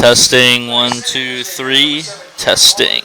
Testing 1, 2, 3. Testing.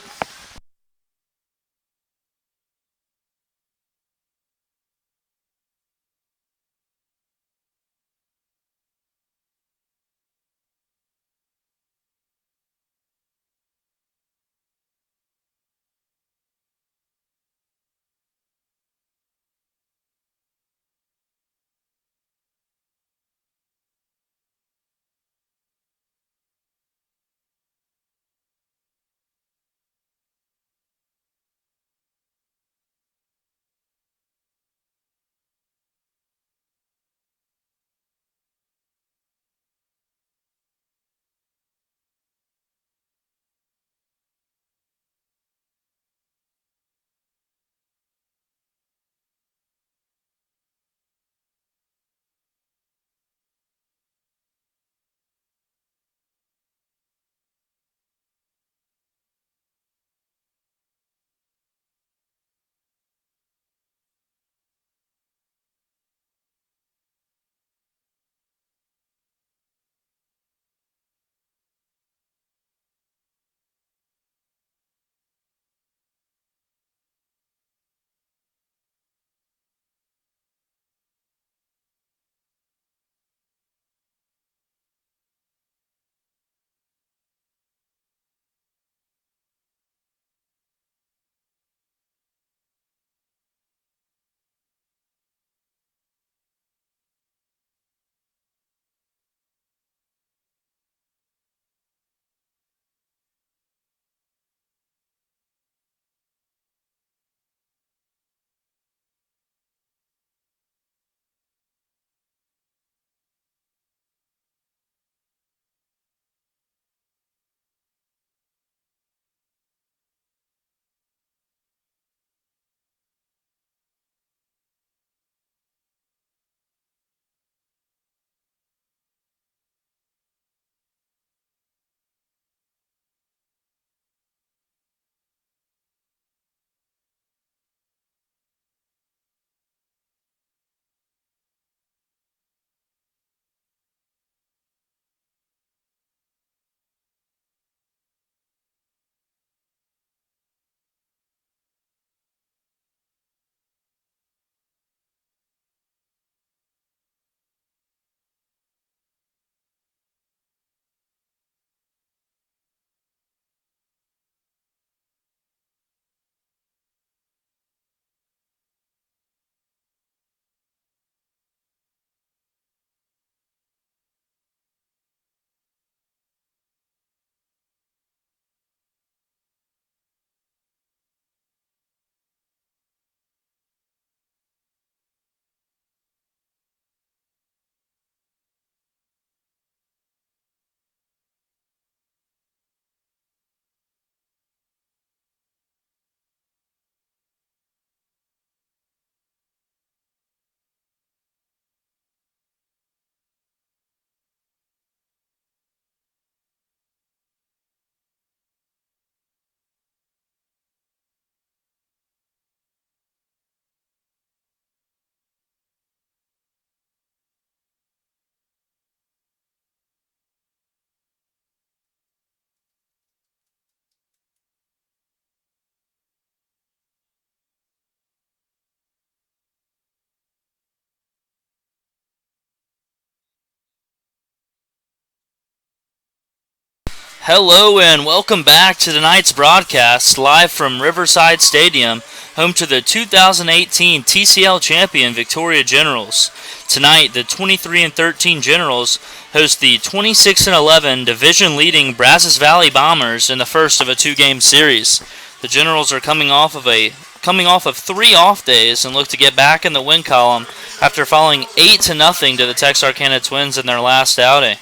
Hello and welcome back to tonight's broadcast live from Riverside Stadium, home to the 2018 TCL champion Victoria Generals. Tonight, the 23-13 Generals host the 26-11 division-leading Brazos Valley Bombers in the first of a two-game series. The Generals are coming off of 3 off days and look to get back in the win column after falling 8-0 to the Texarkana Twins in their last outing.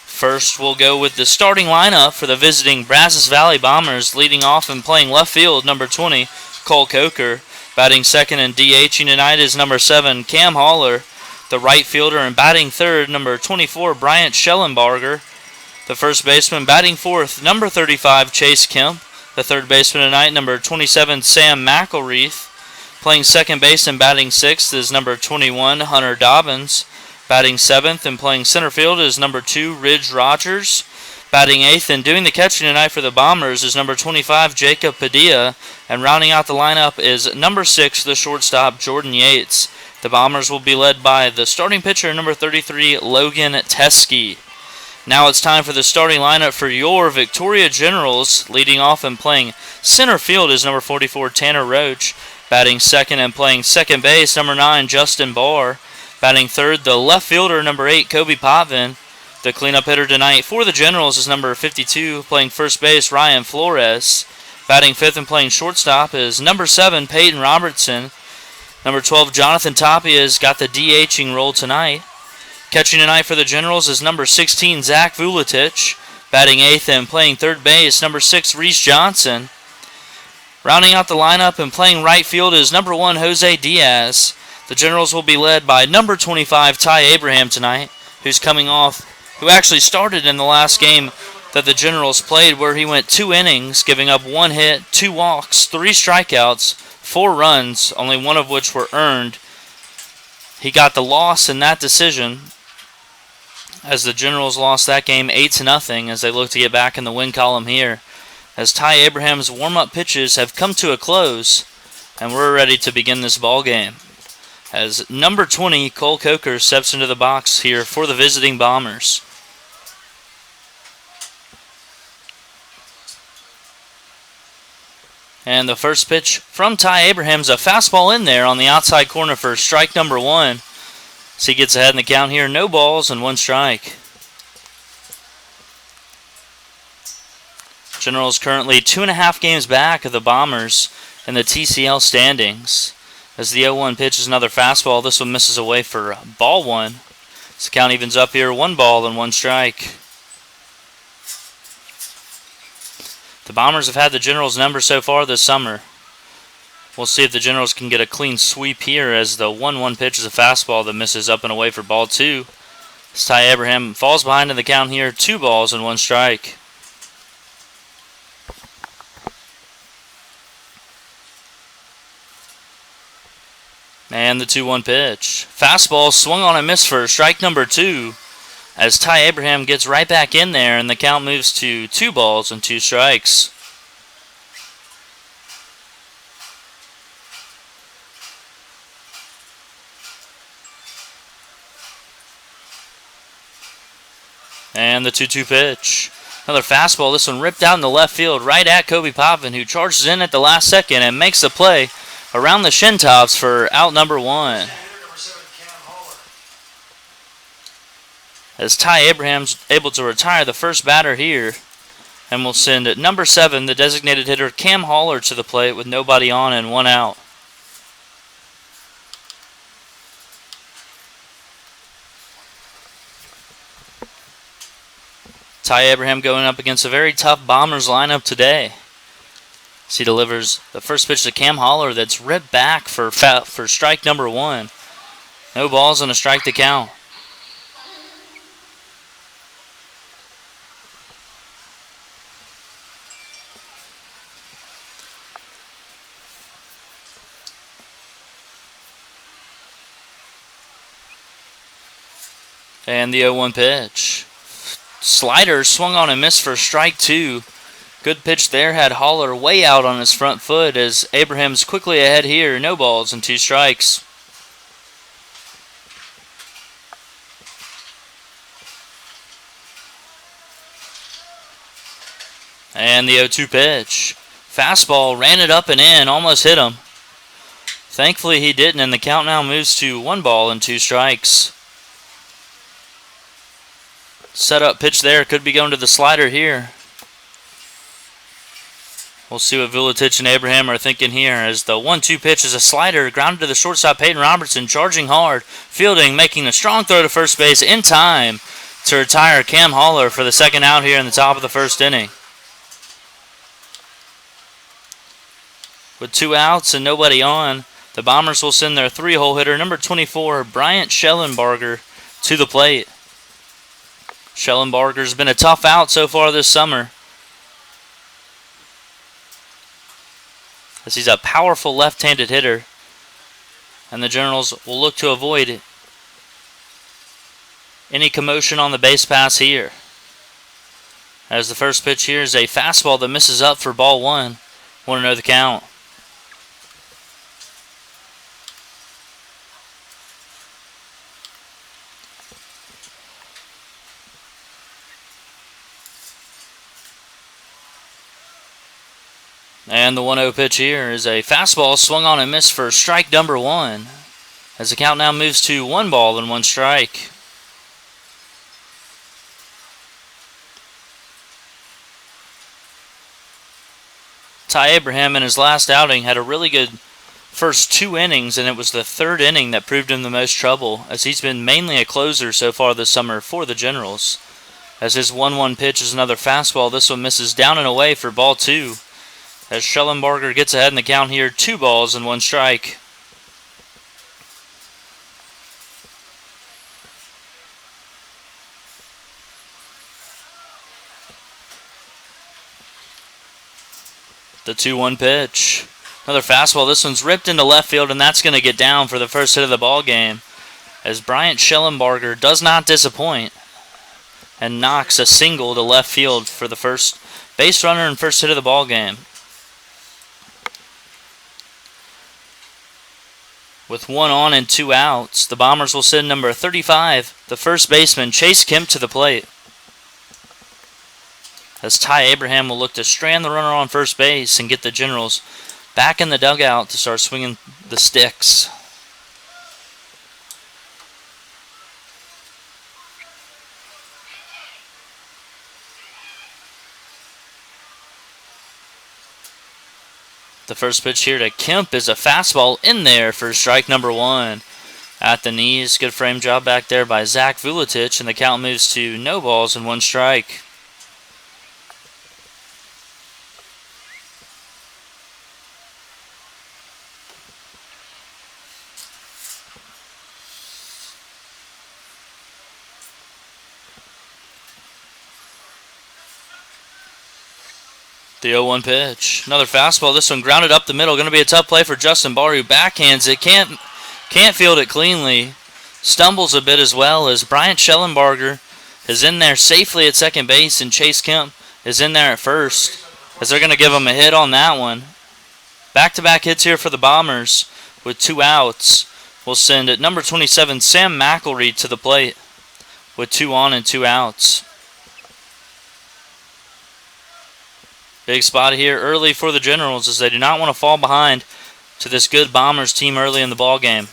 First, we'll go with the starting lineup for the visiting Brazos Valley Bombers. Leading off and playing left field, number 20, Cole Coker. Batting second and DHing tonight is number 7, Cam Haller. The right fielder and batting third, number 24, Bryant Schellenbarger. The first baseman batting fourth, number 35, Chase Kemp. The third baseman tonight, number 27, Sam McElreath. Playing second base and batting sixth is number 21, Hunter Dobbins. Batting seventh and playing center field is number 2, Ridge Rogers. Batting eighth and doing the catching tonight for the Bombers is number 25, Jacob Padilla. And rounding out the lineup is number 6, the shortstop, Jordan Yates. The Bombers will be led by the starting pitcher, number 33, Logan Teskey. Now it's time for the starting lineup for your Victoria Generals. Leading off and playing center field is number 44, Tanner Roach. Batting second and playing second base, number 9, Justin Barr. Batting third, the left fielder, number 8, Kobe Potvin. The cleanup hitter tonight for the Generals is number 52, playing first base, Ryan Flores. Batting fifth and playing shortstop is number 7, Peyton Robertson. Number 12, Jonathan Tapia has got the DHing role tonight. Catching tonight for the Generals is number 16, Zach Vuletich. Batting eighth and playing third base, number 6, Reese Johnson. Rounding out the lineup and playing right field is number 1, Jose Diaz. The Generals will be led by number 25, Ty Abraham tonight, who actually started in the last game that the Generals played, where he went 2 innings, giving up 1 hit, 2 walks, 3 strikeouts, 4 runs, only one of which were earned. He got the loss in that decision, as the Generals lost that game 8-0 as they look to get back in the win column here, as Ty Abraham's warm-up pitches have come to a close, and we're ready to begin this ball game. As number 20, Cole Coker, steps into the box here for the visiting Bombers. And the first pitch from Ty Abraham's a fastball in there on the outside corner for strike number 1. So he gets ahead in the count here. No balls and 1 strike. Generals currently 2.5 games back of the Bombers in the TCL standings. As the 0-1 pitch is another fastball. This one misses away for ball 1. So the count evens up here. 1 ball and 1 strike. The Bombers have had the Generals' number so far this summer. We'll see if the Generals can get a clean sweep here, as the 1-1 pitch is a fastball that misses up and away for ball 2. As Ty Abraham falls behind in the count here. 2 balls and 1 strike. And the 2-1 pitch. Fastball swung on and missed for strike number 2. As Ty Abraham gets right back in there, and the count moves to 2 balls and 2 strikes. And the 2-2 pitch. Another fastball. This one ripped out in the left field right at Kobe Potvin, who charges in at the last second and makes the play around the shin tops for out number 1. As Ty Abraham's able to retire the first batter here, and will send number 7, the designated hitter Cam Haller, to the plate with nobody on and 1 out. Ty Abraham going up against a very tough Bombers lineup today. As he delivers the first pitch to Cam Haller that's ripped back for strike number 1. No balls and a strike to count. And the 0-1 pitch. Slider swung on and missed for strike 2. Good pitch there, had Haller way out on his front foot, as Abraham's quickly ahead here. No balls and 2 strikes. And the 0-2 pitch. Fastball, ran it up and in, almost hit him. Thankfully he didn't, and the count now moves to 1 ball and 2 strikes. Setup pitch there, could be going to the slider here. We'll see what Vuletich and Abraham are thinking here, as the 1-2 pitch is a slider grounded to the shortstop, Peyton Robertson, charging hard, fielding, making a strong throw to first base in time to retire Cam Haller for the second out here in the top of the first inning. With 2 outs and nobody on, the Bombers will send their 3-hole hitter, number 24, Bryant Schellenbarger, to the plate. Schellenbarger's been a tough out so far this summer, as he's a powerful left-handed hitter, and the Generals will look to avoid any commotion on the base pass here. As the first pitch here is a fastball that misses up for ball one. Want to know the count. And the 1-0 pitch here is a fastball swung on and missed for strike number one. As the count now moves to 1 ball and 1 strike. Ty Abraham in his last outing had a really good first 2 innings, and it was the third inning that proved him the most trouble, as he's been mainly a closer so far this summer for the Generals. As his 1-1 pitch is another fastball, this one misses down and away for ball 2. As Schellenbarger gets ahead in the count here, 2 balls and 1 strike. The 2-1 pitch. Another fastball. This one's ripped into left field, and that's going to get down for the first hit of the ball game. As Bryant Schellenbarger does not disappoint and knocks a single to left field for the first base runner and first hit of the ball game. With 1 on and 2 outs, the Bombers will send number 35, the first baseman, Chase Kemp, to the plate. As Ty Abraham will look to strand the runner on first base and get the Generals back in the dugout to start swinging the sticks. The first pitch here to Kemp is a fastball in there for strike number 1. At the knees, good frame job back there by Zach Vuletich, and the count moves to no balls and 1 strike. The 0-1 pitch. Another fastball. This one grounded up the middle. Going to be a tough play for Justin Barr, who backhands it. Can't field it cleanly. Stumbles a bit as well, as Bryant Schellenbarger is in there safely at second base, and Chase Kemp is in there at first, as they're going to give him a hit on that one. Back-to-back hits here for the Bombers with 2 outs. We'll send at number 27, Sam McElreed, to the plate with 2 on and 2 outs. Big spot here early for the Generals, as they do not want to fall behind to this good Bombers team early in the ball game.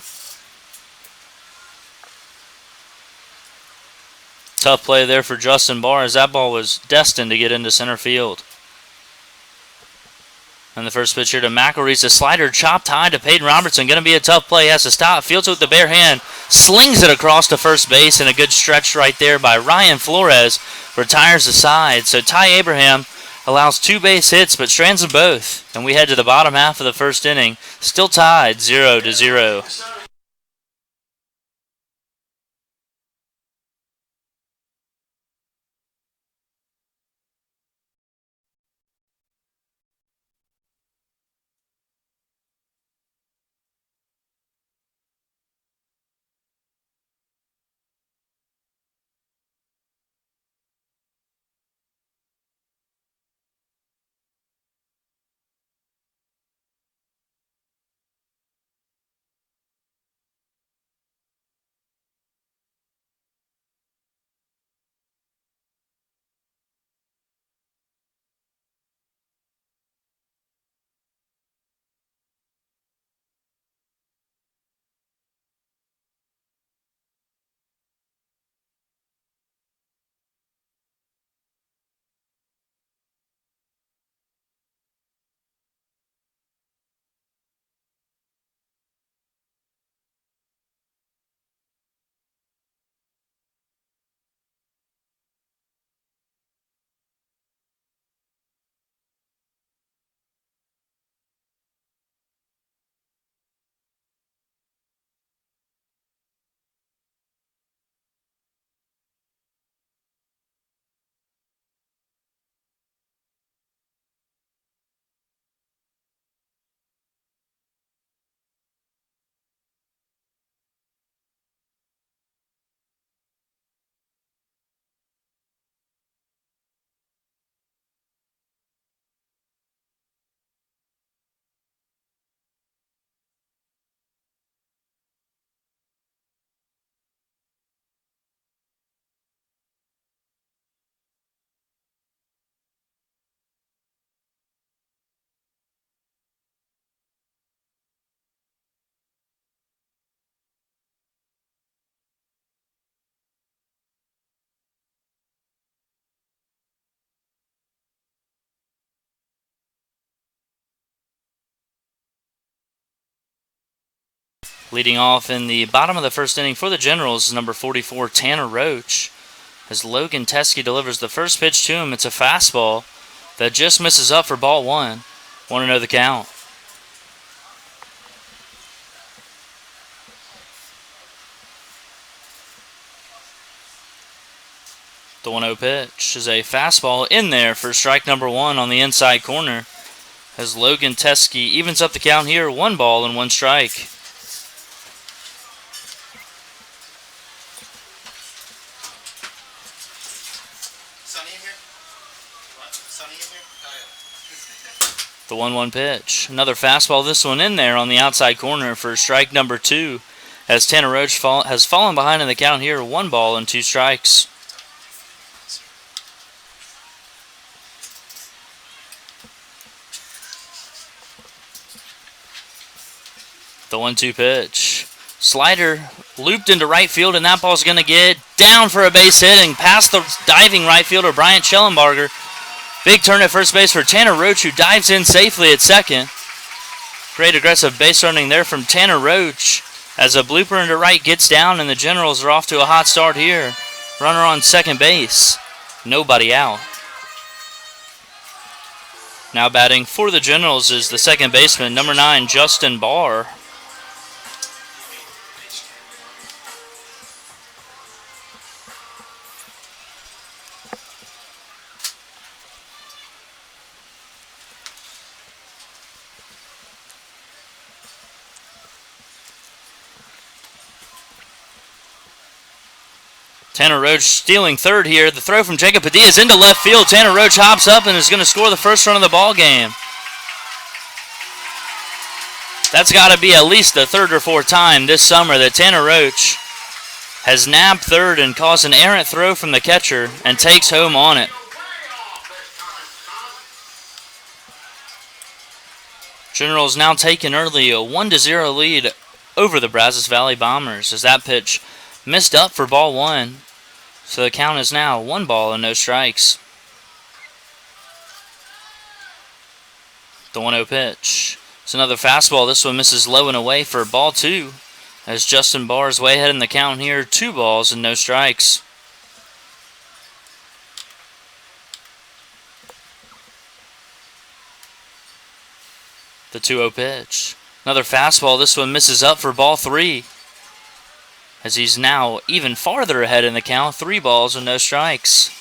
Tough play there for Justin Barr, as that ball was destined to get into center field. And the first pitch here to McElreed's a slider chopped high to Peyton Robertson. Going to be a tough play. Has to stop. Fields it with the bare hand. Slings it across to first base, and a good stretch right there by Ryan Flores. Retires the side. So Ty Abraham allows 2 base hits, but strands them both. And we head to the bottom half of the first inning. Still tied 0-0. Leading off in the bottom of the first inning for the Generals is number 44, Tanner Roach. As Logan Teskey delivers the first pitch to him, it's a fastball that just misses up for ball one. 1-0 the count. The 1-0 pitch is a fastball in there for strike number one on the inside corner. As Logan Teskey evens up the count here, 1 ball and 1 strike. The 1-1 pitch. Another fastball, this one in there on the outside corner for strike number 2. As Tanner Roach has fallen behind in the count here, 1 ball and 2 strikes. The 1-2 pitch. Slider looped into right field, and that ball's going to get down for a base hit and past the diving right fielder, Bryant Schellenbarger. Big turn at first base for Tanner Roach, who dives in safely at second. Great aggressive base running there from Tanner Roach as a blooper into right gets down, and the Generals are off to a hot start here. Runner on second base. Nobody out. Now batting for the Generals is the second baseman, number 9, Justin Barr. Tanner Roach stealing third here. The throw from Jacob Padilla is into left field. Tanner Roach hops up and is going to score the first run of the ball game. That's got to be at least the third or fourth time this summer that Tanner Roach has nabbed third and caused an errant throw from the catcher and takes home on it. Generals now taking early a 1-0 lead over the Brazos Valley Bombers as that pitch missed up for ball one. So the count is now 1 ball and no strikes. The 1-0 pitch. It's another fastball. This one misses low and away for ball 2. As Justin Barr is way ahead in the count here. 2 balls and no strikes. The 2-0 pitch. Another fastball. This one misses up for ball 3. As he's now even farther ahead in the count, 3 balls and no strikes.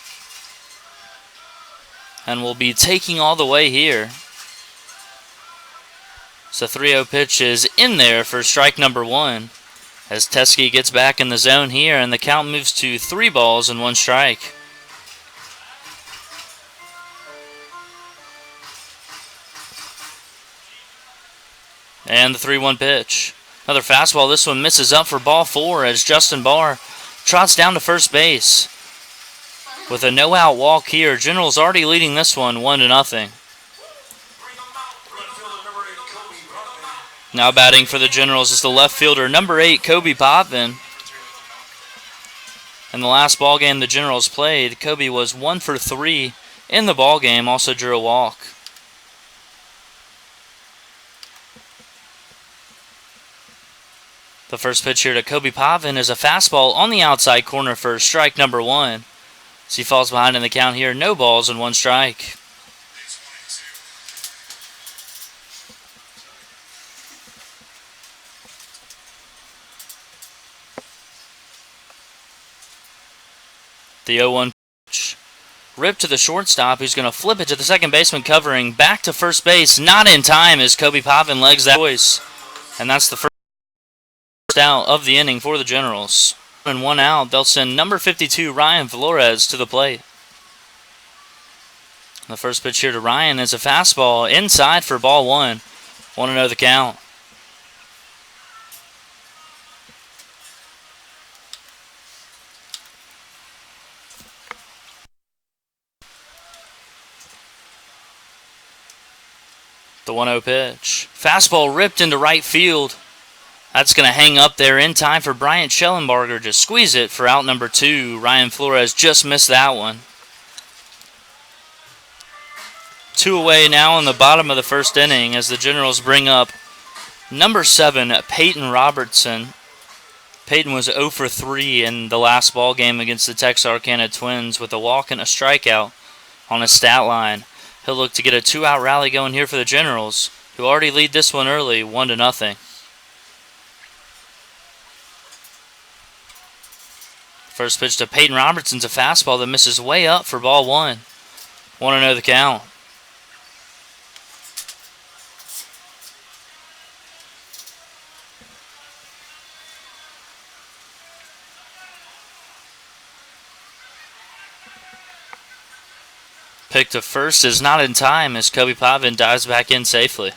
And will be taking all the way here. So 3-0 pitch is in there for strike number 1. As Teskey gets back in the zone here, and the count moves to 3 balls and 1 strike. And the 3-1 pitch. Another fastball. This one misses up for ball 4 as Justin Barr trots down to first base. With a no-out walk here, Generals already leading this one 1-0. Now batting for the Generals is the left fielder, number 8, Kobe Potvin. In the last ball game the Generals played, Kobe was 1 for 3 in the ball game, also drew a walk. The first pitch here to Kobe Potvin is a fastball on the outside corner for strike number 1. As he falls behind in the count here, no balls and 1 strike. The 0-1 pitch. Ripped to the shortstop, who's going to flip it to the second baseman covering. Back to first base, not in time as Kobe Potvin legs that choice. And that's the first out of the inning for the Generals. And 1 out, they'll send number 52, Ryan Flores, to the plate. The first pitch here to Ryan is a fastball inside for ball 1. 1-0 the count. The 1-0 pitch. Fastball ripped into right field. That's going to hang up there in time for Bryant Schellenbarger to squeeze it for out number 2. Ryan Flores just missed that one. 2 away now in the bottom of the first inning as the Generals bring up Number 7, Peyton Robertson. Peyton was 0 for 3 in the last ball game against the Texarkana Twins with a walk and a strikeout on his stat line. He'll look to get a 2-out rally going here for the Generals, who already lead this one early, 1-0. First pitch to Peyton Robertson's a fastball that misses way up for ball 1. 1-0 the count. Pick to first is not in time as Kobe Pavin dives back in safely.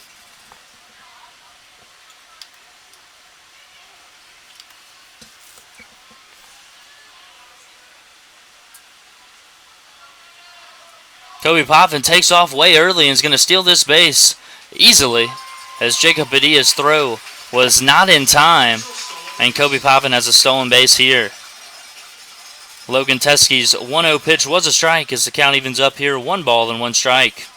Kobe Pavin takes off way early and is going to steal this base easily as Jacob Padilla's throw was not in time, and Kobe Pavin has a stolen base here. Logan Teskey's 1-0 pitch was a strike as the count evens up here, 1 ball and 1 strike.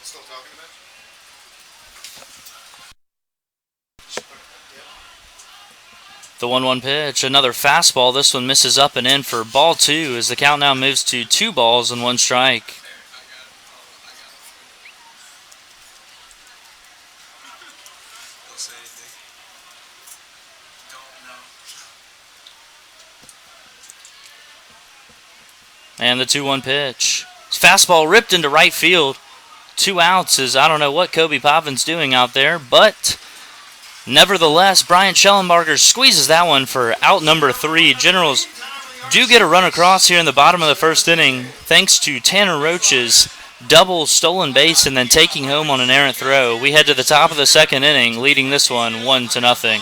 Still talking about? The 1-1 pitch, another fastball. This one misses up and in for ball 2 as the count now moves to 2 balls and 1 strike. And the 2-1 pitch. Fastball ripped into right field. 2 outs as I don't know what Kobe Pavin's doing out there, but nevertheless, Brian Schellenbarger squeezes that one for out number 3. Generals do get a run across here in the bottom of the first inning thanks to Tanner Roach's double stolen base and then taking home on an errant throw. We head to the top of the second inning, leading this one 1-0.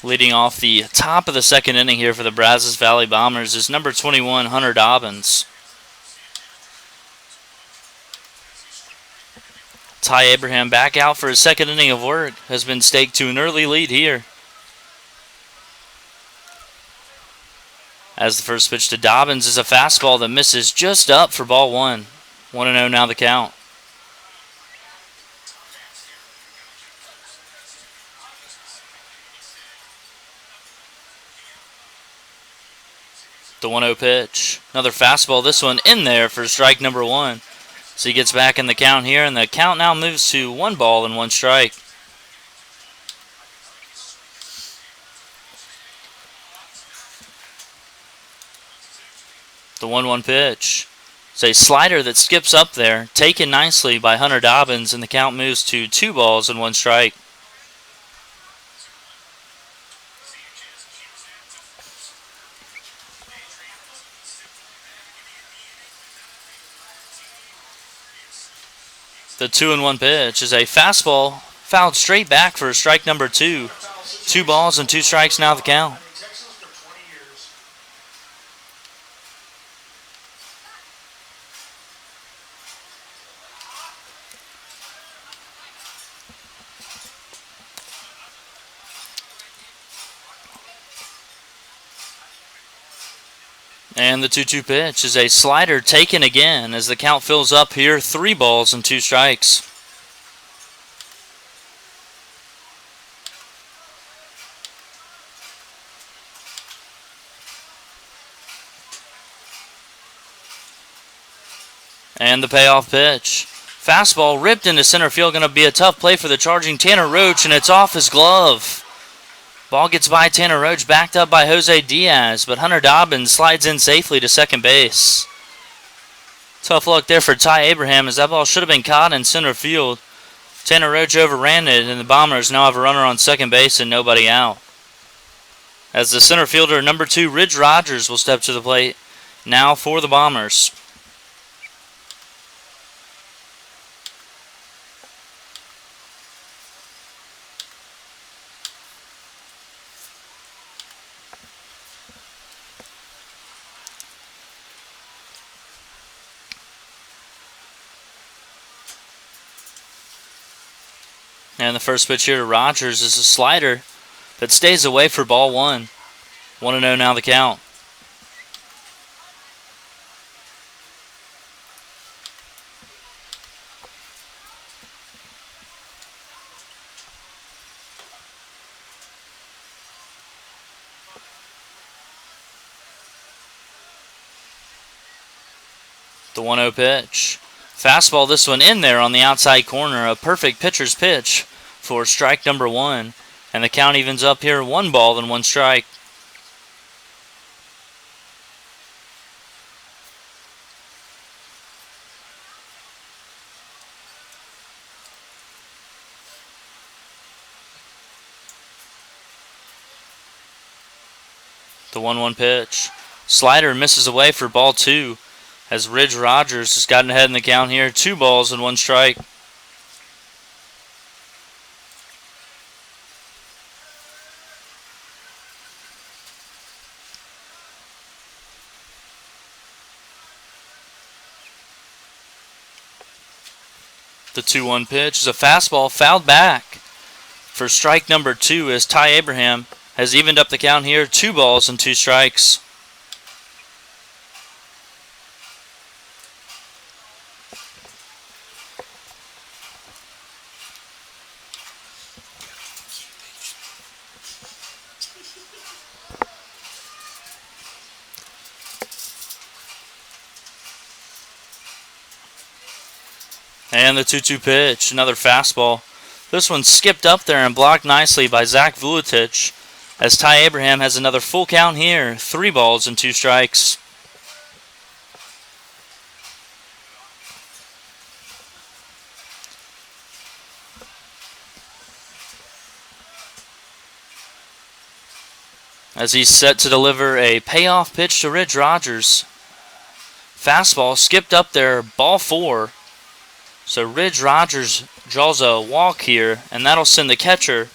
Leading off the top of the second inning here for the Brazos Valley Bombers is number 21, Hunter Dobbins. Ty Abraham back out for his second inning of work. Has been staked to an early lead here. As the first pitch to Dobbins is a fastball that misses just up for ball 1. 1-0 now the count. The 1-0 pitch. Another fastball. This one in there for strike number 1. So he gets back in the count here, and the count now moves to 1 ball and 1 strike. The 1-1 pitch. It's a slider that skips up there, taken nicely by Hunter Dobbins, and the count moves to 2 balls and 1 strike. The 2-1 pitch is a fastball fouled straight back for strike number 2. 2 balls and 2 strikes now the count. And the 2-2 pitch is a slider taken again as the count fills up here. 3 balls and 2 strikes. And the payoff pitch. Fastball ripped into center field. Going to be a tough play for the charging Tanner Roach, and it's off his glove. Ball gets by Tanner Roach, backed up by Jose Diaz, but Hunter Dobbins slides in safely to second base. Tough luck there for Ty Abraham as that ball should have been caught in center field. Tanner Roach overran it, and the Bombers now have a runner on second base and nobody out. As the center fielder, number 2, Ridge Rogers, will step to the plate now for the Bombers. And the first pitch here to Rogers is a slider that stays away for ball 1. 1-0 now the count. The 1-0 pitch. Fastball, this one in there on the outside corner. A perfect pitcher's pitch for strike number 1. And the count evens up here, 1 ball and 1 strike. The 1-1 pitch. Slider misses away for ball 2. As Ridge Rogers has gotten ahead in the count here. 2 balls and 1 strike. The 2-1 pitch is a fastball fouled back for strike number 2 as Ty Abraham has evened up the count here. 2 balls and 2 strikes. And the 2-2 pitch, another fastball. This one skipped up there and blocked nicely by Zach Vuletich as Ty Abraham has another full count here. 3 balls and 2 strikes. As he's set to deliver a payoff pitch to Ridge Rogers. Fastball skipped up there, ball 4. So Ridge Rogers draws a walk here, and that'll send the catcher,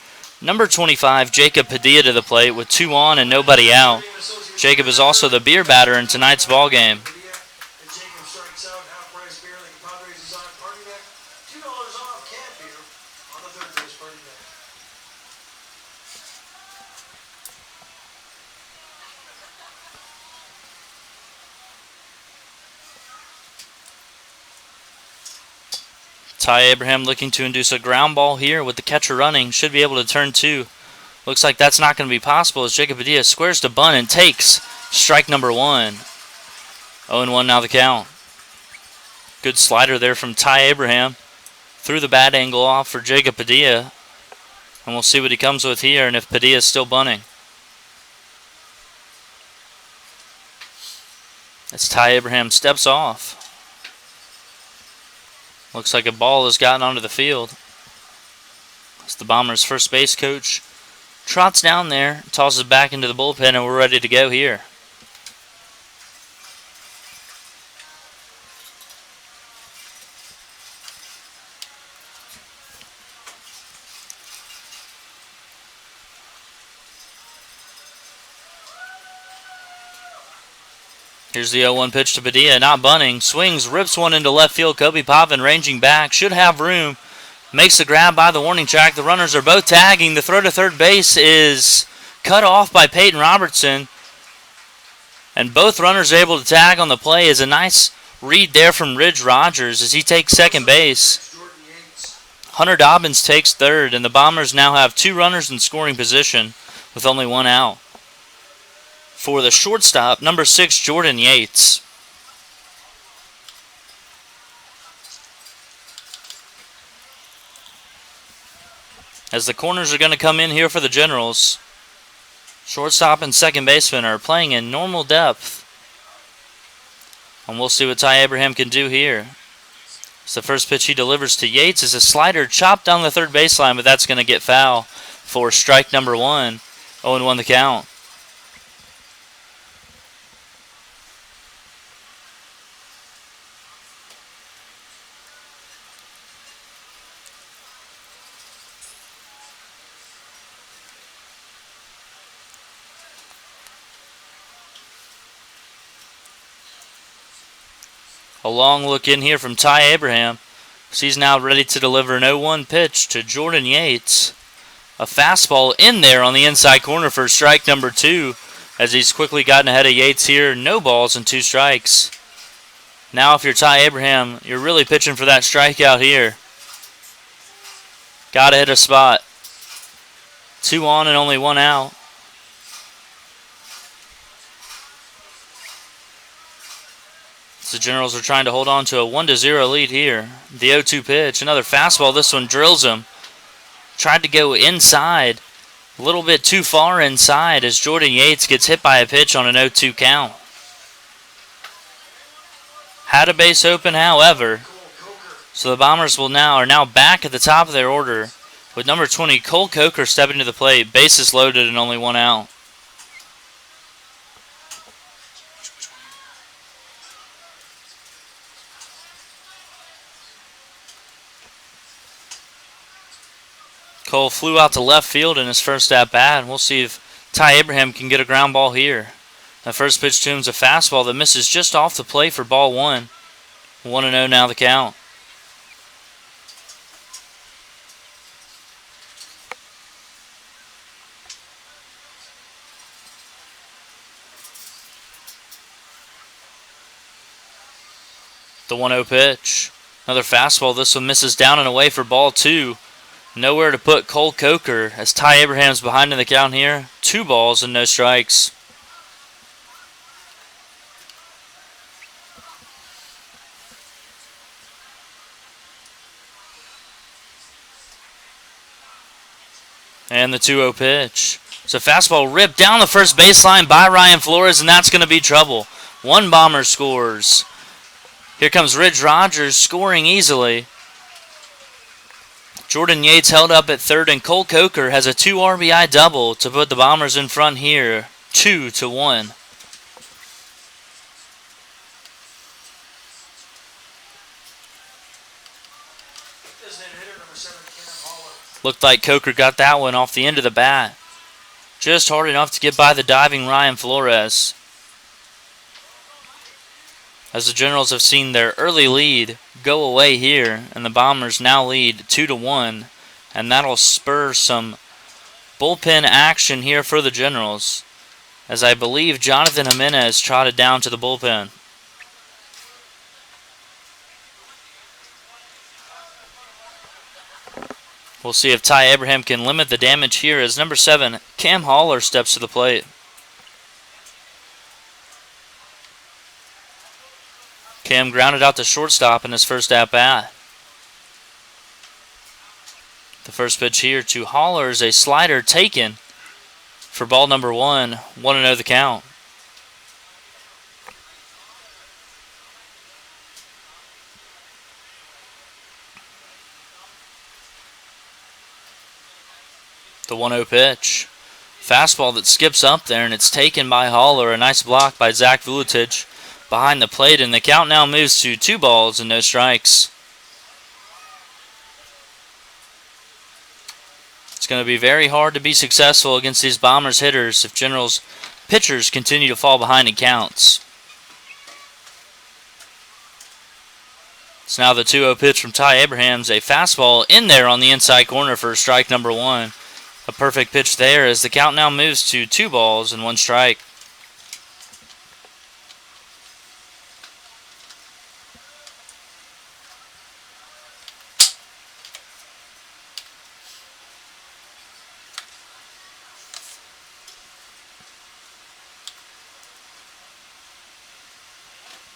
number 25, Jacob Padilla, to the plate with 2 on and nobody out. Jacob is also the beer batter in tonight's ball game. Ty Abraham looking to induce a ground ball here with the catcher running. Should be able to turn 2. Looks like that's not going to be possible as Jacob Padilla squares to bunt and takes strike number 1. 0-1 now the count. Good slider there from Ty Abraham. Threw the bat angle off for Jacob Padilla. And we'll see what he comes with here and if Padilla is still bunting. As Ty Abraham steps off. Looks like a ball has gotten onto the field. As the Bombers' first base coach trots down there, tosses back into the bullpen, and we're ready to go here. Here's the 0-1 pitch to Padilla, not bunting. Swings, rips one into left field. Kobe Potvin ranging back, should have room. Makes the grab by the warning track. The runners are both tagging. The throw to third base is cut off by Peyton Robertson. And both runners are able to tag on the play. Is a nice read there from Ridge Rogers as he takes second base. Hunter Dobbins takes third, and the Bombers now have 2 runners in scoring position with only 1 out. For the shortstop, number 6, Jordan Yates. As the corners are going to come in here for the Generals, shortstop and second baseman are playing in normal depth. And we'll see what Ty Abraham can do here. So the first pitch he delivers to Yates is a slider chopped down the third baseline, but that's going to get foul for strike number 1. 0-1 the count. A long look in here from Ty Abraham. He's now ready to deliver an 0-1 pitch to Jordan Yates. A fastball in there on the inside corner for strike number 2 as he's quickly gotten ahead of Yates here. No balls and 2 strikes. Now if you're Ty Abraham, you're really pitching for that strikeout here. Gotta hit a spot. 2 on and only 1 out. The Generals are trying to hold on to a 1-0 lead here. The 0-2 pitch, another fastball. This one drills him. Tried to go inside, a little bit too far inside as Jordan Yates gets hit by a pitch on an 0-2 count. Had a base open, however. So the Bombers are now back at the top of their order with number 20, Cole Coker, stepping to the plate. Bases loaded and only 1 out. Cole flew out to left field in his first at-bat, and we'll see if Ty Abraham can get a ground ball here. The first pitch to him is a fastball that misses just off the plate for ball 1. 1-0 now the count. The 1-0 pitch. Another fastball. This one misses down and away for ball 2. Nowhere to put Cole Coker as Ty Abraham's behind in the count here. 2 balls and no strikes. And the 2-0 pitch. It's a fastball ripped down the first baseline by Ryan Flores, and that's going to be trouble. 1 Bomber scores. Here comes Ridge Rogers scoring easily. Jordan Yates held up at third, and Cole Coker has a 2 RBI double to put the Bombers in front here, 2-1. Looked like Coker got that one off the end of the bat. Just hard enough to get by the diving Ryan Flores. As the Generals have seen their early lead go away here, and the Bombers now lead 2-1, and that'll spur some bullpen action here for the Generals, as I believe Jonathan Jimenez trotted down to the bullpen. We'll see if Ty Abraham can limit the damage here as number 7, Cam Haller, steps to the plate. Cam grounded out to shortstop in his first at-bat. The first pitch here to Haller is a slider taken for ball number 1. 1-0 the count. The 1-0 pitch. Fastball that skips up there, and it's taken by Haller. A nice block by Zach Vuletic behind the plate, and the count now moves to 2 balls and no strikes. It's going to be very hard to be successful against these Bombers hitters if Generals pitchers continue to fall behind in counts. It's now the 2-0 pitch from Ty Abrahams. A fastball in there on the inside corner for strike number 1. A perfect pitch there as the count now moves to 2 balls and 1 strike.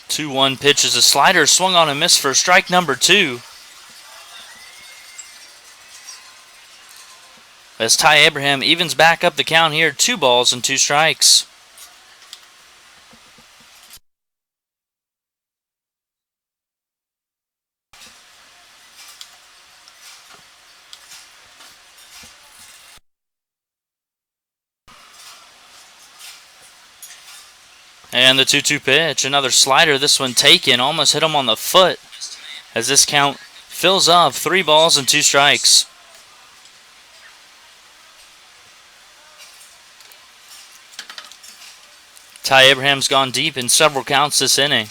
The 2-1 pitch is a slider swung on and missed for strike number 2. As Ty Abraham evens back up the count here, 2 balls and 2 strikes. And the 2-2 pitch, another slider, this one taken, almost hit him on the foot as this count fills up, 3 balls and 2 strikes. Ty Abraham's gone deep in several counts this inning.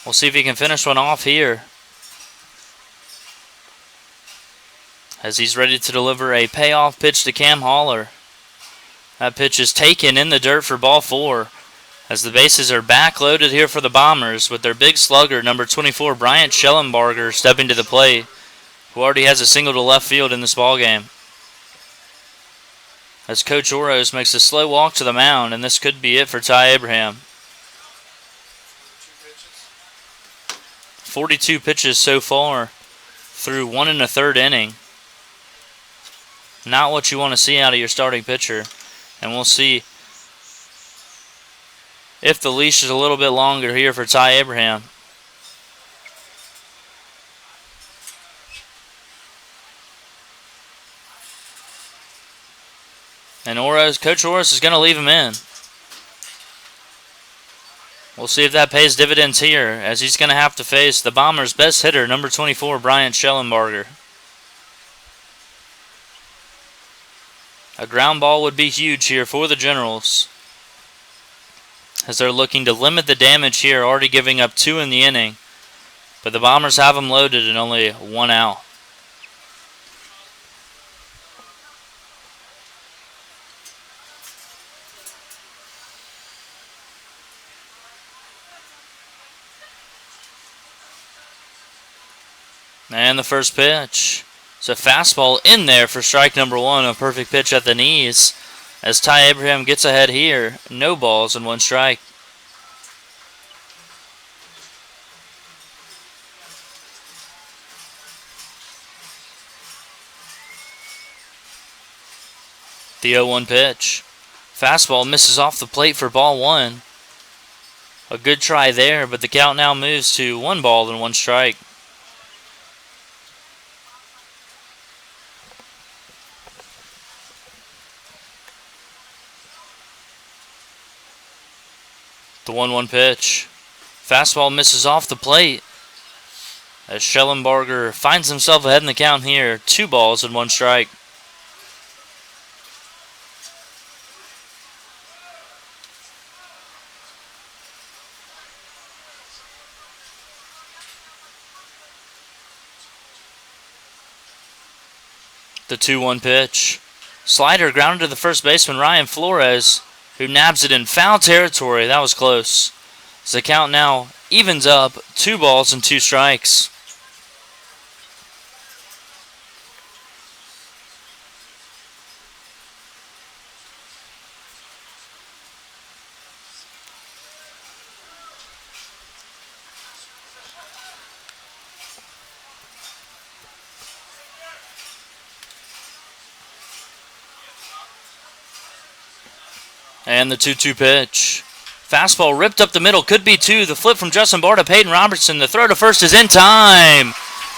We'll see if he can finish one off here, as he's ready to deliver a payoff pitch to Cam Haller. That pitch is taken in the dirt for ball 4, as the bases are backloaded here for the Bombers with their big slugger, number 24, Bryant Schellenbarger, stepping to the plate, who already has a single to left field in this ballgame. As Coach Oros makes a slow walk to the mound, and this could be it for Ty Abraham. 42 pitches so far through 1 1/3 inning. Not what you want to see out of your starting pitcher. And we'll see if the leash is a little bit longer here for Ty Abraham. And Coach Oros is going to leave him in. We'll see if that pays dividends here, as he's going to have to face the Bombers' best hitter, number 24, Bryant Schellenbarger. A ground ball would be huge here for the Generals, as they're looking to limit the damage here, already giving up 2 in the inning. But the Bombers have them loaded and only 1 out. And the first pitch. It's a fastball in there for strike number 1. A perfect pitch at the knees as Ty Abraham gets ahead here. No balls and 1 strike. The 0-1 pitch. Fastball misses off the plate for ball 1. A good try there, but the count now moves to 1 ball and 1 strike. The 1-1 pitch. Fastball misses off the plate as Schellenbarger finds himself ahead in the count here. 2 balls and 1 strike. The 2-1 pitch. Slider grounded to the first baseman, Ryan Flores, who nabs it in foul territory. That was close. As the count now evens up, 2 balls and 2 strikes. And the 2-2 pitch. Fastball ripped up the middle. Could be 2. The flip from Justin Barr to Peyton Robertson. The throw to first is in time.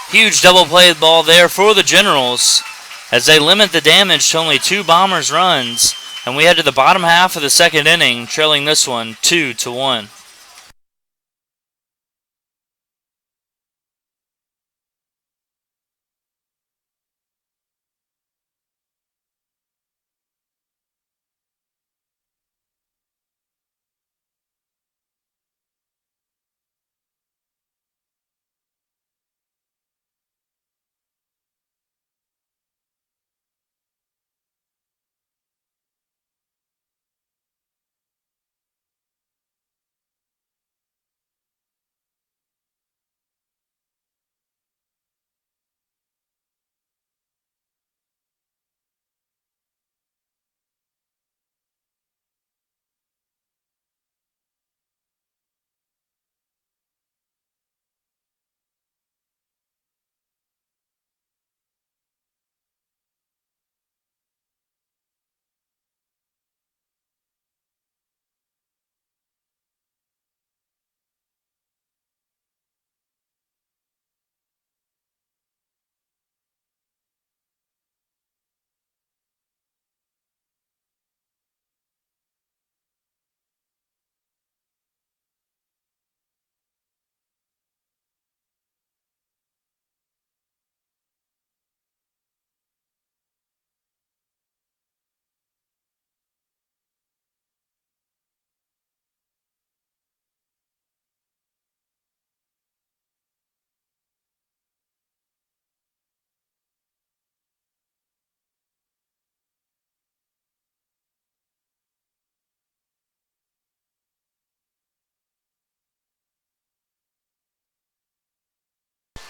Huge double play ball there for the Generals as they limit the damage to only 2 Bombers runs. And we head to the bottom half of the second inning, trailing this one 2-1.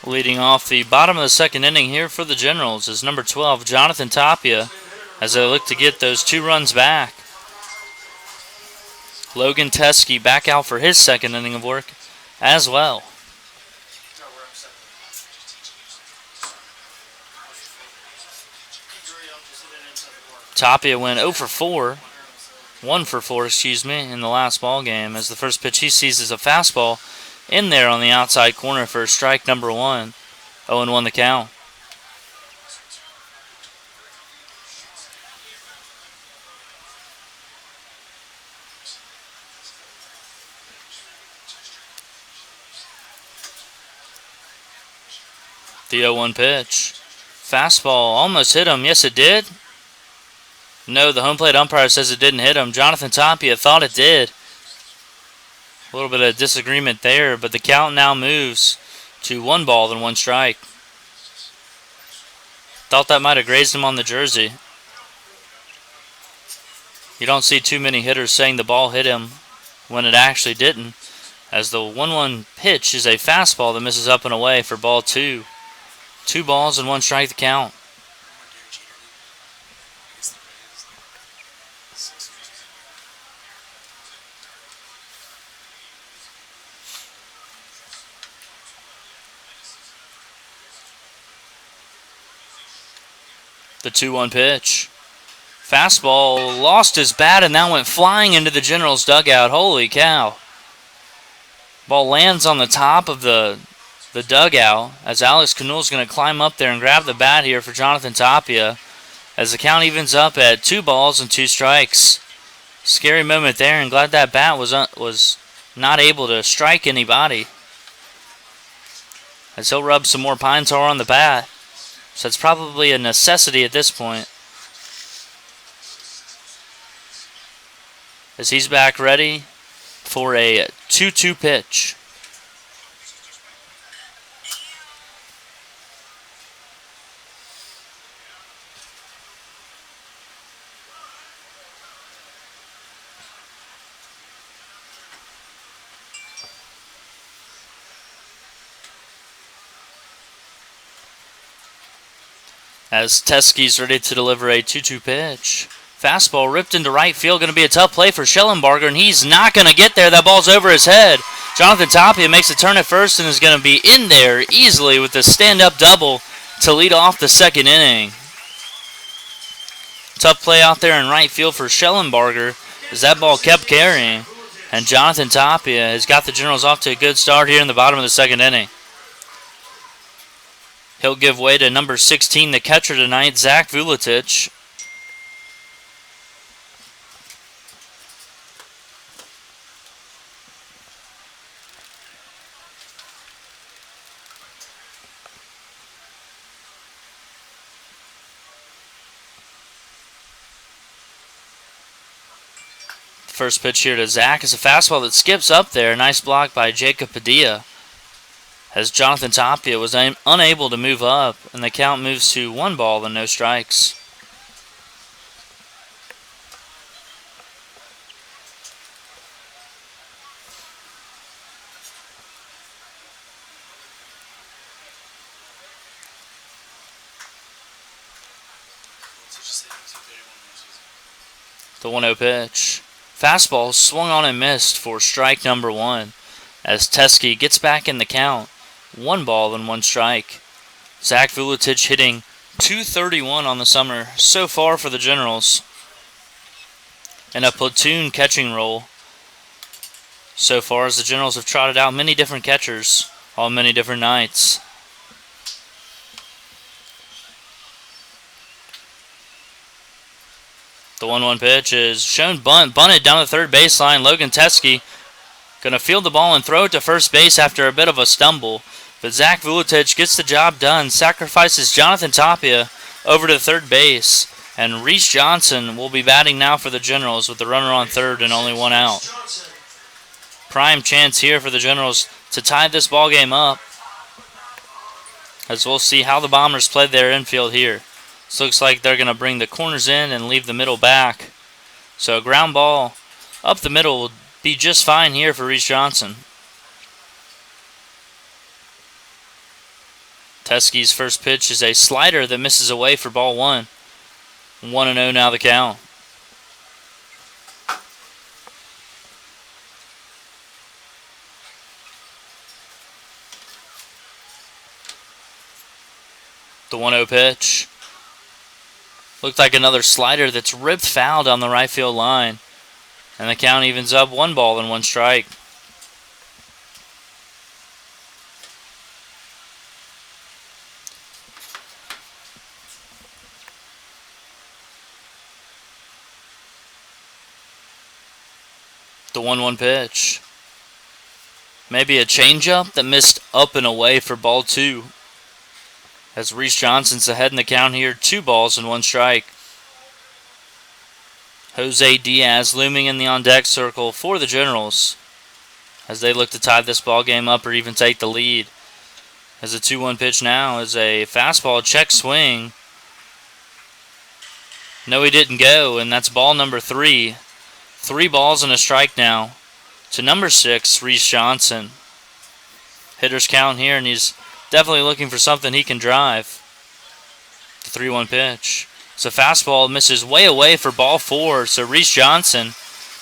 Leading off the bottom of the second inning here for the Generals is number 12, Jonathan Tapia, as they look to get those 2 runs back. Logan Teskey back out for his second inning of work as well. Tapia went 0 for 4, 1 for 4, in the last ball game, as the first pitch he sees is a fastball in there on the outside corner for strike number 1. 0-1 the count. The 0-1 pitch. Fastball almost hit him. Yes, it did. No, the home plate umpire says it didn't hit him. Jonathan Tapia thought it did. A little bit of disagreement there, but the count now moves to 1 ball and 1 strike. Thought that might have grazed him on the jersey. You don't see too many hitters saying the ball hit him when it actually didn't, as the 1-1 pitch is a fastball that misses up and away for ball 2. 2 balls and 1 strike to count. The 2-1 pitch. Fastball lost his bat and now went flying into the Generals dugout. Holy cow. Ball lands on the top of the dugout as Alex Canule's going to climb up there and grab the bat here for Jonathan Tapia, as the count evens up at 2 balls and 2 strikes. Scary moment there, and glad that bat was not able to strike anybody, as he'll rub some more pine tar on the bat. So it's probably a necessity at this point, as he's back ready for a 2-2 pitch. As Teskey's ready to deliver a 2-2 pitch. Fastball ripped into right field. Going to be a tough play for Schellenbarger, and he's not going to get there. That ball's over his head. Jonathan Tapia makes a turn at first and is going to be in there easily with a stand-up double to lead off the second inning. Tough play out there in right field for Schellenbarger, as that ball kept carrying. And Jonathan Tapia has got the Generals off to a good start here in the bottom of the second inning. He'll give way to number 16, the catcher tonight, Zach Vuletich. First pitch here to Zach is a fastball that skips up there. Nice block by Jacob Padilla, as Jonathan Tapia was unable to move up, and the count moves to 1 ball and no strikes. The 1-0 pitch. Fastball swung on and missed for strike number 1, as Teskey gets back in the count. 1 ball and 1 strike. Zach Vuletich hitting .231 on the summer so far for the Generals, and a platoon catching role so far, as the Generals have trotted out many different catchers on many different nights. The 1-1 pitch is shown bunted down the third baseline. Logan Teskey going to field the ball and throw it to first base after a bit of a stumble. But Zach Vuletich gets the job done, sacrifices Jonathan Tapia over to third base. And Reese Johnson will be batting now for the Generals with the runner on third and only 1 out. Prime chance here for the Generals to tie this ball game up, as we'll see how the Bombers play their infield here. This looks like they're going to bring the corners in and leave the middle back. So a ground ball up the middle will be just fine here for Reese Johnson. Teskey's first pitch is a slider that misses away for ball one. 1-0 now the count. The 1-0 pitch. Looked like another slider that's ripped foul down the right field line. And the count evens up 1 ball and 1 strike. The 1-1 pitch. Maybe a changeup that missed up and away for ball 2. As Reese Johnson's ahead in the count here, 2 balls and 1 strike. Jose Diaz looming in the on-deck circle for the Generals as they look to tie this ball game up or even take the lead. As the 2-1 pitch now is a fastball check swing. No, he didn't go, and that's ball number 3. 3 balls and a strike now to number 6, Reese Johnson. Hitter's count here, and he's definitely looking for something he can drive. The 3-1 pitch. It's a fastball, misses way away for ball 4, so Reese Johnson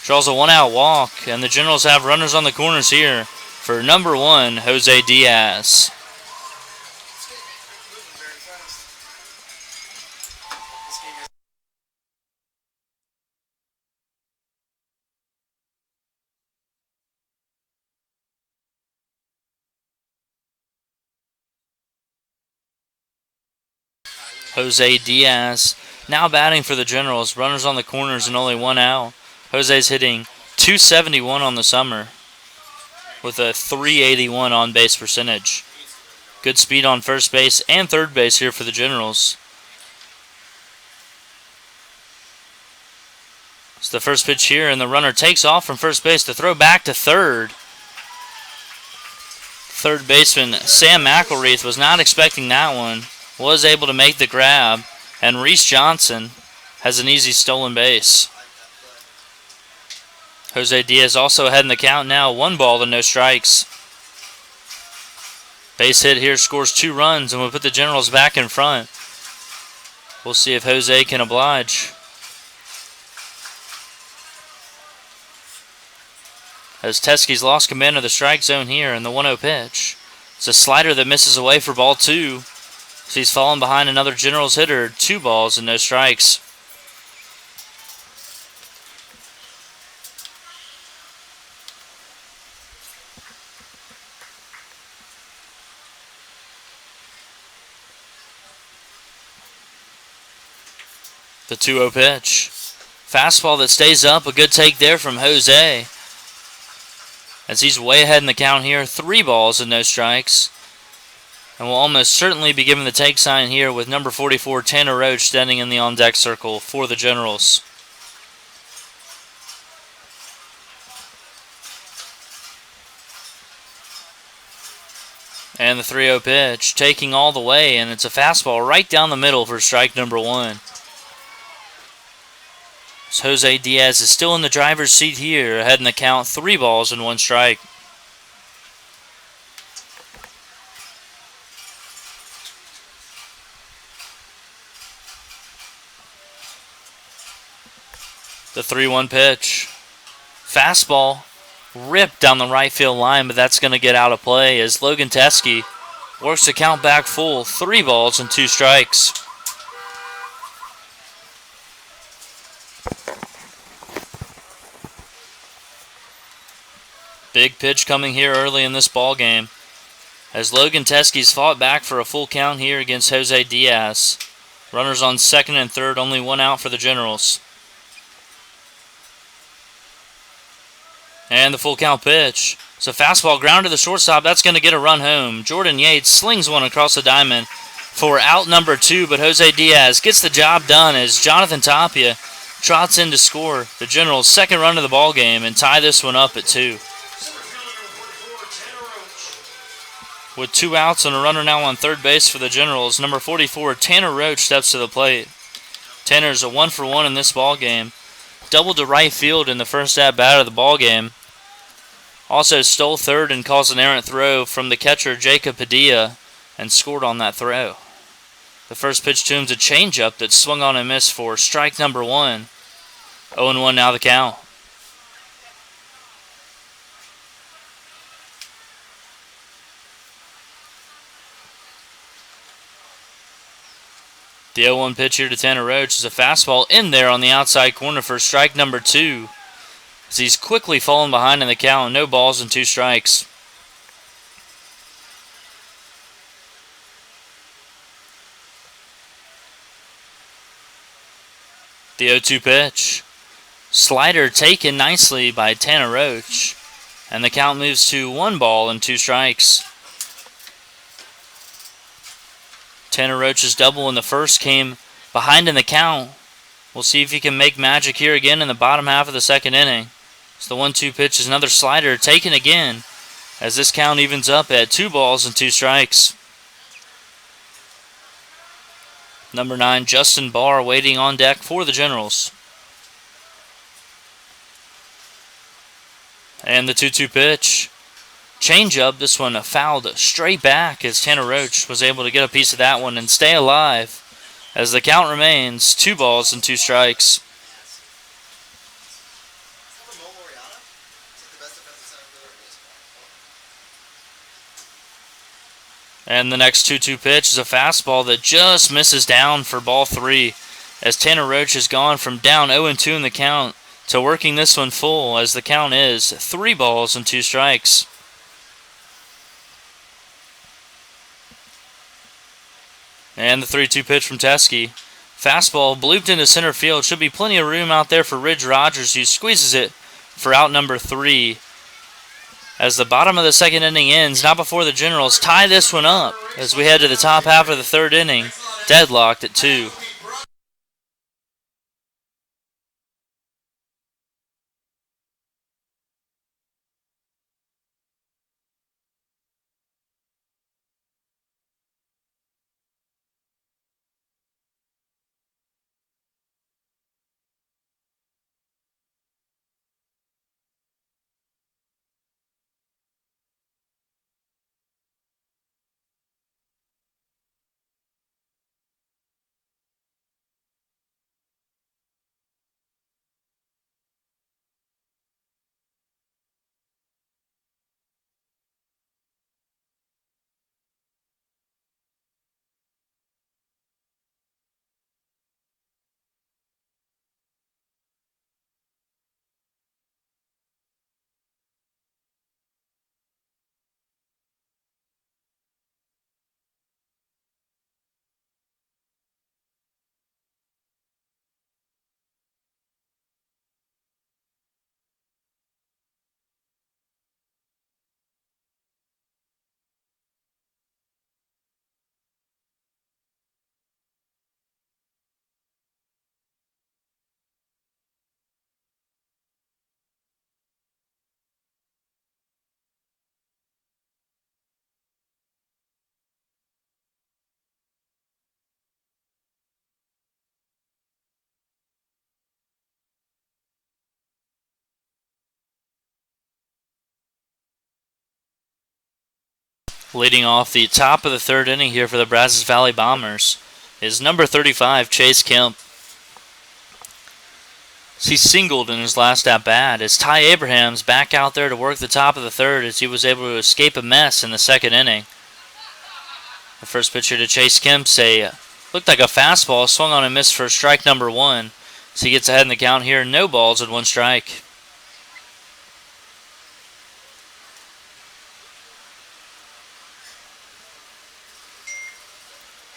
draws a 1-out walk, and the Generals have runners on the corners here for number 1, Jose Diaz. Jose Diaz now batting for the Generals. Runners on the corners and only 1 out. Jose's hitting .271 on the summer with a .381 on-base percentage. Good speed on first base and third base here for the Generals. It's the first pitch here, and the runner takes off from first base to throw back to third. Third baseman Sam McElreath was not expecting that one. Was able to make the grab, and Reese Johnson has an easy stolen base. Jose Diaz also ahead in the count now, 1 ball and no strikes. Base hit here scores 2 runs and will put the Generals back in front. We'll see if Jose can oblige. As Teskey's lost command of the strike zone here in the 1-0 pitch. It's a slider that misses away for ball 2. So he's fallen behind another Generals hitter. 2 balls and no strikes. The 2-0 pitch. Fastball that stays up. A good take there from Jose. As he's way ahead in the count here. 3 balls and no strikes. And will almost certainly be given the take sign here with number 44, Tanner Roach, standing in the on-deck circle for the Generals. And the 3-0 pitch, taking all the way, and it's a fastball right down the middle for strike number 1. So Jose Diaz is still in the driver's seat here, ahead in the count, 3 balls and 1 strike. The 3-1 pitch. Fastball ripped down the right field line, but that's going to get out of play as Logan Teskey works the count back full. 3 balls and 2 strikes. Big pitch coming here early in this ball game as Logan Teskey's fought back for a full count here against Jose Diaz. Runners on second and third, only 1 out for the Generals. And the full count pitch. So fastball ground to the shortstop. That's going to get a run home. Jordan Yates slings one across the diamond for out number 2. But Jose Diaz gets the job done as Jonathan Tapia trots in to score the Generals' second run of the ball game and tie this one up at 2. With 2 outs and a runner now on third base for the Generals, number 44, Tanner Roach, steps to the plate. Tanner's a 1-for-1 in this ball game. Doubled to right field in the first at-bat of the ball game. Also stole third and caused an errant throw from the catcher Jacob Padilla and scored on that throw. The first pitch to him's a changeup that swung on and missed for strike number 1. 0-1 now the count. The 0-1 pitch here to Tanner Roach is a fastball in there on the outside corner for strike number 2. As he's quickly fallen behind in the count, no balls and 2 strikes. The 0-2 pitch. Slider taken nicely by Tanner Roach. And the count moves to 1 ball and 2 strikes. Tanner Roach's double in the first came behind in the count. We'll see if he can make magic here again in the bottom half of the second inning. So the 1-2 pitch is another slider taken again as this count evens up at 2 balls and 2 strikes. Number 9, Justin Barr, waiting on deck for the Generals. And the 2-2 pitch. Changeup, this one fouled straight back as Tanner Roach was able to get a piece of that one and stay alive as the count remains 2 balls and 2 strikes. And the next 2-2 pitch is a fastball that just misses down for ball 3 as Tanner Roach has gone from down 0-2 in the count to working this one full as the count is 3 balls and 2 strikes. And the 3-2 pitch from Teskey. Fastball blooped into center field. Should be plenty of room out there for Ridge Rogers, who squeezes it for out number 3. As the bottom of the second inning ends, not before the Generals tie this one up as we head to the top half of the third inning, deadlocked at 2. Leading off the top of the third inning here for the Brazos Valley Bombers is number 35, Chase Kemp. He singled in his last at-bat as Ty Abraham's back out there to work the top of the third as he was able to escape a mess in the second inning. The first pitcher to Chase Kemp looked like a fastball, swung on and missed for strike number 1. So he gets ahead in the count here, no balls and 1 strike.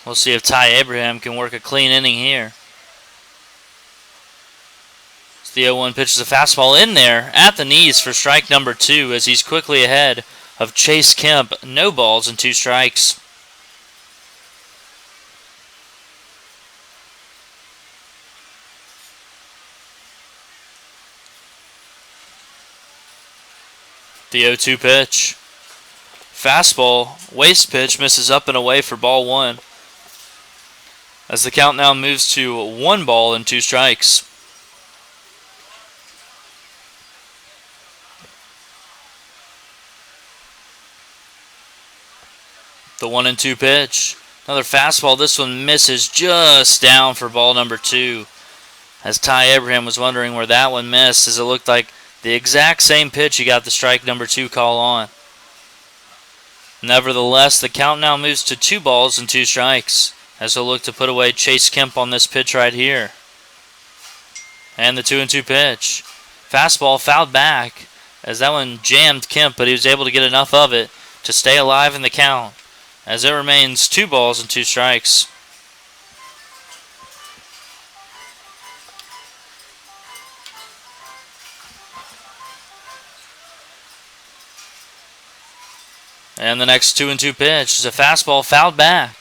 We'll see if Ty Abraham can work a clean inning here. The 0-1 pitches a fastball in there at the knees for strike number 2 as he's quickly ahead of Chase Kemp. No balls and 2 strikes. The 0-2 pitch. Fastball, waist pitch, misses up and away for ball 1. As the count now moves to 1 ball and 2 strikes. The 1-2 pitch. Another fastball. This one misses just down for ball number 2. As Ty Abraham was wondering where that one missed, as it looked like the exact same pitch he got the strike number 2 call on. Nevertheless, the count now moves to 2 balls and 2 strikes as he'll look to put away Chase Kemp on this pitch right here. And the 2-2 pitch. Fastball fouled back as that one jammed Kemp, but he was able to get enough of it to stay alive in the count as it remains 2 balls and 2 strikes. And the next 2-2 pitch is a fastball fouled back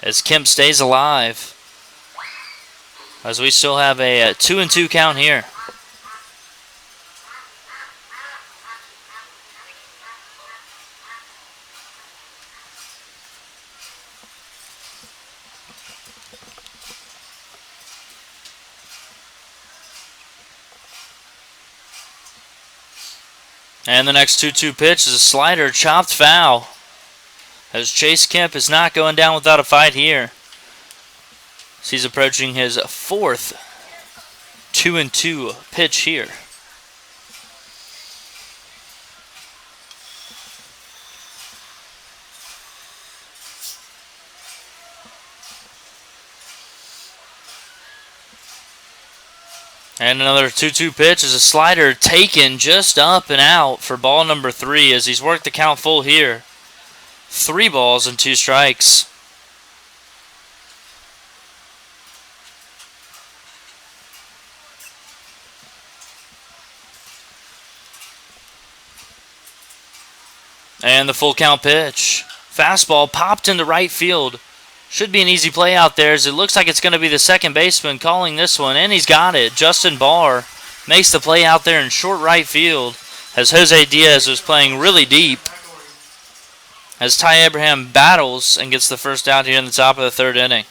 as Kemp stays alive. As we still have a 2-2 count here. And the next 2-2 pitch is a slider chopped foul. As Chase Kemp is not going down without a fight here. As he's approaching his 4th 2-2 pitch here. And another 2-2 pitch is a slider taken just up and out for ball number 3 as he's worked the count full here. 3 balls and 2 strikes. And the full count pitch. Fastball popped into right field. Should be an easy play out there as it looks like it's going to be the second baseman calling this one. And he's got it. Justin Barr makes the play out there in short right field as Jose Diaz was playing really deep. As Ty Abraham battles and gets the first out here in the top of the 3rd inning.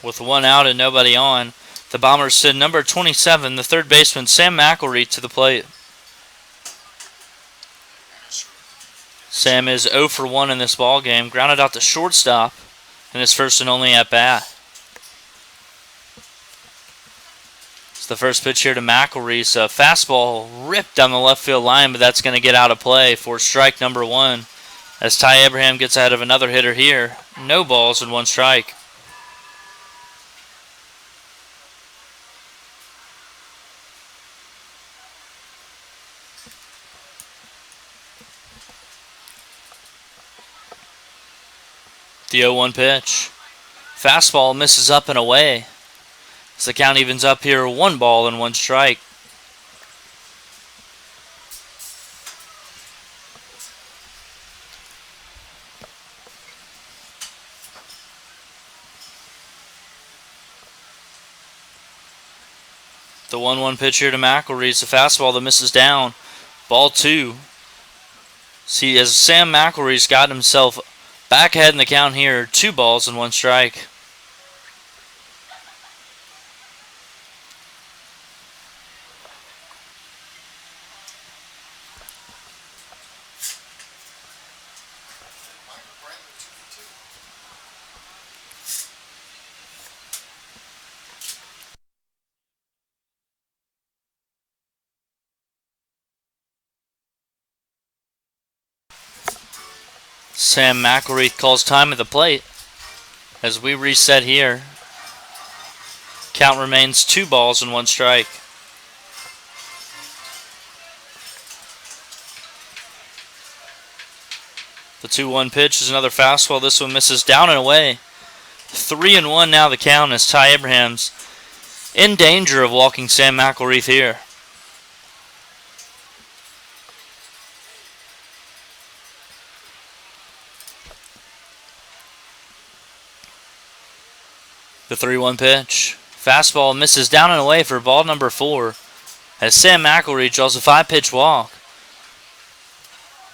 With 1 out and nobody on, the Bombers send number 27, the 3rd baseman, Sam McElreath, to the plate. Sam is 0 for 1 in this ball game, grounded out to shortstop in his first and only at bat. It's the first pitch here to McElreath. A fastball ripped down the left field line, but that's going to get out of play for strike number 1. As Ty Abraham gets ahead of another hitter here. No balls and 1 strike. The 0-1 pitch. Fastball misses up and away. As the count evens up here, 1 ball and 1 strike. The 1-1 pitch here to McElreath. The fastball that misses down. Ball 2. See, as Sam McElreath's got himself back ahead in the count here, 2 balls and 1 strike. Sam McElreath calls time at the plate as we reset here. Count remains 2 balls and 1 strike. The 2-1 pitch is another fastball. This one misses down and away. 3-1 now the count as Ty Abraham's in danger of walking Sam McElreath here. The 3-1 pitch. Fastball misses down and away for ball number 4 as Sam McElreath draws a 5-pitch walk.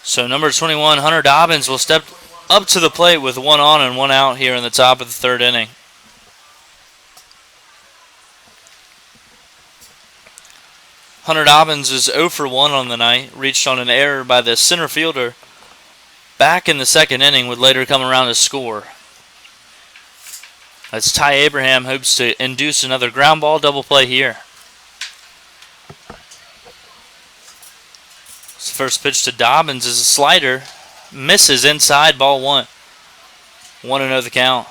So number 21, Hunter Dobbins, will step up to the plate with 1 on and 1 out here in the top of the 3rd inning. Hunter Dobbins is 0 for 1 on the night, reached on an error by the center fielder, back in the second inning would later come around to score. As Ty Abraham hopes to induce another ground ball double play here. His first pitch to Dobbins is a slider. Misses inside, ball one. 1-0 the count.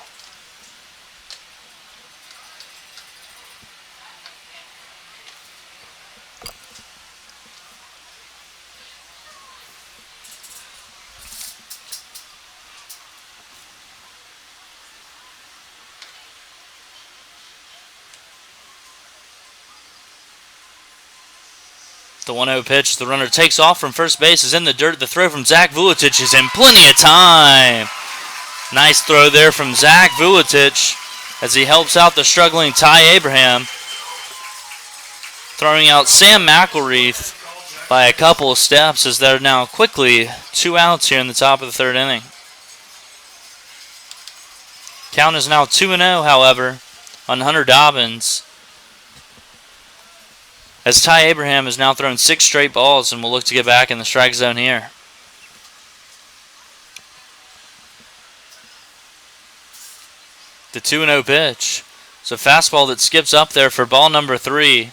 The 1-0 pitch, the runner takes off from first base, is in the dirt. The throw from Zach Vuletic is in plenty of time. Nice throw there from Zach Vuletic as he helps out the struggling Ty Abraham. Throwing out Sam McElreath by a couple of steps as they're now quickly 2 outs here in the top of the third inning. Count is now 2-0, however, on Hunter Dobbins, as Ty Abraham has now thrown 6 straight balls and will look to get back in the strike zone here. The 2-0 pitch. It's a fastball that skips up there for ball number 3,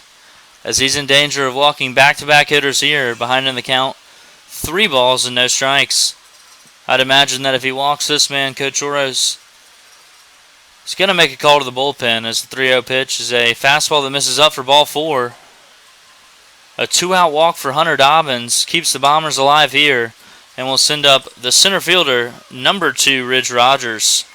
as he's in danger of walking back-to-back hitters here, behind in the count. 3 balls and no strikes. I'd imagine that if he walks this man, Coach Oros, he's going to make a call to the bullpen, as the 3-0 pitch is a fastball that misses up for ball 4. A 2-out walk for Hunter Dobbins keeps the Bombers alive here and will send up the center fielder, number 2, Ridge Rogers,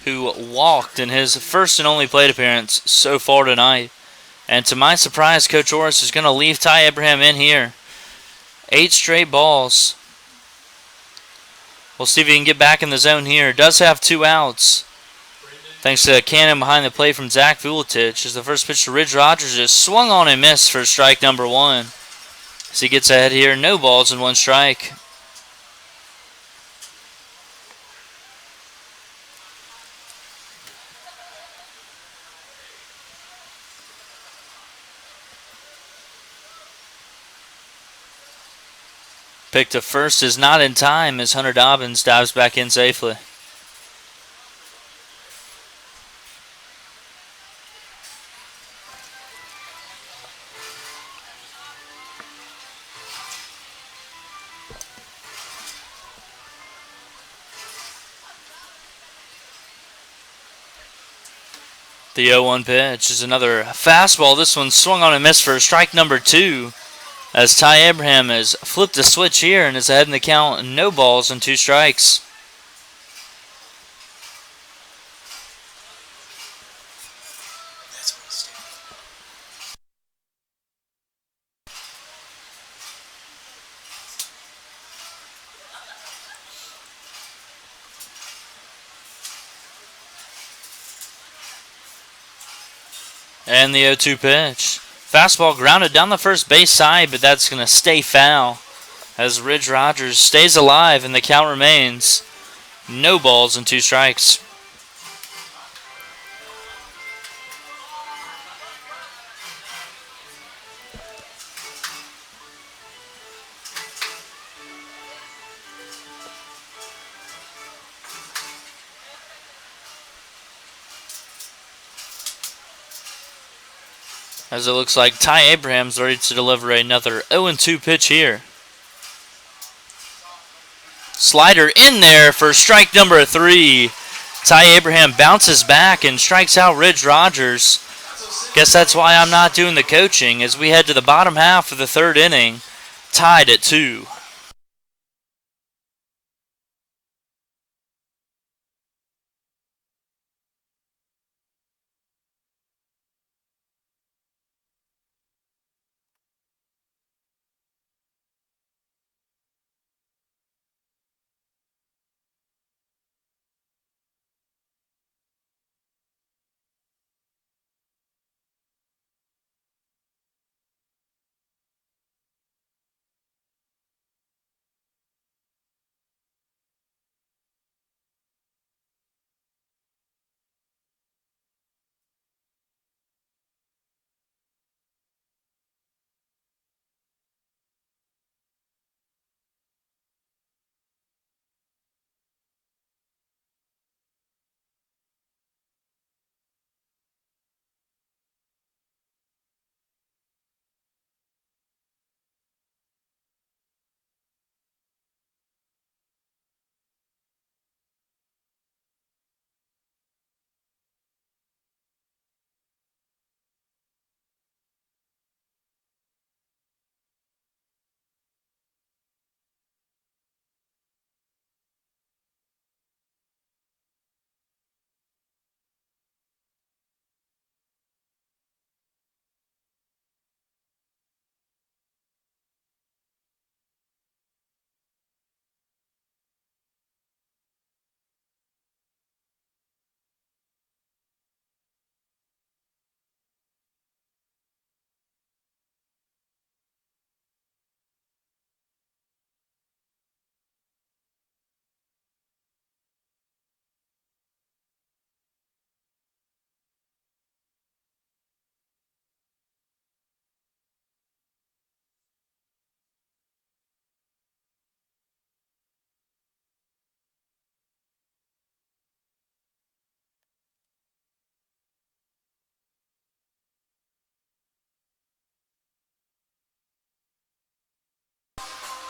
who walked in his first and only plate appearance so far tonight. And to my surprise, Coach Oros is going to leave Ty Abraham in here. 8 straight balls. We'll see if he can get back in the zone here. Does have 2 outs, thanks to a cannon behind the plate from Zach Vuletic, as the first pitch to Ridge Rogers is swung on and missed for strike number 1. As he gets ahead here, no balls and 1 strike. Pick to first is not in time as Hunter Dobbins dives back in safely. The 0-1 pitch is another fastball. This one swung on and missed for strike number 2, as Ty Abraham has flipped a switch here and is ahead in the count. No balls and 2 strikes. And the 0-2 pitch. Fastball grounded down the first base side, but that's going to stay foul as Ridge Rogers stays alive and the count remains no balls and 2 strikes. As it looks like Ty Abraham's ready to deliver another 0-2 pitch here. Slider in there for strike number 3. Ty Abraham bounces back and strikes out Ridge Rogers. Guess that's why I'm not doing the coaching as we head to the bottom half of the third inning, tied at 2.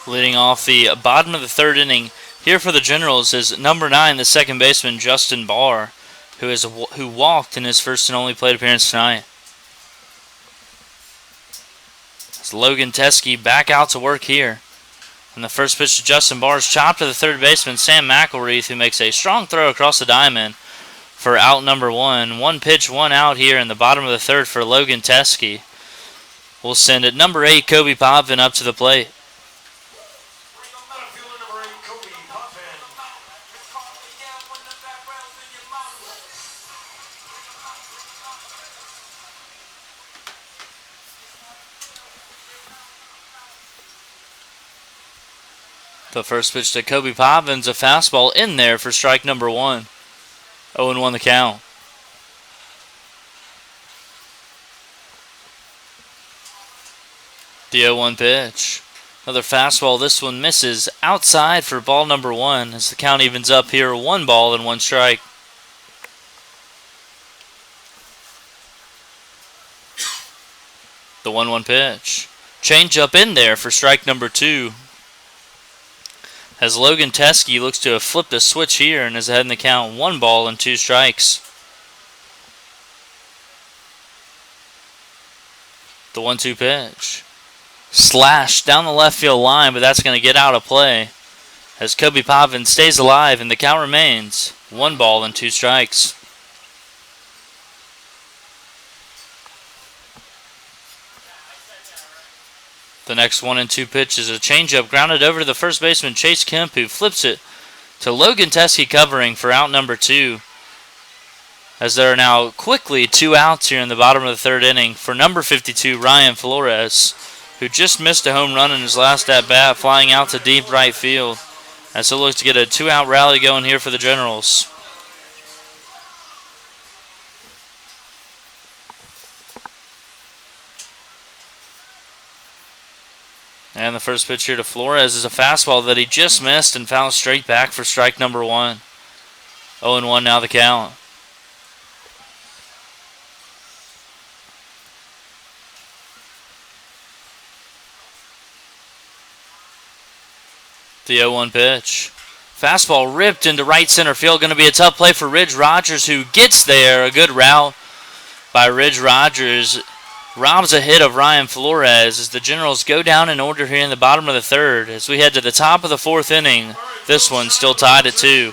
Leading off the bottom of the third inning here for the Generals is number 9, the second baseman Justin Barr, who walked in his first and only plate appearance tonight. As Logan Teskey back out to work here. And the first pitch to Justin Barr is chopped to the third baseman Sam McElreath, who makes a strong throw across the diamond for out number 1. One pitch, one out here in the bottom of the third for Logan Teskey. We'll send it number 8, Kobe Potvin, up to the plate. The first pitch to Kobe Popvin's a fastball in there for strike number 1. 0-1 the count. The 0-1 pitch. Another fastball. This one misses outside for ball number 1 as the count evens up here. 1 ball and 1 strike. The 1-1 pitch. Change up in there for strike number 2. As Logan Teskey looks to have flipped a switch here and is ahead in the count. 1 ball and 2 strikes. The 1-2 pitch. Slash down the left field line, but that's going to get out of play. As Kobe Potvin stays alive and the count remains 1 ball and 2 strikes. The next 1-2 pitch is a changeup grounded over to the first baseman Chase Kemp, who flips it to Logan Teskey covering for out number 2. As there are now quickly 2 outs here in the bottom of the third inning for number 52 Ryan Flores, who just missed a home run in his last at bat, flying out to deep right field. As he'll look to get a 2-out rally going here for the Generals. And the first pitch here to Flores is a fastball that he just missed and fouled straight back for strike number 1. 0-1 now the count. The 0-1 pitch. Fastball ripped into right center field. Going to be a tough play for Ridge Rogers, who gets there. A good route by Ridge Rogers. Robs a hit of Ryan Flores as the Generals go down in order here in the bottom of the third. As we head to the top of the 4th inning, this one still tied at 2.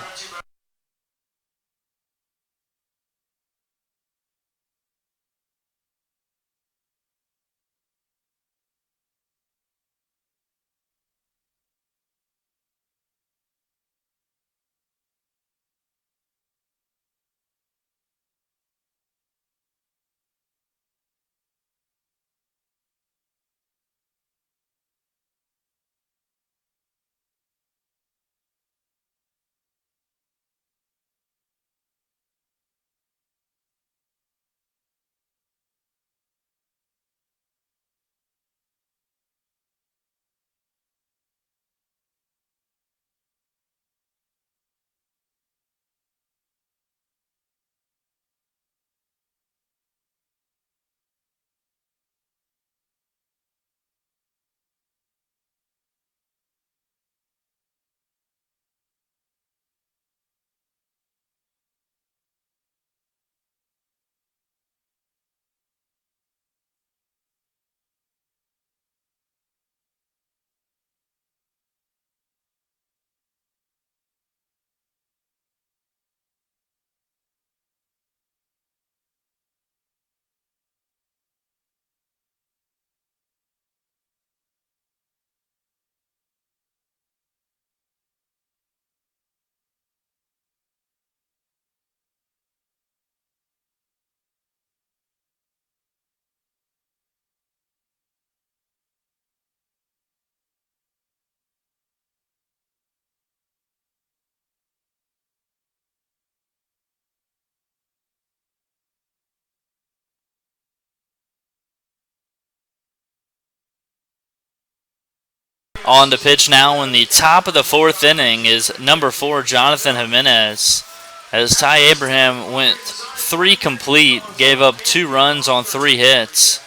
On to pitch now in the top of the 4th inning is number 4, Jonathan Jimenez. As Ty Abraham went 3 complete, gave up 2 runs on 3 hits.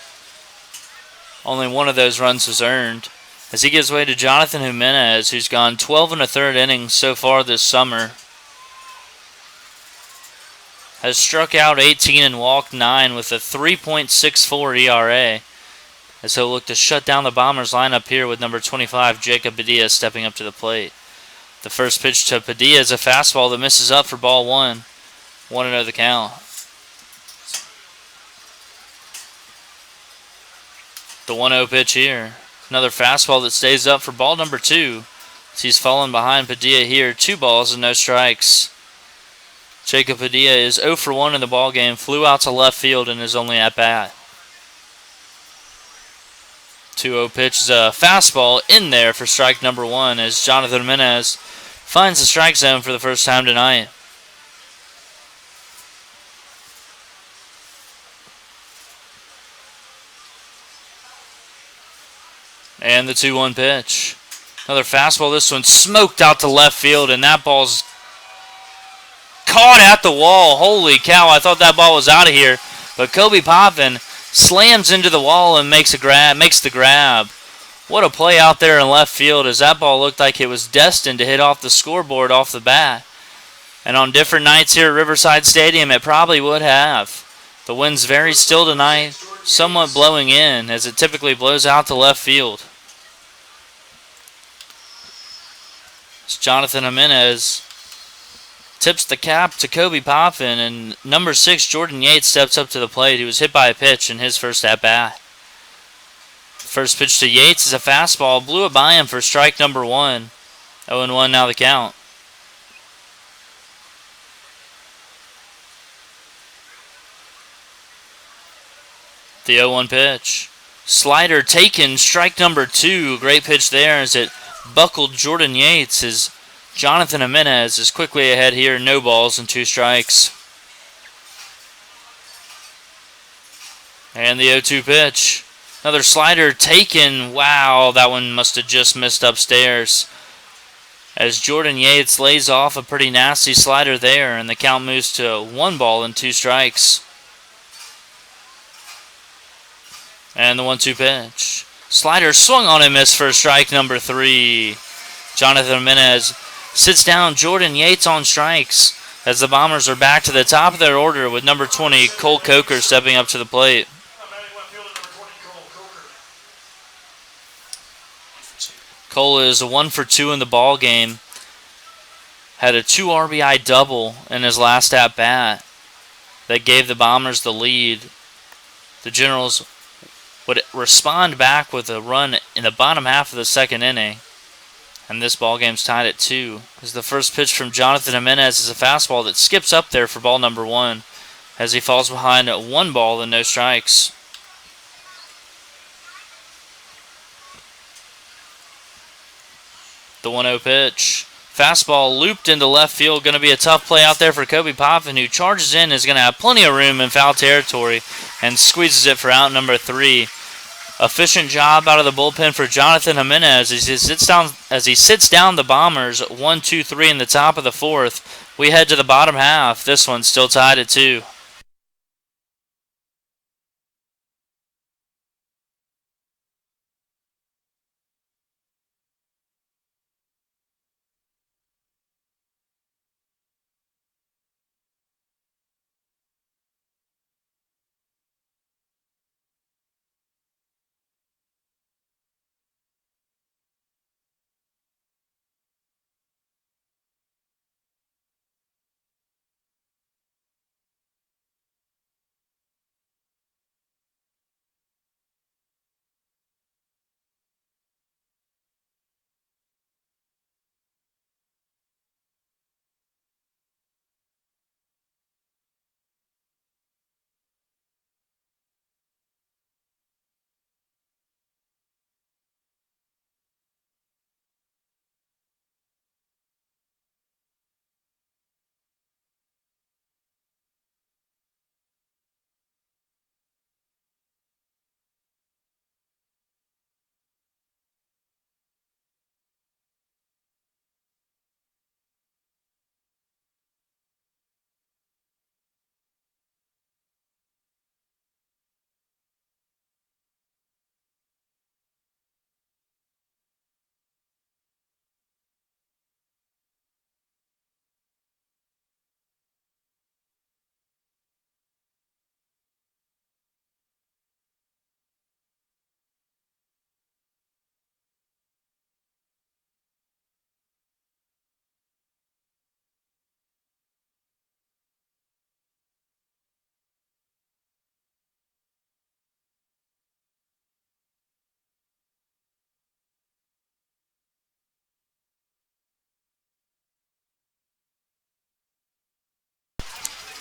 Only one of those runs was earned. as he gives way to Jonathan Jimenez, who's gone 12 and a third innings so far this summer. Has struck out 18 and walked 9 with a 3.64 ERA, as he'll look to shut down the Bombers lineup here with number 25, Jacob Padilla, stepping up to the plate. The first pitch to Padilla is a fastball that misses up for ball 1. 1-0 the count. The 1-0 pitch here. Another fastball that stays up for ball number 2. As he's fallen behind Padilla here. 2 balls and no strikes. Jacob Padilla is 0 for 1 in the ballgame. Flew out to left field in his only at-bat. 2-0 pitch is a fastball in there for strike number 1 as Jonathan Jimenez finds the strike zone for the first time tonight. And the 2-1 pitch. Another fastball. This one smoked out to left field, and that ball's caught at the wall. Holy cow, I thought that ball was out of here. But Kobe Potvin slams into the wall and makes the grab. What a play out there in left field, as that ball looked like it was destined to hit off the scoreboard off the bat. And on different nights here at Riverside Stadium, it probably would have. The wind's very still tonight, somewhat blowing in, as it typically blows out to left field. As Jonathan Jimenez tips the cap to Kobe Potvin, and number 6, Jordan Yates, steps up to the plate. He was hit by a pitch in his first at-bat. First pitch to Yates is a fastball. Blew it by him for strike number 1. 0-1 now the count. The 0-1 pitch. Slider taken, strike number 2. Great pitch there as it buckled Jordan Yates as Jonathan Jimenez is quickly ahead here. No balls and 2 strikes. And the 0-2 pitch. Another slider taken. Wow, that one must have just missed upstairs. As Jordan Yates lays off a pretty nasty slider there, and the count moves to 1 ball and 2 strikes. And the 1-2 pitch. Slider swung on and missed for strike number 3. Jonathan Jimenez sits down Jordan Yates on strikes as the Bombers are back to the top of their order with number 20, Cole Coker, stepping up to the plate. Cole is 1 for 2 in the ball game. Had a 2 RBI double in his last at-bat that gave the Bombers the lead. The Generals would respond back with a run in the bottom half of the second inning. And this ball game's tied at 2. As the first pitch from Jonathan Jimenez is a fastball that skips up there for ball number 1 as he falls behind 1 ball and no strikes. The 1-0 pitch. Fastball looped into left field. Going to be a tough play out there for Kobe Potvin, who charges in, is going to have plenty of room in foul territory and squeezes it for out number 3. Efficient job out of the bullpen for Jonathan Jimenez as he sits down the Bombers 1-2-3 in the top of the 4th. We head to the bottom half. This one's still tied at 2.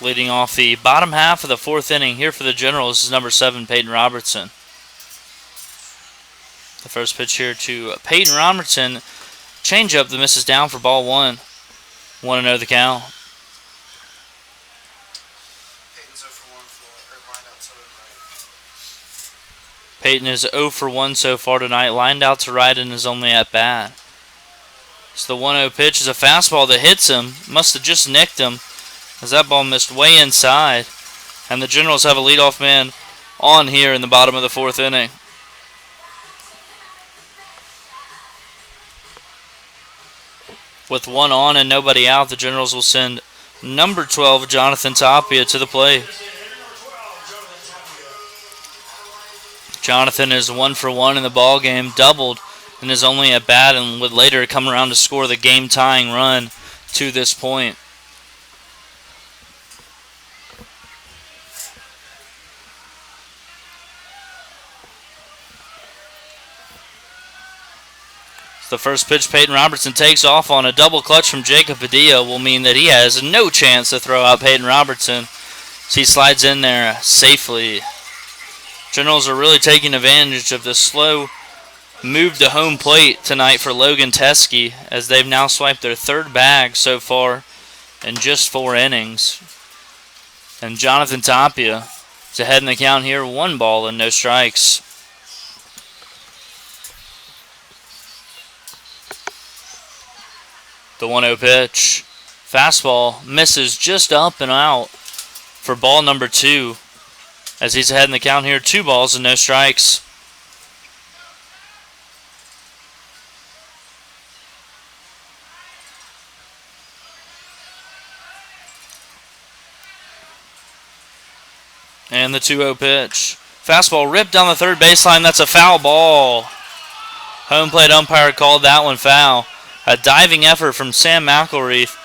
Leading off the bottom half of the fourth inning here for the Generals is number 7, Peyton Robertson. The first pitch here to Peyton Robertson. Changeup that misses down for ball 1. 1-0 the count. Peyton is 0 for 1 so far tonight. Lined out to right in his only at bat. So the 1-0 pitch is a fastball that hits him. Must have just nicked him, as that ball missed way inside. And the Generals have a leadoff man on here in the bottom of the fourth inning. With one on and nobody out, the Generals will send number 12, Jonathan Tapia, to the plate. Jonathan is 1 for 1 in the ball game, doubled in his only at bat, and would later come around to score the game-tying run to this point. The first pitch Peyton Robertson takes off on. A double clutch from Jacob Padilla will mean that he has no chance to throw out Peyton Robertson. So he slides in there safely. Generals are really taking advantage of the slow move to home plate tonight for Logan Teskey, as they've now swiped their third bag so far in just 4 innings. And Jonathan Tapia is ahead in the count here, 1 ball and no strikes. The 1-0 pitch. Fastball misses just up and out for ball number 2. As he's ahead in the count here, 2 balls and no strikes. And the 2-0 pitch. Fastball ripped down the third baseline. That's a foul ball. Home plate umpire called that one foul. A diving effort from Sam McElreath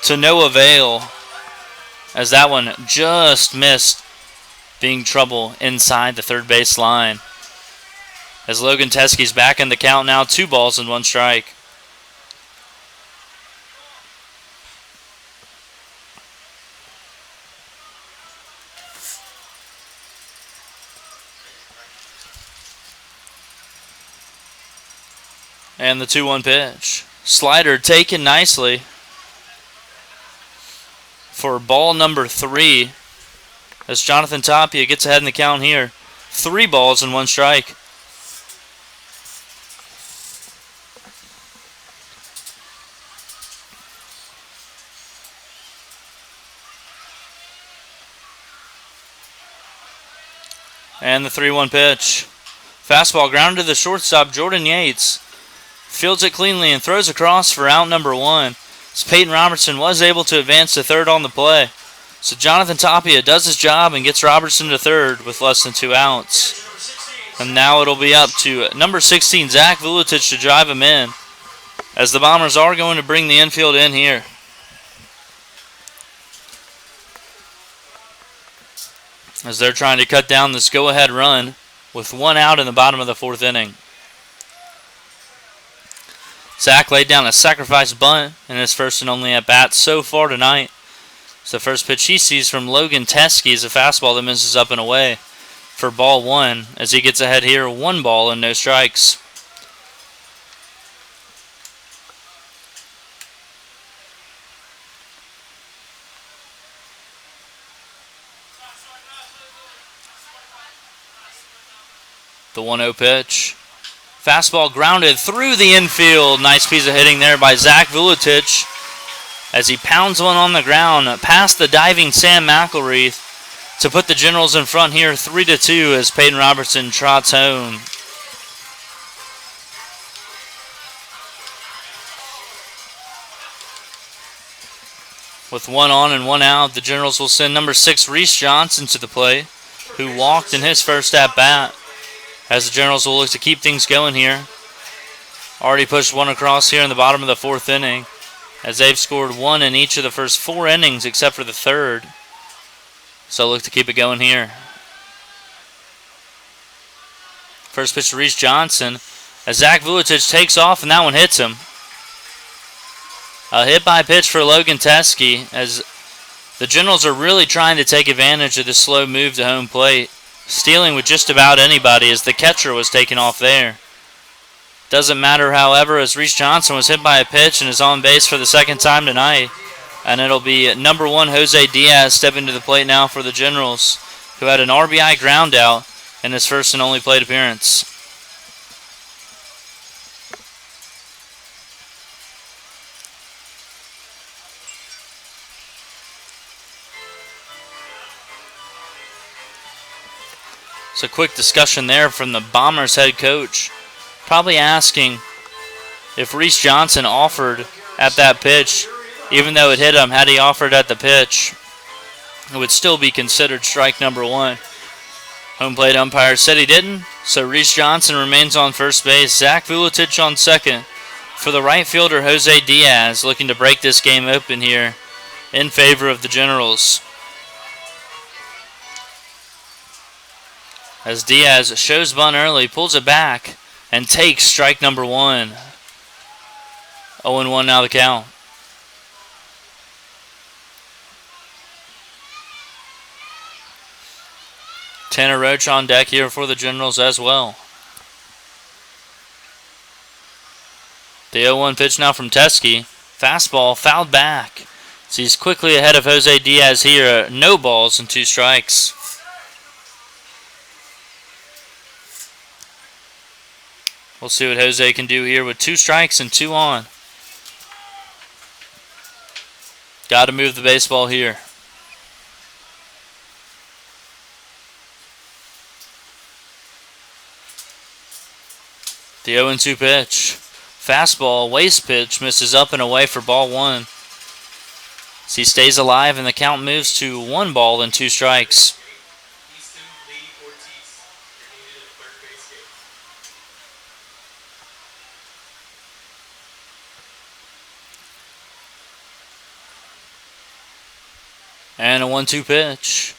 to no avail, as that one just missed being trouble inside the third base line. As Logan Teskey's back in the count now, 2 balls and 1 strike. And the 2-1 pitch. Slider taken nicely for ball number 3, as Jonathan Tapia gets ahead in the count here. 3 balls and 1 strike. And the 3-1 pitch. Fastball grounded to the shortstop, Jordan Yates. Fields it cleanly and throws across for out number 1. So Peyton Robertson was able to advance to third on the play. So Jonathan Tapia does his job and gets Robertson to third with less than 2 outs. And now it'll be up to number 16, Zach Vuletic, to drive him in, as the Bombers are going to bring the infield in here. As they're trying to cut down this go-ahead run with 1 out in the bottom of the 4th inning. Zach laid down a sacrifice bunt in his first and only at-bat so far tonight. So the first pitch he sees from Logan Teskey is a fastball that misses up and away for ball 1, as he gets ahead here, 1 ball and no strikes. The 1-0 pitch. Fastball grounded through the infield. Nice piece of hitting there by Zach Vuletic, as he pounds one on the ground past the diving Sam McElreath to put the Generals in front here 3-2, as Peyton Robertson trots home. With 1 on and 1 out, the Generals will send number 6, Reese Johnson, to the plate, who walked in his first at-bat, as the Generals will look to keep things going here. Already pushed 1 across here in the bottom of the 4th inning, as they've scored 1 in each of the first 4 innings except for the 3rd. So look to keep it going here. First pitch to Reese Johnson, as Zach Vuletic takes off, and that one hits him. A hit by pitch for Logan Teskey, as The Generals are really trying to take advantage of the slow move to home plate, stealing with just about anybody as the catcher was taken off there. Doesn't matter, however, as Reese Johnson was hit by a pitch and is on base for the second time tonight. And it'll be number 1 Jose Diaz stepping to the plate now for the Generals, who had an RBI ground out in his first and only plate appearance. So quick discussion there from the Bombers head coach, probably asking if Reese Johnson offered at that pitch, even though it hit him. Had he offered at the pitch, it would still be considered strike number 1. Home plate umpire said he didn't, so Reese Johnson remains on first base. Zach Vuletich on second for the right fielder Jose Diaz, looking to break this game open here in favor of the Generals. As Diaz shows bunt early, pulls it back, and takes strike number 1. 0-1 now the count. Tanner Roach on deck here for the Generals as well. The 0-1 pitch now from Teskey. Fastball fouled back. So he's quickly ahead of Jose Diaz here. No balls and 2 strikes. We'll see what Jose can do here with 2 strikes and 2 on. Got to move the baseball here. The 0-2 pitch. Fastball, waist pitch, misses up and away for ball 1. So he stays alive and the count moves to 1 ball and 2 strikes. And a 1-2 pitch.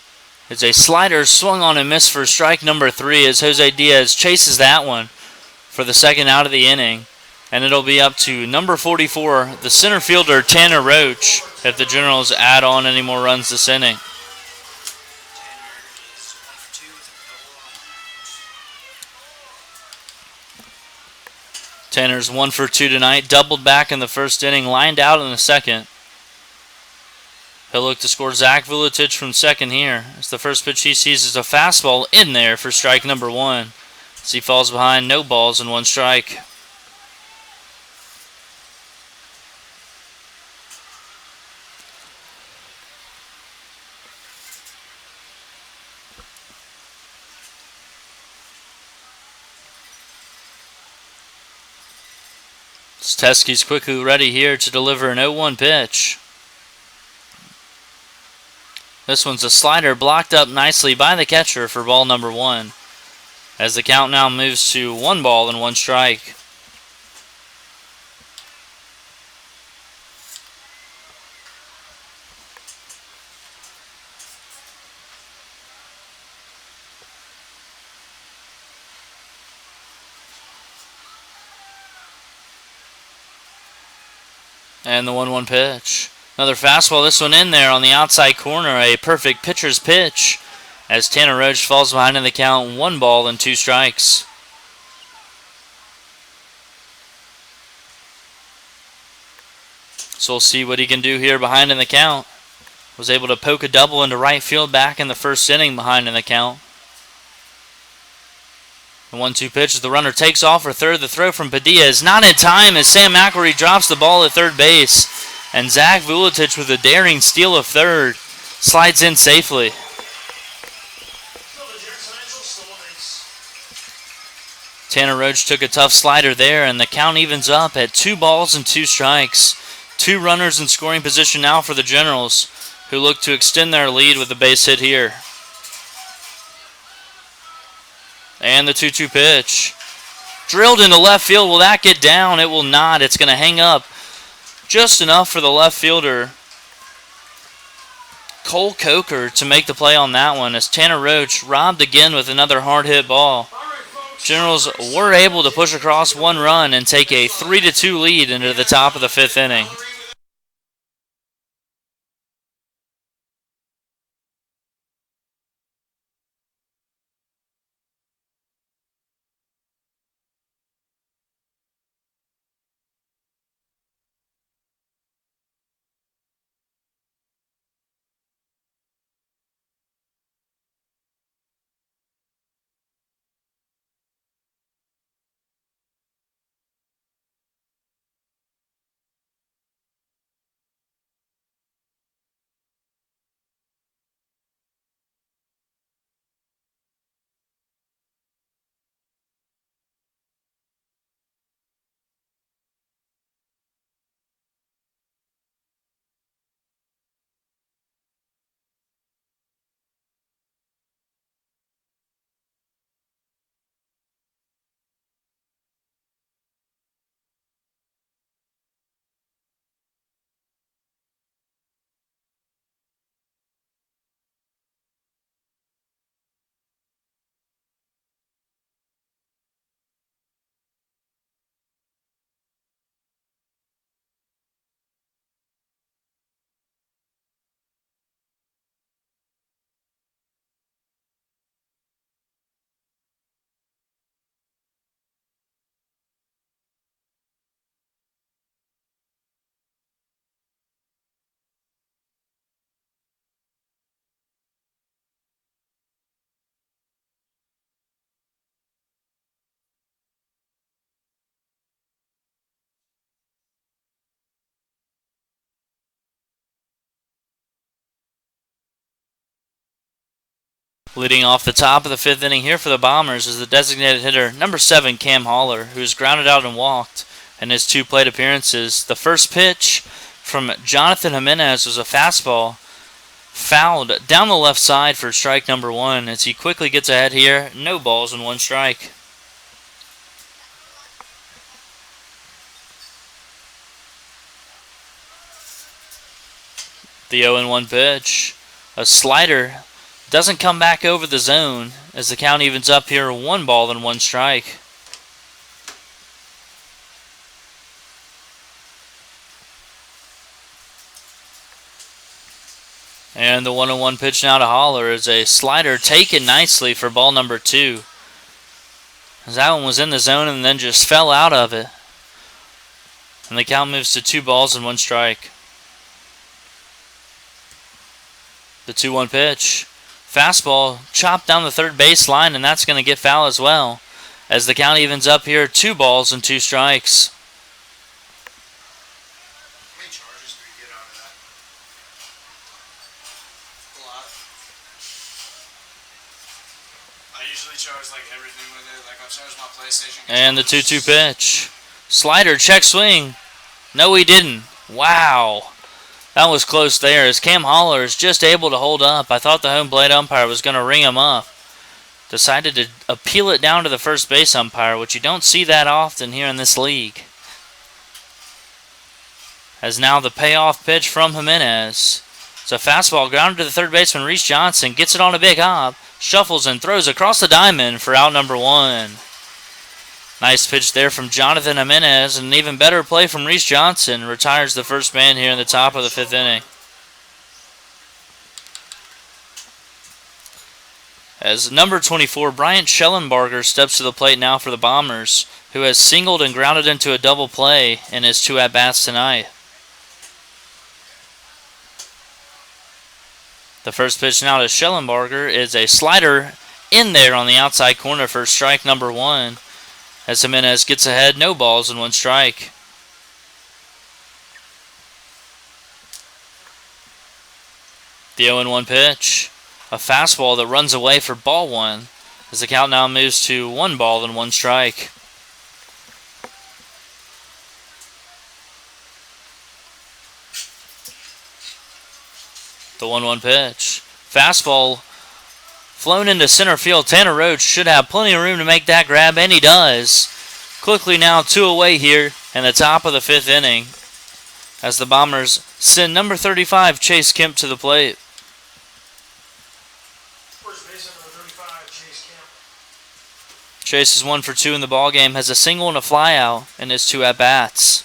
It's a slider swung on and missed for strike number 3 as Jose Diaz chases that one for the second out of the inning. And it'll be up to number 44, the center fielder Tanner Roach, if the Generals add on any more runs this inning. Tanner's 1 for 2 tonight, doubled back in the first inning, lined out in the second. He'll look to score Zach Vuletich from second here, as the first pitch he sees is a fastball in there for strike number 1. As he falls behind, no balls and 1 strike. Teskey's quickly ready here to deliver an 0-1 pitch. This one's a slider blocked up nicely by the catcher for ball number 1. As the count now moves to 1 ball and 1 strike. And the 1-1 pitch. Another fastball, this one in there on the outside corner. A perfect pitcher's pitch as Tanner Roach falls behind in the count. 1 ball and 2 strikes. So we'll see what he can do here behind in the count. Was able to poke a double into right field back in the first inning behind in the count. The 1-2 pitch as the runner takes off for third. The throw from Padilla is not in time as Sam McElry drops the ball at third base. And Zach Vuletich with a daring steal of third slides in safely. Tanner Roach took a tough slider there, and the count evens up at 2 balls and 2 strikes. 2 runners in scoring position now for the Generals, who look to extend their lead with a base hit here. And the 2-2 pitch. Drilled into left field. Will that get down? It will not. It's going to hang up just enough for the left fielder, Cole Coker, to make the play on that one as Tanner Roach robbed again with another hard hit ball. Generals were able to push across 1 run and take a 3-2 lead into the top of the 5th inning. Leading off the top of the fifth inning here for the Bombers is the designated hitter, number 7, Cam Holler, who's grounded out and walked in his 2 plate appearances. The first pitch from Jonathan Jimenez was a fastball fouled down the left side for strike number 1 as he quickly gets ahead here. No balls and 1 strike. The 0-1 pitch. A slider doesn't come back over the zone as the count evens up here. 1 ball and 1 strike. And the 1-1 pitch now to Holler is a slider taken nicely for ball number 2. As that one was in the zone and then just fell out of it. And the count moves to 2 balls and 1 strike. The 2-1 pitch. Fastball chopped down the third base line, and that's going to get foul as well. As the count evens up here, 2 balls and 2 strikes. How many charges do you get out of that? A lot. I usually charge like everything with it. Like I'll charge my PlayStation. And the 2-2 pitch. Slider, check swing. No, he didn't. Wow. That was close there as Cam Holler is just able to hold up. I thought the home plate umpire was going to ring him up. Decided to appeal it down to the first base umpire, which you don't see that often here in this league. As now the payoff pitch from Jimenez. It's a fastball grounded to the third baseman, Reese Johnson. Gets it on a big hop. Shuffles and throws across the diamond for out number 1. Nice pitch there from Jonathan Jimenez, and an even better play from Reese Johnson. Retires the first man here in the top of the 5th inning. As number 24, Bryant Schellenbarger steps to the plate now for the Bombers, who has singled and grounded into a double play in his 2 at-bats tonight. The first pitch now to Schellenbarger is a slider in there on the outside corner for strike number 1. As Jimenez gets ahead, no balls and 1 strike. The 0-1 pitch. A fastball that runs away for ball 1. As the count now moves to 1 ball and 1 strike. The 1-1 pitch. Fastball flown into center field. Tanner Roach should have plenty of room to make that grab, and he does. Quickly now 2 away here in the top of the 5th inning as the Bombers send number 35, Chase Kemp, to the plate. First base number 35, Chase Kemp. Chase is 1 for 2 in the ballgame, has a single and a flyout in his 2 at-bats.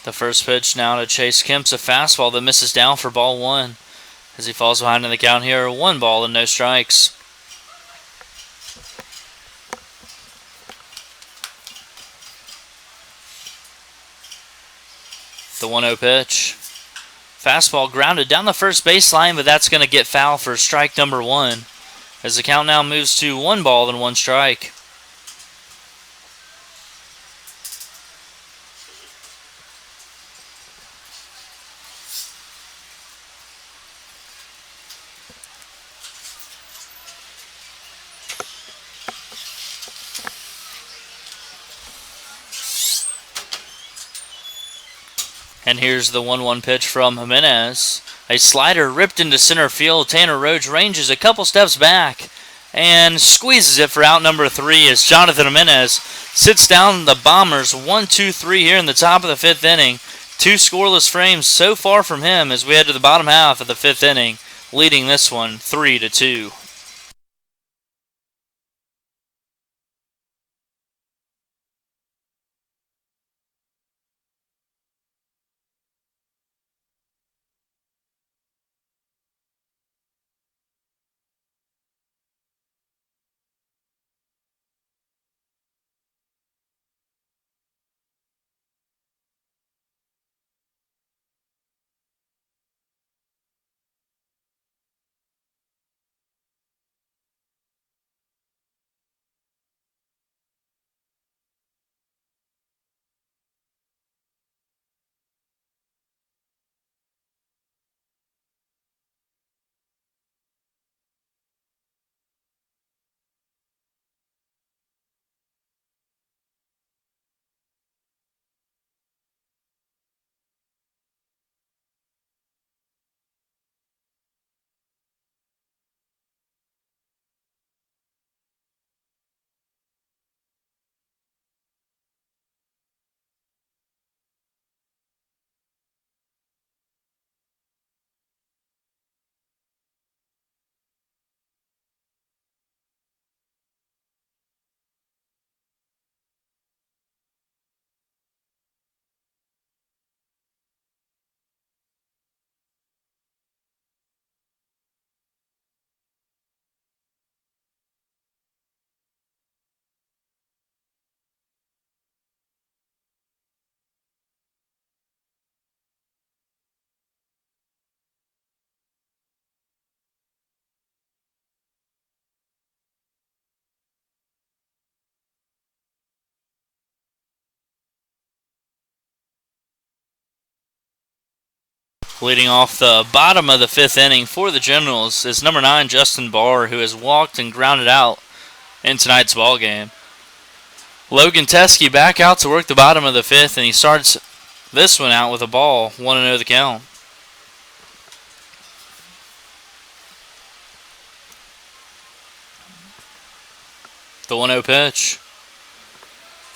The first pitch now to Chase Kemp's a fastball that misses down for ball 1 as he falls behind in the count here. 1 ball and no strikes. The 1-0 pitch. Fastball grounded down the first baseline, but that's going to get foul for strike number 1 as the count now moves to 1 ball and 1 strike. And here's the 1-1 pitch from Jimenez. A slider ripped into center field. Tanner Roach ranges a couple steps back and squeezes it for out number 3 as Jonathan Jimenez sits down the Bombers 1-2-3 here in the top of the 5th inning. 2 scoreless frames so far from him as we head to the bottom half of the 5th inning, leading this one 3-2. Leading off the bottom of the 5th inning for the Generals is number 9, Justin Barr, who has walked and grounded out in tonight's ball game. Logan Teskey back out to work the bottom of the 5th, and he starts this one out with a ball, 1-0 the count. The 1-0 pitch.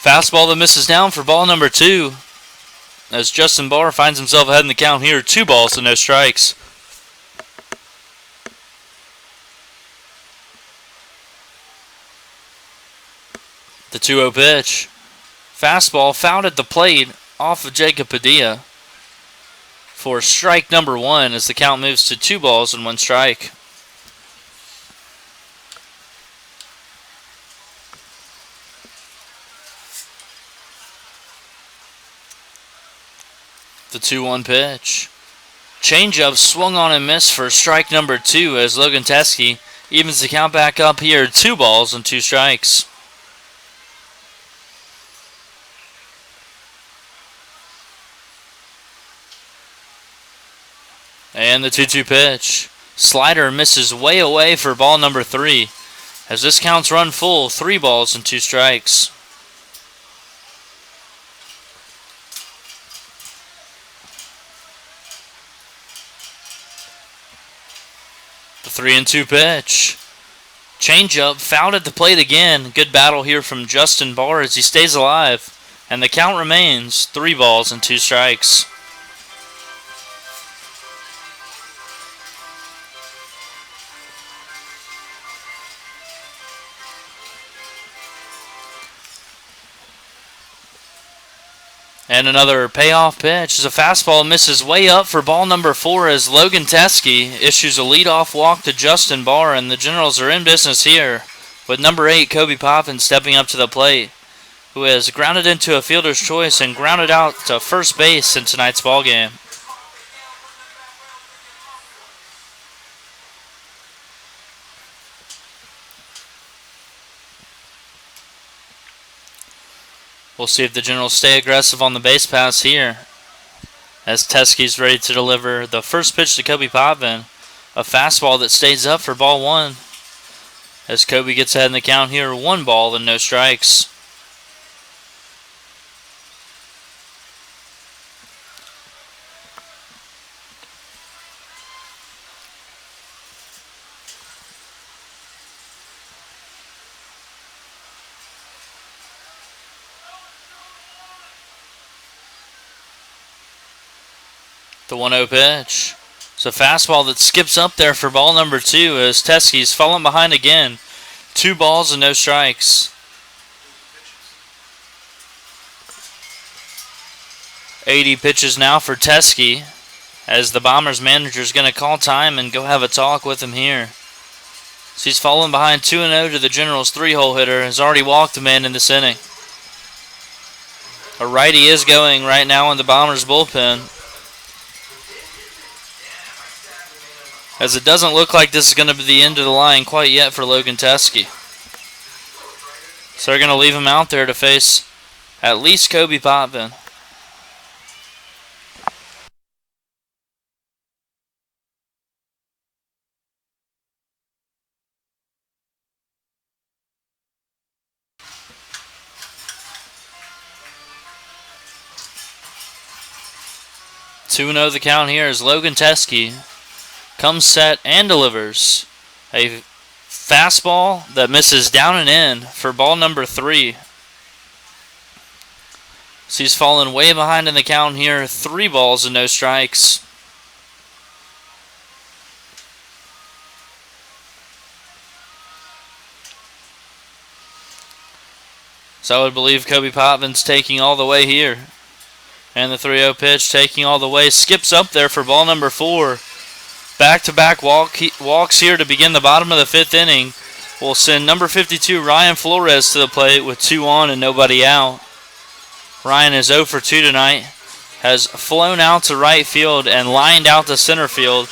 Fastball that misses down for ball number 2. As Justin Barr finds himself ahead in the count here, 2 balls and no strikes. The 2-0 pitch. Fastball fouled at the plate off of Jacob Padilla for strike number 1 as the count moves to 2 balls and 1 strike. The 2-1 pitch. Changeup swung on and missed for strike number 2 as Logan Teskey evens the count back up here, 2 balls and 2 strikes. And the 2-2 pitch. Slider misses way away for ball number 3 as this count's run full, 3 balls and 2 strikes. The 3-2 pitch. Changeup fouled at the plate again. Good battle here from Justin Barr as he stays alive. And the count remains 3 balls and 2 strikes. And another payoff pitch as a fastball misses way up for ball number 4 as Logan Teskey issues a leadoff walk to Justin Barr, and the Generals are in business here with number 8 Kobe Poppins stepping up to the plate, who has grounded into a fielder's choice and grounded out to first base in tonight's ball game. We'll see if the Generals stay aggressive on the base pass here as Teskey's ready to deliver the first pitch to Kobe Potvin. A fastball that stays up for ball 1 as Kobe gets ahead in the count here, 1 ball and no strikes. The 1-0 pitch. It's a fastball that skips up there for ball number 2 as Teskey's fallen behind again. 2 balls and no strikes. 80 pitches now for Teskey as the Bombers manager is going to call time and go have a talk with him here. So he's fallen behind 2-0 to the Generals' 3-hole hitter. Has already walked a man in this inning. A righty is going right now in the Bombers bullpen, as it doesn't look like this is going to be the end of the line quite yet for Logan Teskey. So they're going to leave him out there to face at least Kobe Potvin. Two 2-0 the count here as Logan Teskey comes set and delivers a fastball that misses down and in for ball number 3. So he's fallen way behind in the count here, 3 balls and no strikes. So I would believe Kobe Potvin's taking all the way here. And the 3-0 pitch taking all the way, skips up there for ball number 4. Back-to-back walks here to begin the bottom of the 5th inning. Will send number 52 Ryan Flores to the plate with 2 on and nobody out. Ryan is 0 for 2 tonight. Has flown out to right field and lined out to center field.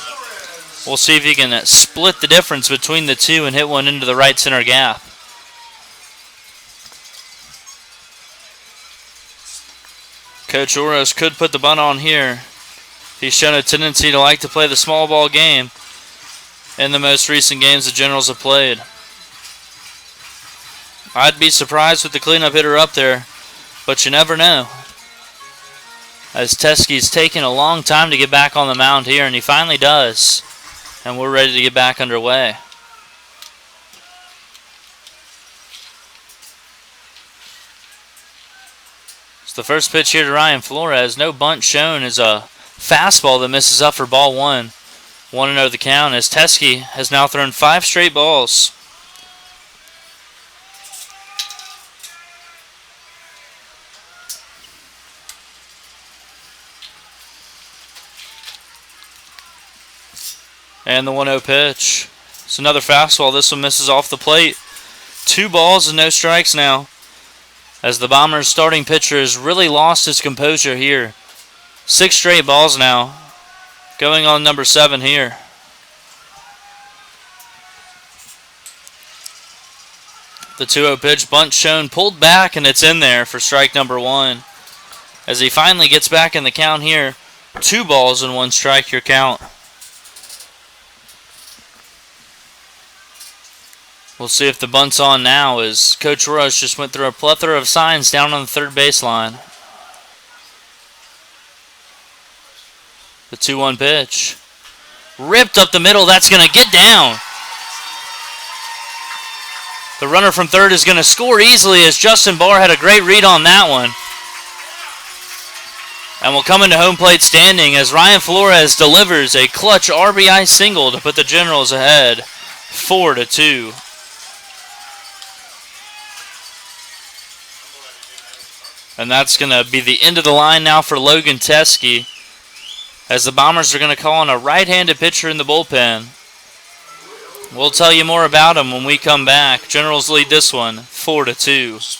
We'll see if he can split the difference between the two and hit one into the right center gap. Coach Oros could put the bunt on here. He's shown a tendency to like to play the small ball game in the most recent games the Generals have played. I'd be surprised with the cleanup hitter up there, but you never know. As Teskey's taken a long time to get back on the mound here, and he finally does. And we're ready to get back underway. So the first pitch here to Ryan Flores. No bunt shown is a fastball that misses up for ball one. 1-0 the count as Teskey has now thrown 5 straight balls. And the 1-0 pitch. It's another fastball. This one misses off the plate. 2 balls and no strikes now, as the Bombers' starting pitcher has really lost his composure here. 6 straight balls now, going on number 7 here. The 2-0 pitch, bunt shown, pulled back, and it's in there for strike number 1. As he finally gets back in the count here. 2 balls and 1 strike, your count. We'll see if the bunt's on now, as Coach Rush just went through a plethora of signs down on the third baseline. The 2-1 pitch. Ripped up the middle. That's going to get down. The runner from third is going to score easily, as Justin Barr had a great read on that one. And will come into home plate standing as Ryan Flores delivers a clutch RBI single to put the Generals ahead 4-2. And that's going to be the end of the line now for Logan Teskey, as the Bombers are going to call on a right-handed pitcher in the bullpen. We'll tell you more about him when we come back. Generals lead this one 4-2.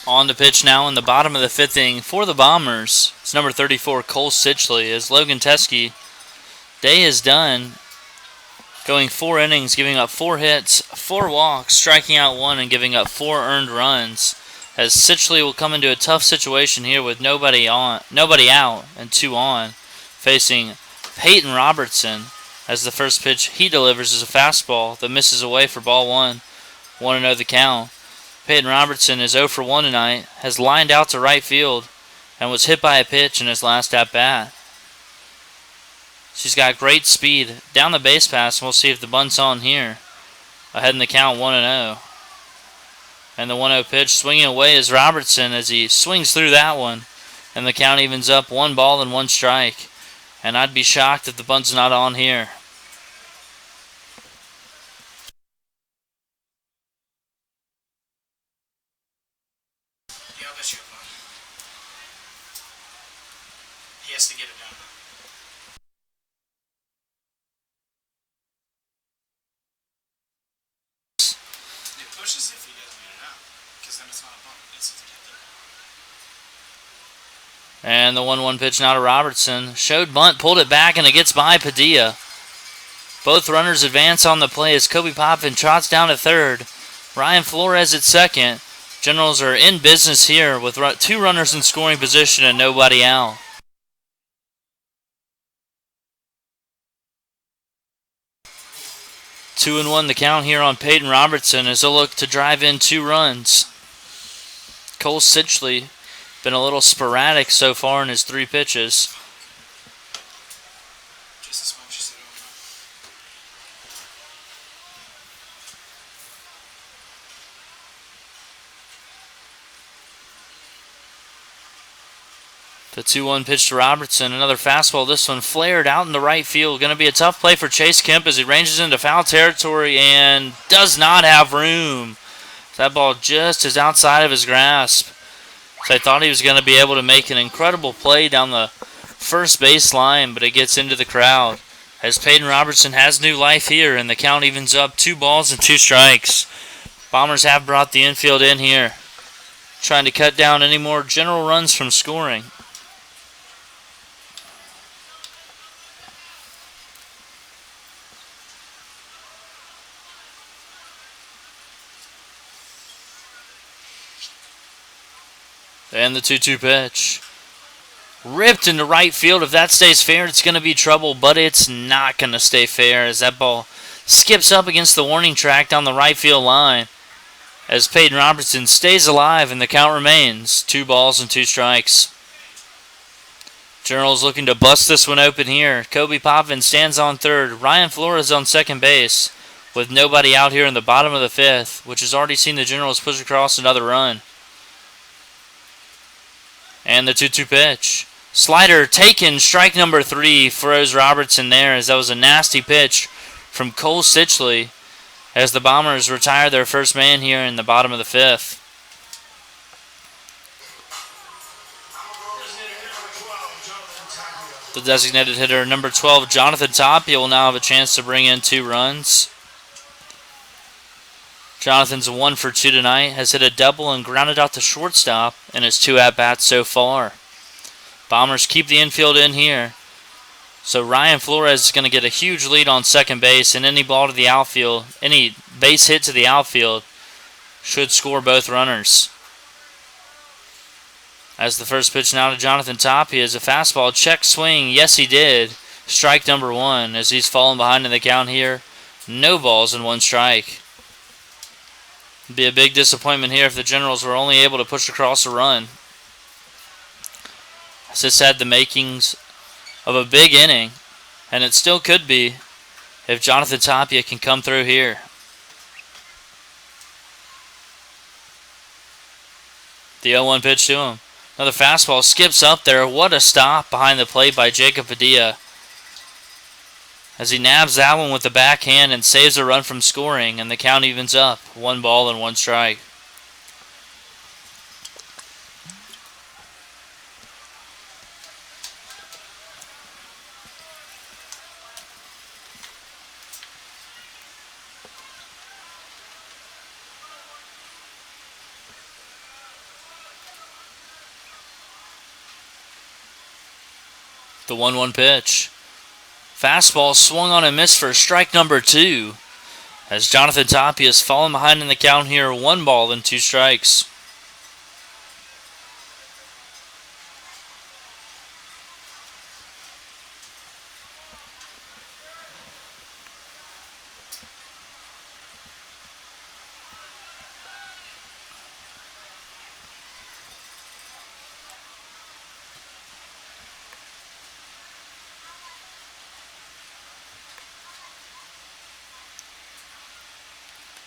On the pitch now in the bottom of the fifth inning for the Bombers. It's number 34, Cole Sitchley, as Logan Teskey. Day is done, going 4 innings, giving up 4 hits, 4 walks, striking out 1, and giving up 4 earned runs. As Sitchley will come into a tough situation here with nobody out, and 2 on, facing Peyton Robertson. As the first pitch he delivers is a fastball that misses away for ball 1. 1-0 the count. Peyton Robertson is 0 for 1 tonight, has lined out to right field, and was hit by a pitch in his last at-bat. She's got great speed down the base pass, and we'll see if the bunt's on here. Ahead in the count, 1-0. And the 1-0 pitch swinging away is Robertson as he swings through that one. And the count evens up 1 ball and 1 strike. And I'd be shocked if the bunt's not on here. Yeah, I'll bet you a bunt. He has to get it done. It pushes if he doesn't get it out, because then it's not a bunt. It's if he hit it. And the 1-1 pitch now to Robertson. Showed bunt, pulled it back, and it gets by Padilla. Both runners advance on the play as Kobe Potvin trots down to third. Ryan Flores at second. Generals are in business here with 2 runners in scoring position and nobody out. Two and 1 the count here on Peyton Robertson as he'll look to drive in 2 runs. Cole Sitchley been a little sporadic so far in his 3 pitches. Just as much as they don't know. The 2-1 pitch to Robertson. Another fastball. This one flared out in the right field. Going to be a tough play for Chase Kemp as he ranges into foul territory and does not have room. That ball just is outside of his grasp. So I thought he was going to be able to make an incredible play down the first base line, but it gets into the crowd. As Peyton Robertson has new life here, and the count evens up 2 balls and 2 strikes. Bombers have brought the infield in here, trying to cut down any more general runs from scoring. And the 2-2 pitch. Ripped into right field. If that stays fair, it's going to be trouble, but it's not going to stay fair as that ball skips up against the warning track down the right field line. As Peyton Robertson stays alive and the count remains 2 balls and 2 strikes. Generals looking to bust this one open here. Kobe Potvin stands on third. Ryan Flores on second base with nobody out here in the bottom of the 5th, which has already seen the Generals push across another run. And the 2-2 pitch. Slider taken, strike number 3, froze Robertson there as that was a nasty pitch from Cole Sitchley as the Bombers retire their first man here in the bottom of the 5th. The designated hitter, number 12, Jonathan Tapia, will now have a chance to bring in 2 runs. Jonathan's 1 for 2 tonight, has hit a double and grounded out to shortstop in his 2 at-bats so far. Bombers keep the infield in here. So Ryan Flores is going to get a huge lead on second base, and any ball to the outfield, any base hit to the outfield should score both runners. As the first pitch now to Jonathan Tapia is a fastball, check swing, yes he did. Strike number 1 as he's fallen behind in the count here. No balls and 1 strike. It'd be a big disappointment here if the Generals were only able to push across a run. This had the makings of a big inning, and it still could be if Jonathan Tapia can come through here. The 0-1 pitch to him. Another fastball skips up there. What a stop behind the plate by Jacob Padilla, as he nabs that one with the backhand and saves a run from scoring, and the count evens up 1 ball and 1 strike. The 1-1 pitch. Fastball swung on and missed for strike number 2. As Jonathan Tapia has fallen behind in the count here, 1 ball and 2 strikes.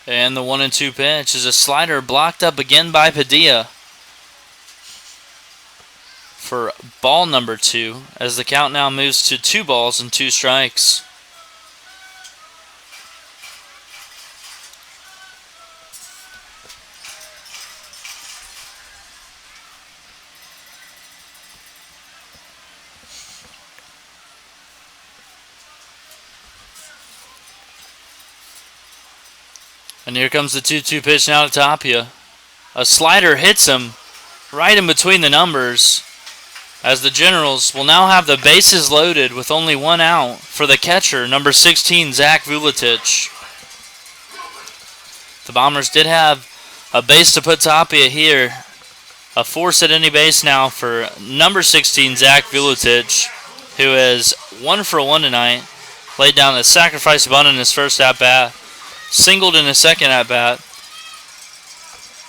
And the 1-2 pitch is a slider blocked up again by Padilla for ball number 2, as the count now moves to 2 balls and 2 strikes. And here comes the 2-2 pitch now to Tapia. A slider hits him right in between the numbers, as the Generals will now have the bases loaded with only 1 out for the catcher, number 16, Zach Vuletic. The Bombers did have a base to put Tapia here. A force at any base now for number 16, Zach Vuletic, who is 1 for 1 tonight. Laid down a sacrifice bunt in his first at-bat. Singled in his second at-bat.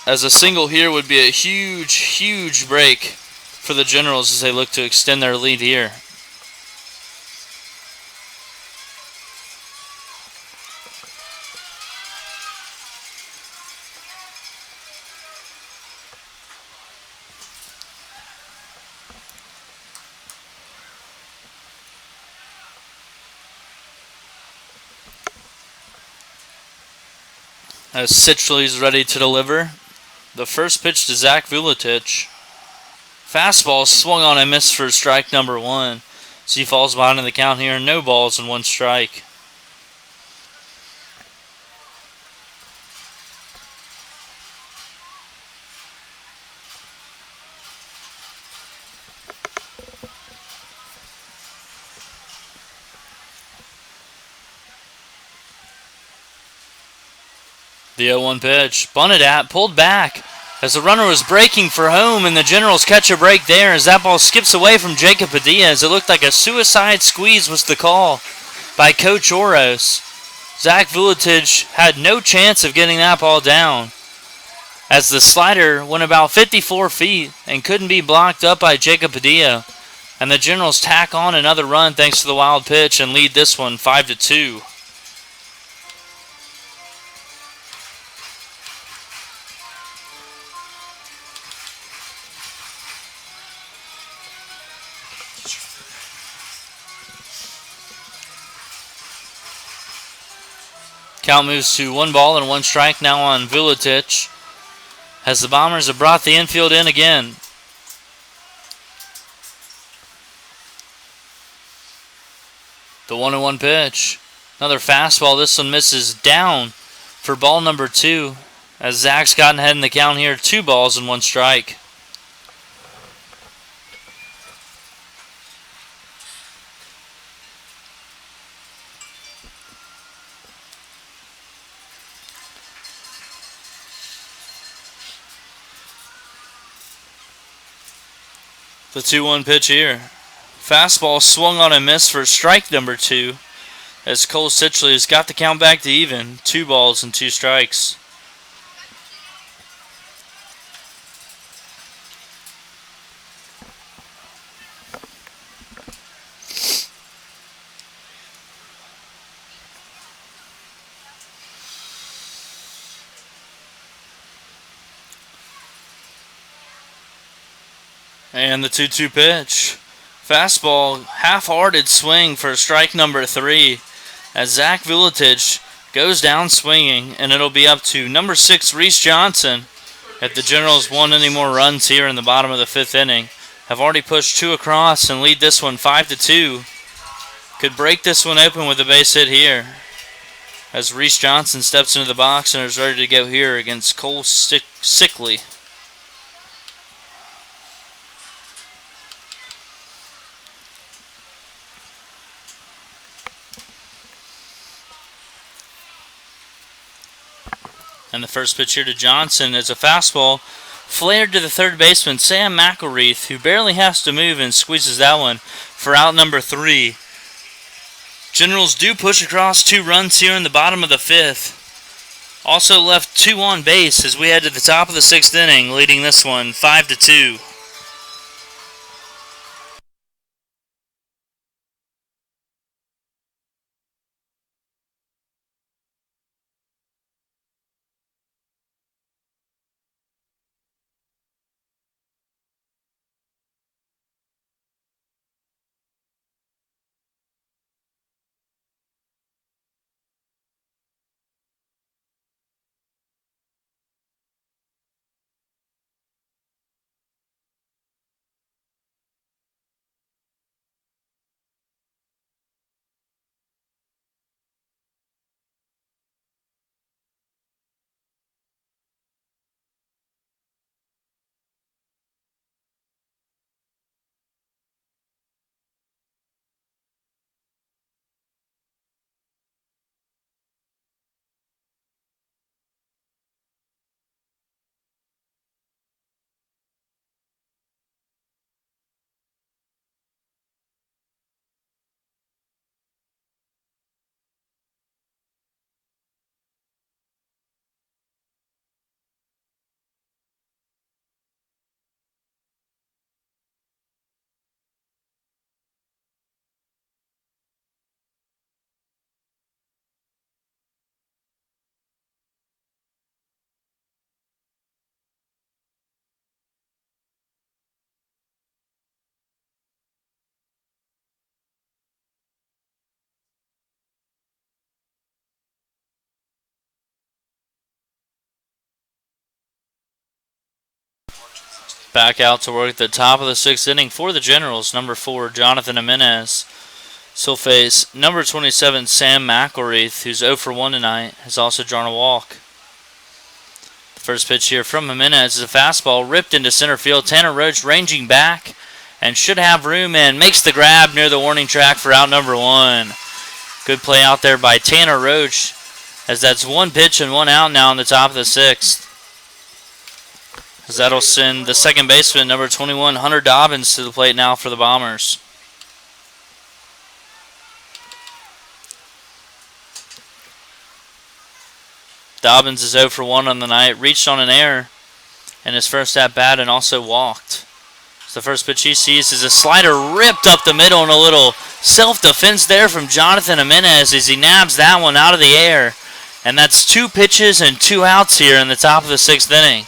As a single here would be a huge, huge break for the Generals as they look to extend their lead here. As Sitchley is ready to deliver. The first pitch to Zach Vuletic. Fastball swung on and missed for strike number 1. So he falls behind in the count here. No balls and 1 strike. The 0-1 pitch, bunted at, pulled back as the runner was breaking for home, and the Generals catch a break there as that ball skips away from Jacob Padilla, as it looked like a suicide squeeze was the call by Coach Oros. Zach Vuletic had no chance of getting that ball down, as the slider went about 54 feet and couldn't be blocked up by Jacob Padilla, and the Generals tack on another run thanks to the wild pitch and lead this one 5-2. Count moves to 1 ball and 1 strike now on Vuletic, as the Bombers have brought the infield in again. The 1-1 pitch. Another fastball. This one misses down for ball number 2, as Zach's gotten ahead in the count here. 2 balls and 1 strike. The 2-1 pitch here. Fastball swung on and missed for strike number 2, as Cole Sitchley has got the count back to even. 2 balls and 2 strikes. And the 2-2 pitch. Fastball, half-hearted swing for strike number 3, as Zach Vuletic goes down swinging, and it'll be up to number 6, Reese Johnson. If the Generals want any more runs here in the bottom of the 5th inning, have already pushed 2 across and lead this one 5-2. Could break this one open with a base hit here, as Reese Johnson steps into the box and is ready to go here against Cole Sickley. And the first pitch here to Johnson is a fastball flared to the third baseman, Sam McElreath, who barely has to move and squeezes that one for out number 3. Generals do push across 2 runs here in the bottom of the 5th. Also left 2 on base as we head to the top of the 6th inning, leading this one 5-2. Back out to work at the top of the 6th inning for the Generals. Number 4, Jonathan Jimenez. He'll face number 27, Sam McElreath, who's 0 for 1 tonight, has also drawn a walk. The first pitch here from Jimenez is a fastball ripped into center field. Tanner Roach ranging back and should have room and makes the grab near the warning track for out number 1. Good play out there by Tanner Roach, as that's 1 pitch and 1 out now on the top of the 6th. As that'll send the second baseman, number 21, Hunter Dobbins, to the plate now for the Bombers. Dobbins is 0 for 1 on the night, reached on an error in his first at-bat and also walked. So the first pitch he sees is a slider ripped up the middle, and a little self-defense there from Jonathan Jimenez as he nabs that one out of the air. And that's 2 pitches and 2 outs here in the top of the 6th inning.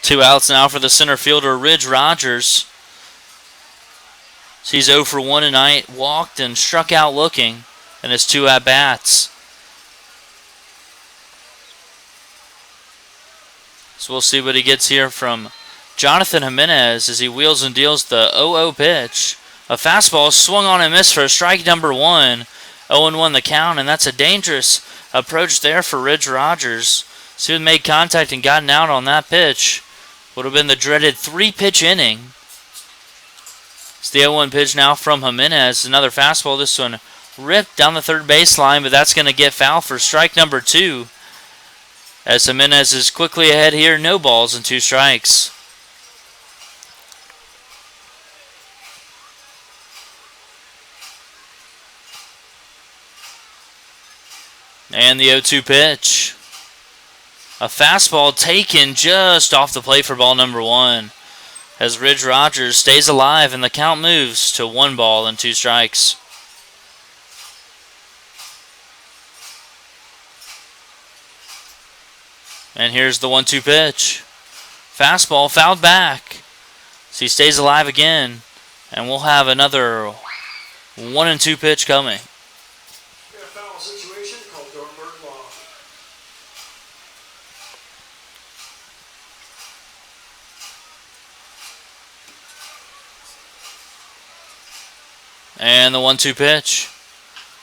2 outs now for the center fielder, Ridge Rogers. He's 0 for 1 tonight, walked and struck out looking in his 2 at-bats. So we'll see what he gets here from Jonathan Jimenez as he wheels and deals the 0-0 pitch. A fastball swung on and missed for strike number 1. 0-1 the count, and that's a dangerous approach there for Ridge Rogers. So he made contact and gotten out on that pitch. Would have been the dreaded 3-pitch inning. It's the 0-1 pitch now from Jimenez. Another fastball. This one ripped down the third baseline, but that's going to get foul for strike number 2. As Jimenez is quickly ahead here. No balls and 2 strikes. And the 0-2 pitch. A fastball taken just off the plate for ball number 1. As Ridge Rogers stays alive and the count moves to 1 ball and 2 strikes. And here's the 1-2 pitch. Fastball fouled back. So he stays alive again. And we'll have another 1-2 pitch coming. And the 1-2 pitch.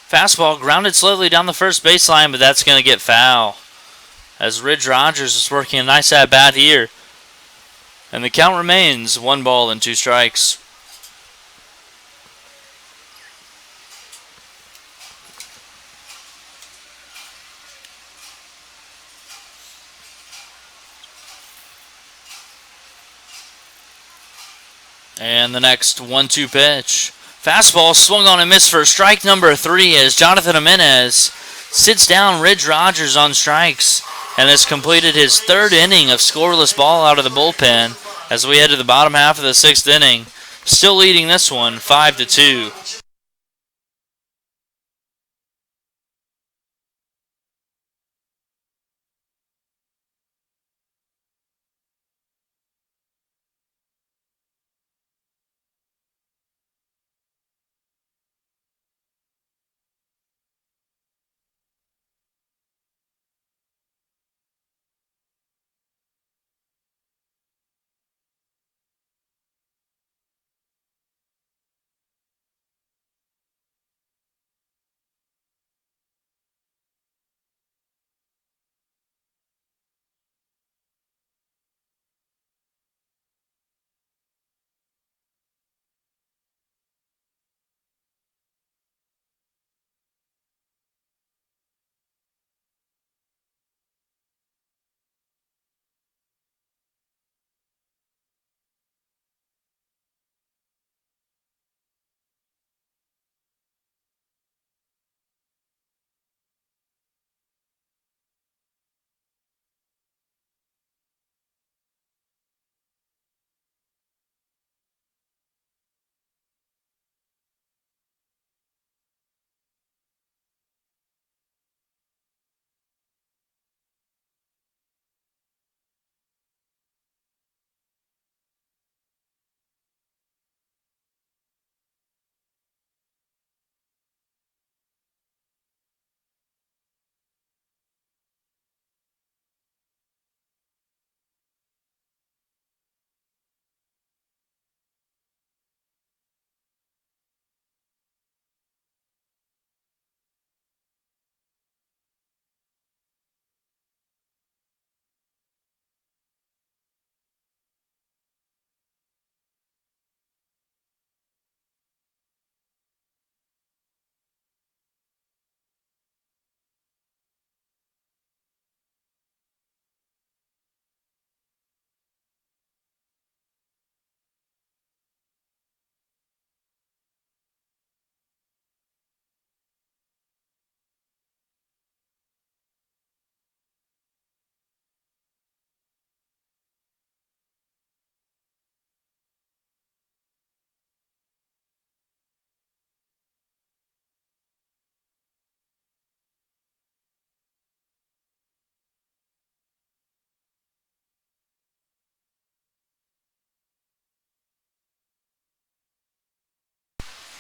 Fastball grounded slowly down the first baseline, but that's going to get foul. As Ridge Rogers is working a nice at-bat here. And the count remains 1 ball and 2 strikes. And the next 1-2 pitch. Fastball swung on and missed for strike number 3 as Jonathan Jimenez sits down Ridge Rogers on strikes and has completed his 3rd inning of scoreless ball out of the bullpen as we head to the bottom half of the 6th inning. Still leading this one 5-2.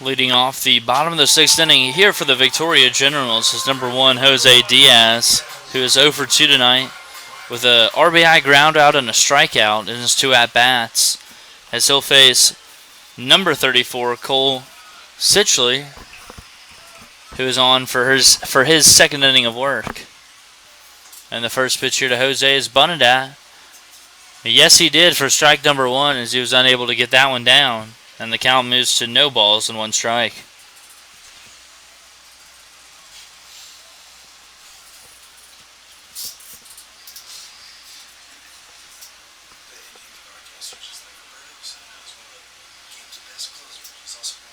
Leading off the bottom of the 6th inning here for the Victoria Generals is number 1, Jose Diaz, who is 0 for 2 tonight with a RBI ground out and a strikeout in his 2 at-bats, as he'll face number 34, Cole Sitchley, who is on for his 2nd inning of work. And the first pitch here to Jose is bunted at. Yes, he did for strike number 1 as he was unable to get that one down. And the count moves to no balls and 1 strike.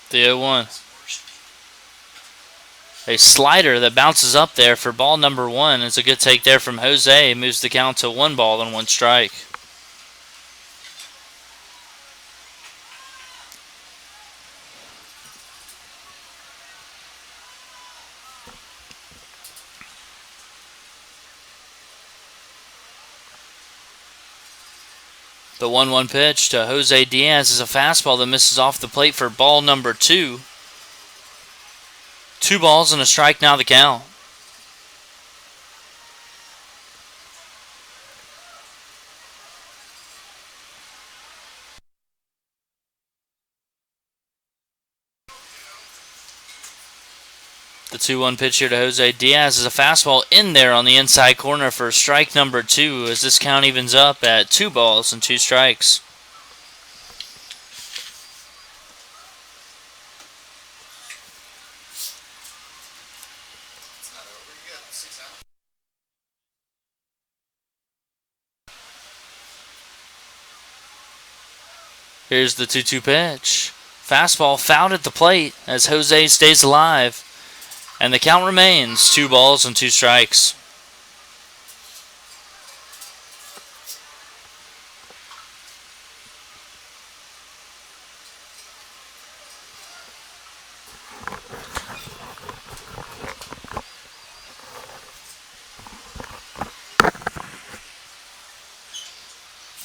The 0-1. A slider that bounces up there for ball number 1. It's a good take there from Jose. Moves the count to 1 ball and 1 strike. The 1-1 pitch to Jose Diaz is a fastball that misses off the plate for ball number 2. 2 balls and a strike now the count. The 2-1 pitch here to Jose Diaz is a fastball in there on the inside corner for strike number 2 as this count evens up at 2 balls and 2 strikes. Here's the 2-2 pitch. Fastball fouled at the plate as Jose stays alive. And the count remains 2 balls and 2 strikes.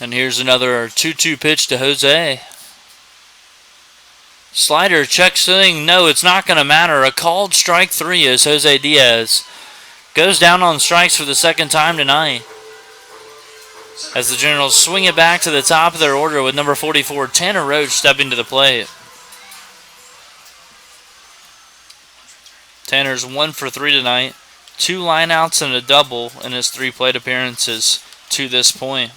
And here's another 2-2 pitch to Jose. Slider, check swing. No, it's not going to matter. A called strike 3 as Jose Diaz goes down on strikes for the second time tonight. As the Generals swing it back to the top of their order with number 44, Tanner Roach, stepping to the plate. Tanner's 1 for 3 tonight. 2 lineouts and a double in his 3 plate appearances to this point.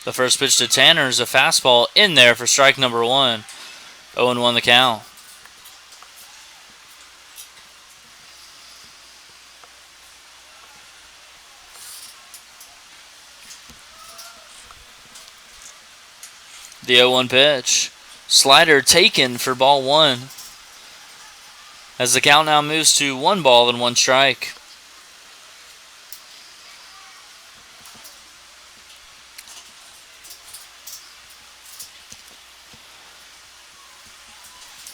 The first pitch to Tanner is a fastball in there for strike number 1. 0-1 the count. The 0-1 pitch. Slider taken for ball 1. As the count now moves to 1 ball and 1 strike.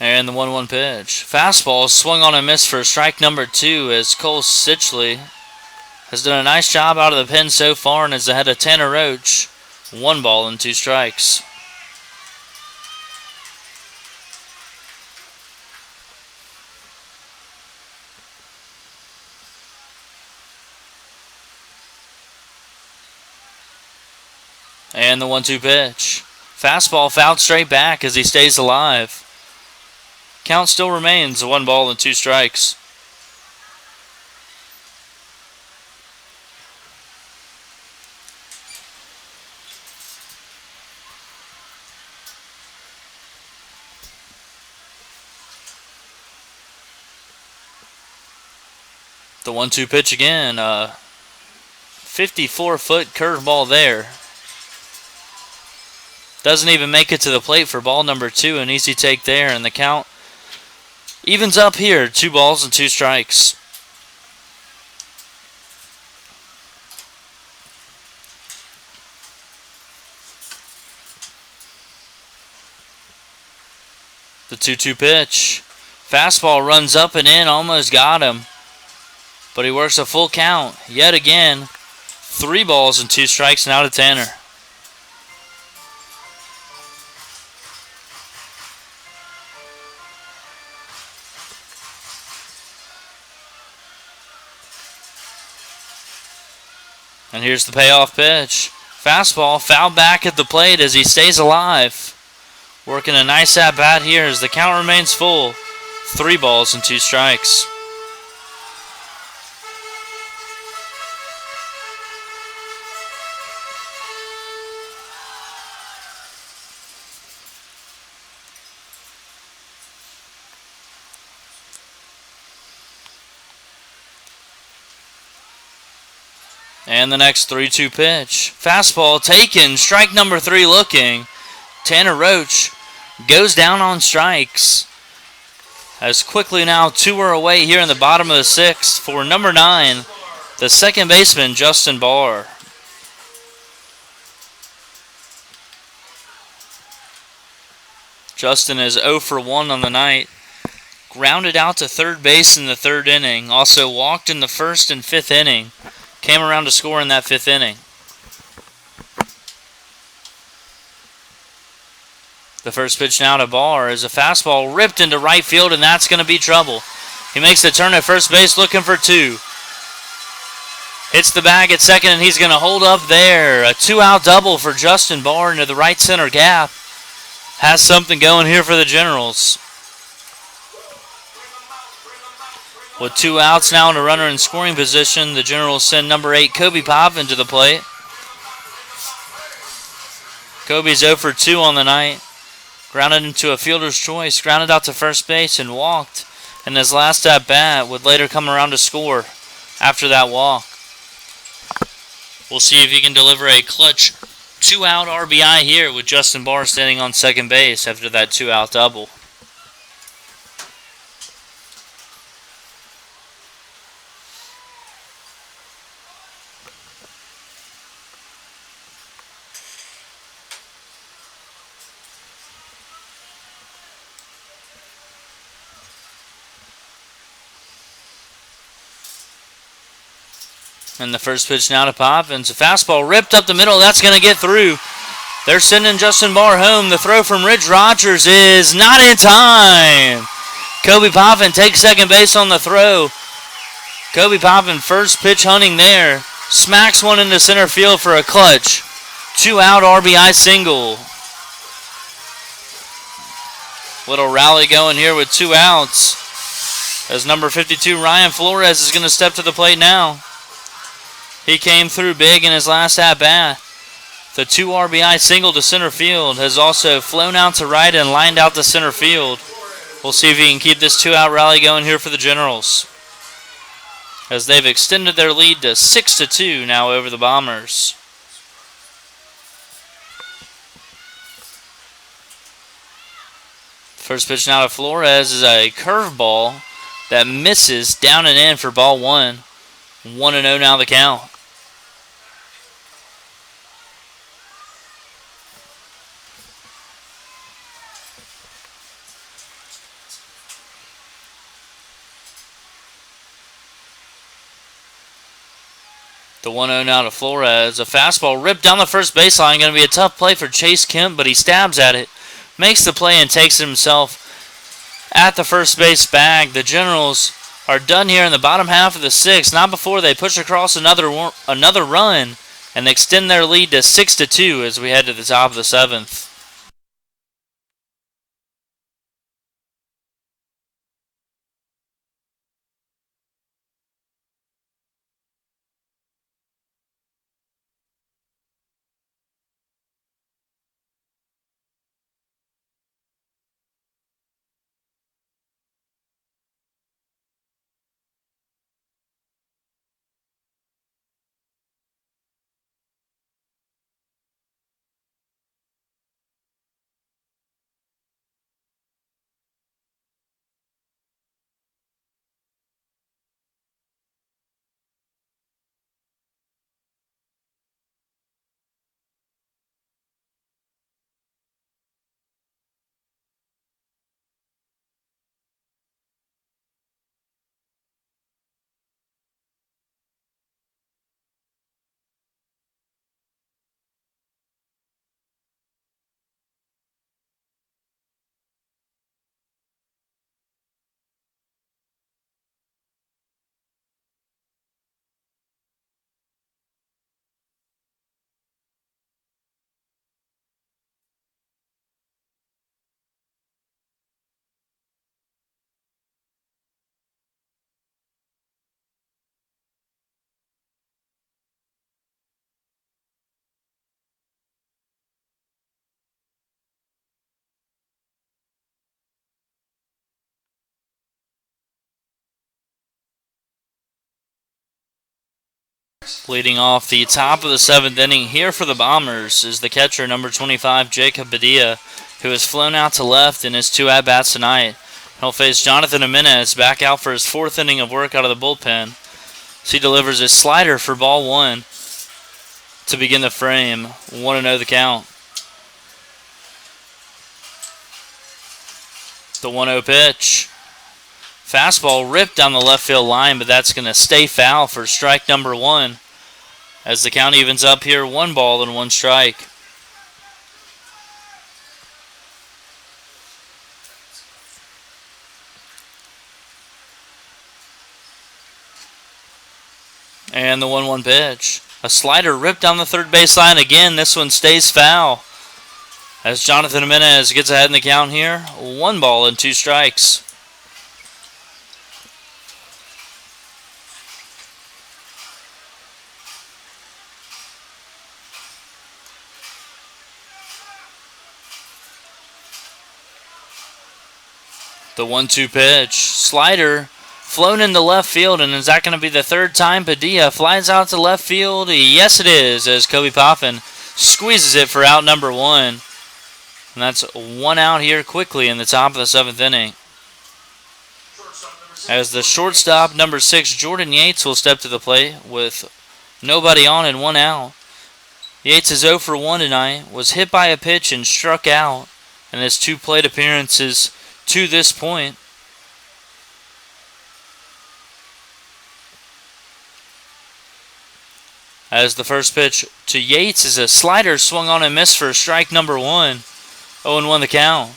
And the 1-1 pitch. Fastball swung on and missed for strike number 2 as Cole Sitchley has done a nice job out of the pen so far and is ahead of Tanner Roach. 1 ball and 2 strikes. And the 1-2 pitch. Fastball fouled straight back as he stays alive. Count still remains 1 ball and 2 strikes. The 1-2 pitch again. 54-foot curveball there. Doesn't even make it to the plate for ball number 2. An easy take there, and the count evens up here. 2 balls and 2 strikes. The 2-2 pitch. Fastball runs up and in, almost got him. But he works a full count yet again. 3 balls and 2 strikes now to Tanner. And here's the payoff pitch. Fastball fouled back at the plate as he stays alive. Working a nice at-bat here as the count remains full. 3 balls and 2 strikes. And the next 3-2 pitch. Fastball taken. Strike number 3 looking. Tanner Roach goes down on strikes. As quickly now 2 are away here in the bottom of the 6th for number 9, the second baseman, Justin Barr. Justin is 0 for 1 on the night. Grounded out to third base in the 3rd inning. Also walked in the 1st and 5th inning. Came around to score in that 5th inning. The first pitch now to Barr is a fastball ripped into right field, and that's going to be trouble. He makes the turn at first base looking for 2. Hits the bag at second, and he's going to hold up there. A 2-out double for Justin Barr into the right center gap. Has something going here for the Generals. With 2 outs now and a runner in scoring position, the Generals send number 8, Kobe Potvin, to the plate. Kobe's 0 for 2 on the night. Grounded into a fielder's choice, grounded out to first base and walked. And his last at bat would later come around to score after that walk. We'll see if he can deliver a clutch 2-out RBI here with Justin Barr standing on second base after that 2-out double. And the first pitch now to Poppins. A fastball ripped up the middle. That's going to get through. They're sending Justin Barr home. The throw from Rich Rogers is not in time. Kobe Poppin takes second base on the throw. Kobe Poppin first pitch hunting there. Smacks one into center field for a clutch 2-out RBI single. Little rally going here with 2 outs. As number 52 Ryan Flores is going to step to the plate now. He came through big in his last at-bat. The 2 RBI single to center field has also flown out to right and lined out to center field. We'll see if he can keep this 2-out rally going here for the Generals, as they've extended their lead to 6-2 now over the Bombers. First pitch now to Flores is a curveball that misses down and in for ball 1. 1-0 now the count. The 1-0 now to Flores. A fastball ripped down the first baseline. Going to be a tough play for Chase Kemp, but he stabs at it. Makes the play and takes it himself at the first base bag. The Generals are done here in the bottom half of the 6th. Not before they push across another run and extend their lead to 6-2 as we head to the top of the 7th. Leading off the top of the 7th inning here for the Bombers is the catcher, number 25, Jacob Padilla, who has flown out to left in his 2 at-bats tonight. He'll face Jonathan Jimenez back out for his 4th inning of work out of the bullpen. So he delivers his slider for ball 1 to begin the frame. 1-0 the count. The 1-0 pitch. Fastball ripped down the left field line, but that's going to stay foul for strike number 1. As the count evens up here, 1 ball and 1 strike. And the 1-1 pitch. A slider ripped down the third baseline again. This one stays foul. As Jonathan Jimenez gets ahead in the count here, 1 ball and 2 strikes. The 1-2 pitch. Slider flown into left field, and is that going to be the third time Padilla flies out to left field? Yes, it is, as Kobe Poffin squeezes it for out number one. And that's one out here quickly in the top of the seventh inning. As the shortstop, number 6, Jordan Yates, will step to the plate with nobody on and one out. Yates is 0 for 1 tonight, was hit by a pitch and struck out in his 2 plate appearances to this point. As the first pitch to Yates is a slider swung on and missed for strike number 1. 0-1 the count.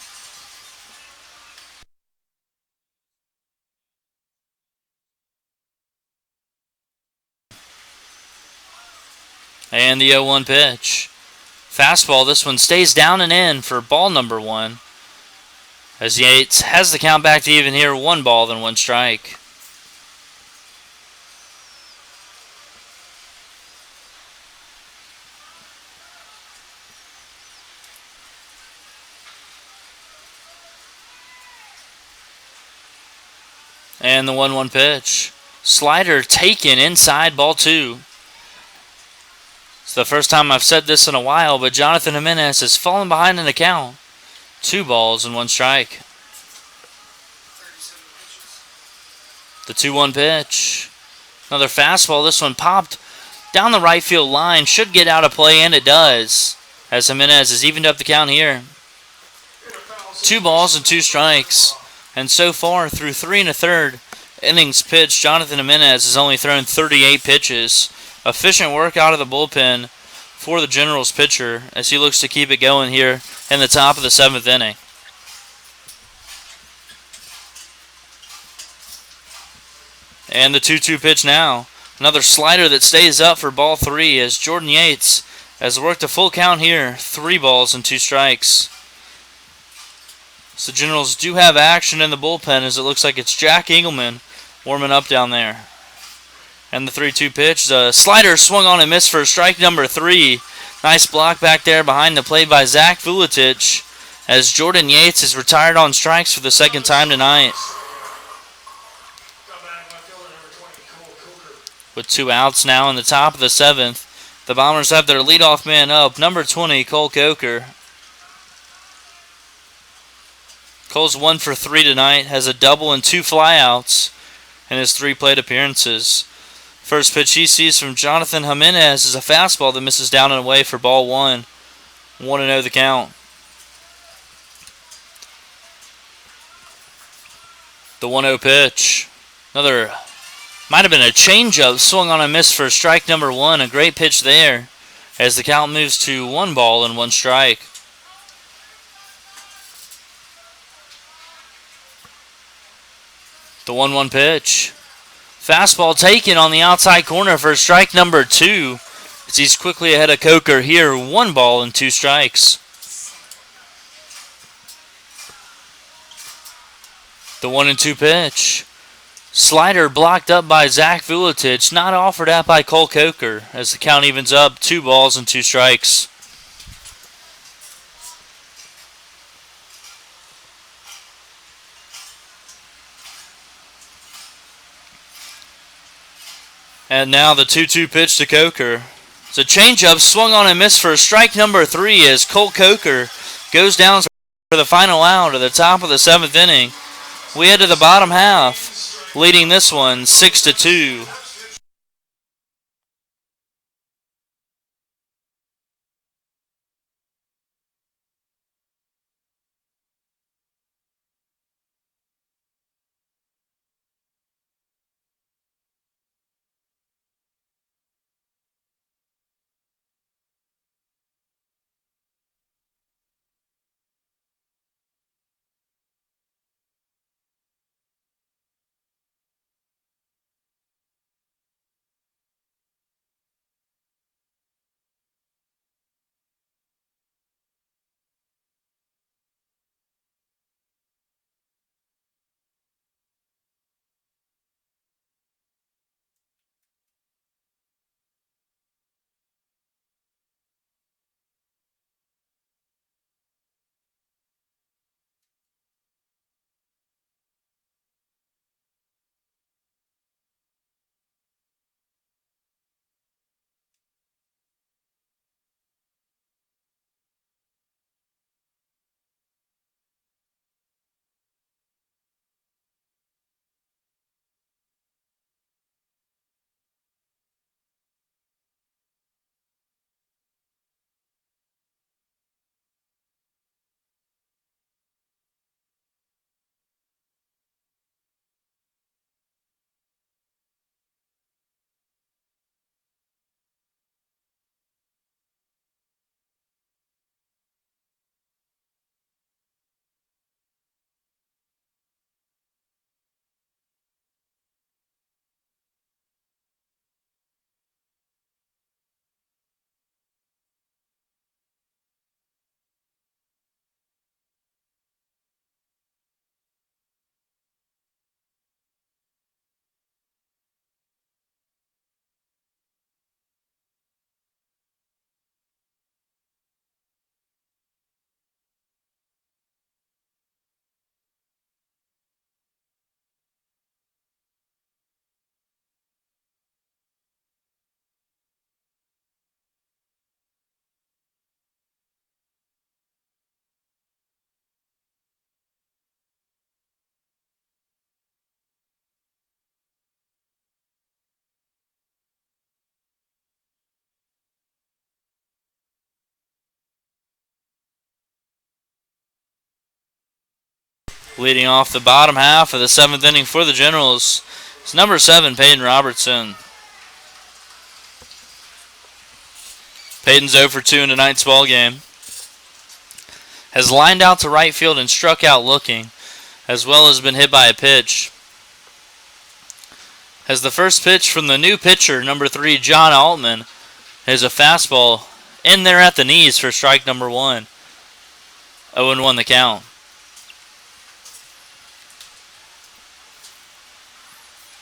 And the 0-1 pitch. Fastball, this one stays down and in for ball number 1. As Yates has the count back to even here, 1 ball, then 1 strike. And the 1-1 pitch. Slider taken inside, ball 2. It's the first time I've said this in a while, but Jonathan Jimenez has fallen behind in the count. 2 balls and 1 strike. The 2-1 pitch. Another fastball. This one popped down the right field line. Should get out of play, and it does. As Jimenez has evened up the count here. 2 balls and 2 strikes. And so far, through 3 1/3 innings pitched, Jonathan Jimenez has only thrown 38 pitches. Efficient work out of the bullpen for the Generals pitcher as he looks to keep it going here in the top of the 7th inning. And the 2-2 pitch now. Another slider that stays up for ball 3 as Jordan Yates has worked a full count here. 3 balls and 2 strikes. So the Generals do have action in the bullpen as it looks like it's Jack Engelman warming up down there. And the 3-2 pitch. The slider swung on and missed for strike number 3. Nice block back there behind the plate by Zach Vuletich as Jordan Yates is retired on strikes for the second time tonight. With 2 outs now in the top of the 7th, the Bombers have their leadoff man up, number 20, Cole Coker. Cole's 1 for 3 tonight, has a double and 2 flyouts in his 3 plate appearances. First pitch he sees from Jonathan Jimenez is a fastball that misses down and away for ball 1. 1-0 the count. The 1-0 pitch. Another, might have been a changeup, swung on a miss for strike number 1. A great pitch there as the count moves to 1 ball and 1 strike. The 1-1 pitch. Fastball taken on the outside corner for strike number 2. As he's quickly ahead of Coker here. 1 ball and 2 strikes. The 1-2 pitch. Slider blocked up by Zach Vuletich. Not offered out by Cole Coker as the count evens up. 2 balls and 2 strikes. And now the 2-2 pitch to Coker. It's a changeup swung on and missed for strike number 3 as Cole Coker goes down for the final out at the top of the 7th inning. We head to the bottom half, leading this one 6-2. Leading off the bottom half of the 7th inning for the Generals is number 7, Peyton Robertson. Peyton's 0 for 2 in tonight's ball game. Has lined out to right field and struck out looking, as well as been hit by a pitch. As the first pitch from the new pitcher, number 3, John Altman, is a fastball in there at the knees for strike number 1. 0-1 the count.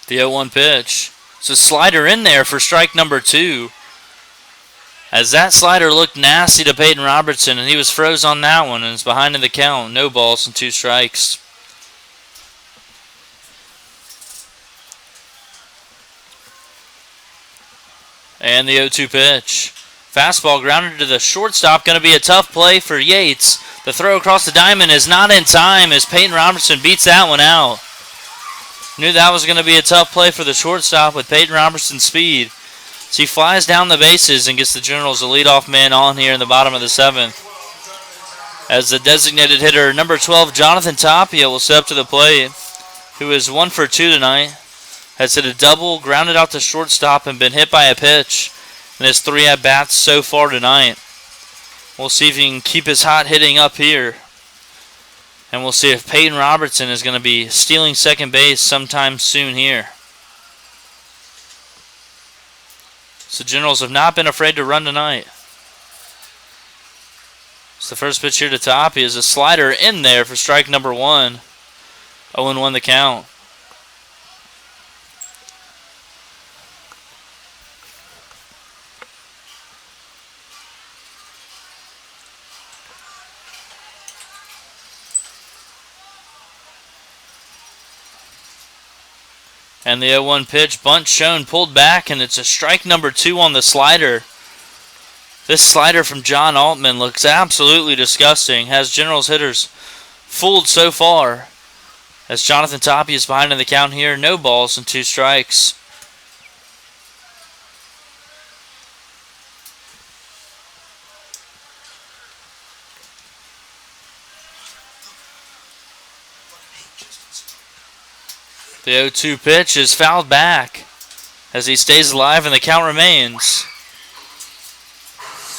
The 0-1 pitch. It's a slider in there for strike number 2. As that slider looked nasty to Peyton Robertson, and he was froze on that one, and is behind in the count. No balls and 2 strikes. And the 0-2 pitch. Fastball grounded to the shortstop. Going to be a tough play for Yates. The throw across the diamond is not in time as Peyton Robertson beats that one out. Knew that was going to be a tough play for the shortstop with Peyton Robertson's speed. So he flies down the bases and gets the Generals a leadoff man on here in the bottom of the 7th. As the designated hitter, number 12, Jonathan Tapia, will step to the plate, who is 1 for 2 tonight. Has hit a double, grounded out to shortstop, and been hit by a pitch in his 3 at-bats so far tonight. We'll see if he can keep his hot hitting up here. And we'll see if Peyton Robertson is going to be stealing second base sometime soon here. So Generals have not been afraid to run tonight. So the first pitch here to Tapia is a slider in there for strike number 1. 0-1 the count. And the 0-1 pitch, bunt shown, pulled back, and it's a strike number 2 on the slider. This slider from John Altman looks absolutely disgusting. Has Generals hitters fooled so far. As Jonathan Tapia is behind in the count here, no balls and 2 strikes. The 0-2 pitch is fouled back as he stays alive and the count remains.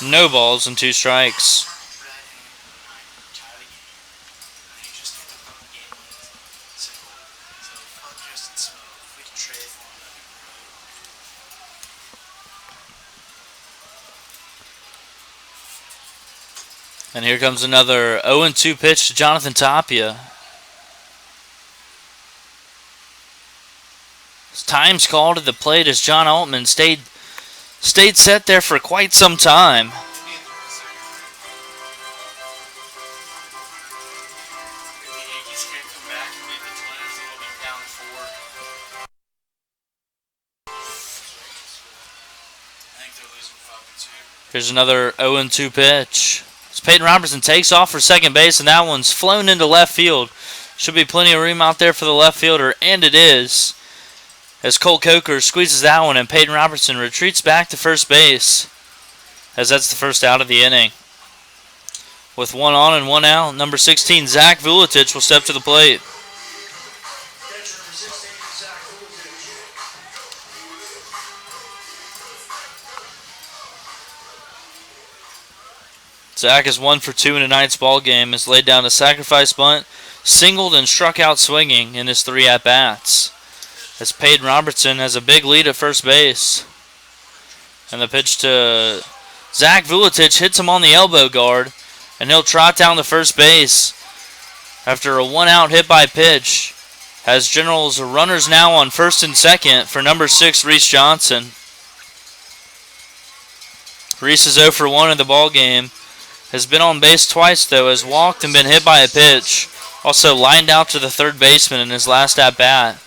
No balls and 2 strikes. And here comes another 0-2 pitch to Jonathan Tapia. Time's called at the plate as John Altman stayed set there for quite some time. Here's another 0-2 pitch. As Peyton Robertson takes off for second base, and that one's flown into left field. Should be plenty of room out there for the left fielder, and it is. As Cole Coker squeezes that one, and Peyton Robertson retreats back to first base, as that's the first out of the inning. With 1 on and 1 out, number 16, Zach Vuletich, will step to the plate. Zach is 1 for 2 in tonight's ball game. Has laid down a sacrifice bunt, singled, and struck out swinging in his 3 at-bats. As Peyton Robertson has a big lead at first base. And the pitch to Zach Vuletich hits him on the elbow guard, and he'll trot down to first base after a 1-out hit by pitch. Has Generals runners now on first and second for number 6, Reese Johnson. Reese is 0 for 1 in the ball game. Has been on base twice, though, has walked and been hit by a pitch. Also lined out to the third baseman in his last at-bat.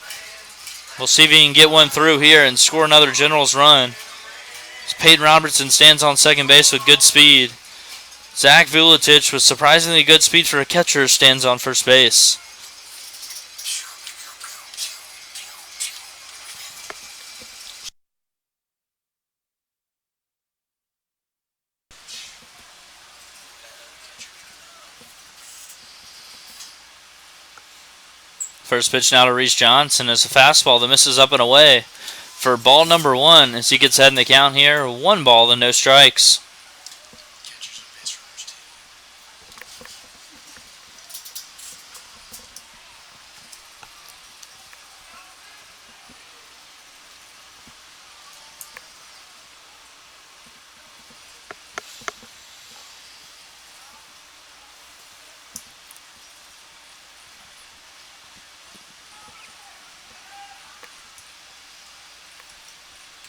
We'll see if he can get one through here and score another Generals run. As Peyton Robertson stands on second base with good speed. Zach Vuletich, with surprisingly good speed for a catcher, stands on first base. First pitch now to Reese Johnson is a fastball that misses up and away for ball number one as he gets ahead in the count here. 1 ball and no strikes. Catchers and base runners too.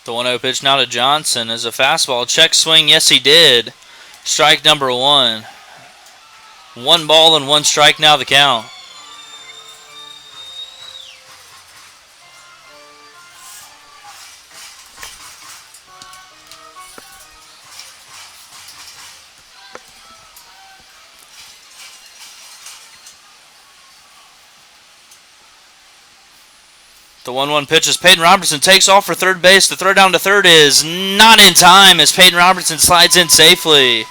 The 1-0 pitch now to Johnson is a fastball. Check swing, yes he did. Strike number one. 1 ball and 1 strike now the count. The 1-1 pitch as Peyton Robertson takes off for third base. The throw down to third is not in time as Peyton Robertson slides in safely.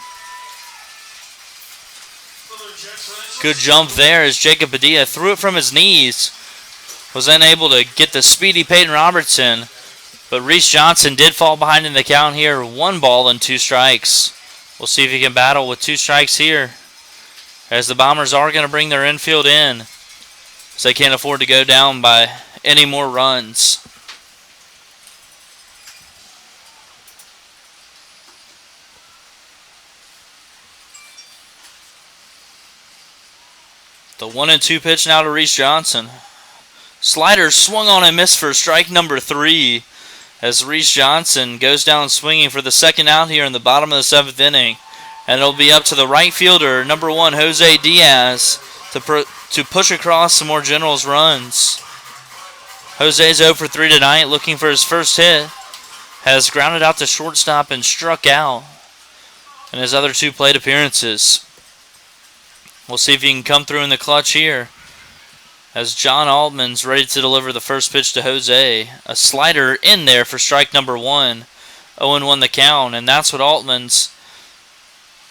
Good jump there as Jacob Padilla threw it from his knees. Was unable to get the speedy Peyton Robertson. But Reese Johnson did fall behind in the count here. 1 ball and 2 strikes. We'll see if he can battle with 2 strikes here. As the Bombers are going to bring their infield in. As they can't afford to go down by any more runs. The 1-2 pitch now to Reese Johnson. Slider swung on and missed for strike number 3 as Reese Johnson goes down swinging for the second out here in the bottom of the 7th inning. And it'll be up to the right fielder, number 1, Jose Diaz, to push across some more Generals runs. Jose's 0 for 3 tonight, looking for his first hit. Has grounded out to shortstop and struck out in his other 2 plate appearances. We'll see if he can come through in the clutch here. As John Altman's ready to deliver the first pitch to Jose. A slider in there for strike number 1. 0-1 the count, and that's what Altman's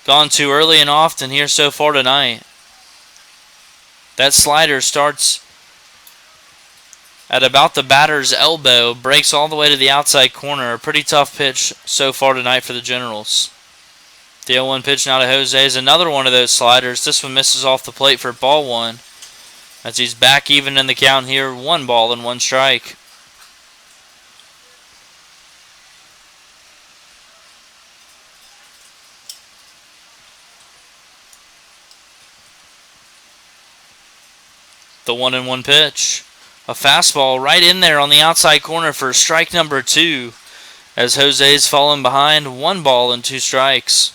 gone to early and often here so far tonight. That slider starts at about the batter's elbow, breaks all the way to the outside corner. A pretty tough pitch so far tonight for the Generals. The 0-1 pitch now to Jose is another one of those sliders. This one misses off the plate for ball 1. As he's back even in the count here. 1 ball and 1 strike. The 1-1 pitch. A fastball right in there on the outside corner for strike number 2. As Jose's fallen behind. 1 ball and 2 strikes.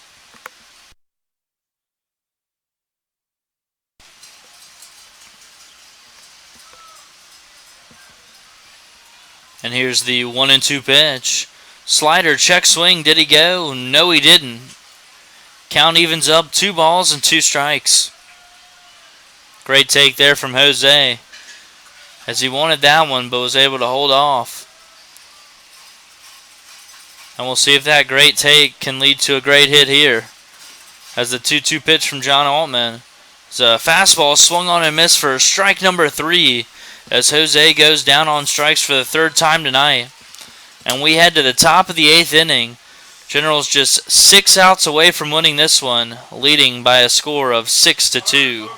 And here's the 1-2 pitch. Slider, check swing. Did he go? No, he didn't. Count evens up. 2 balls and 2 strikes. Great take there from Jose. As he wanted that one, but was able to hold off. And we'll see if that great take can lead to a great hit here. As the 2-2 pitch from John Altman. It's a fastball swung on and missed for strike number 3. As Jose goes down on strikes for the 3rd time tonight. And we head to the top of the 8th inning. Generals just 6 outs away from winning this one, leading by a score of 6-2.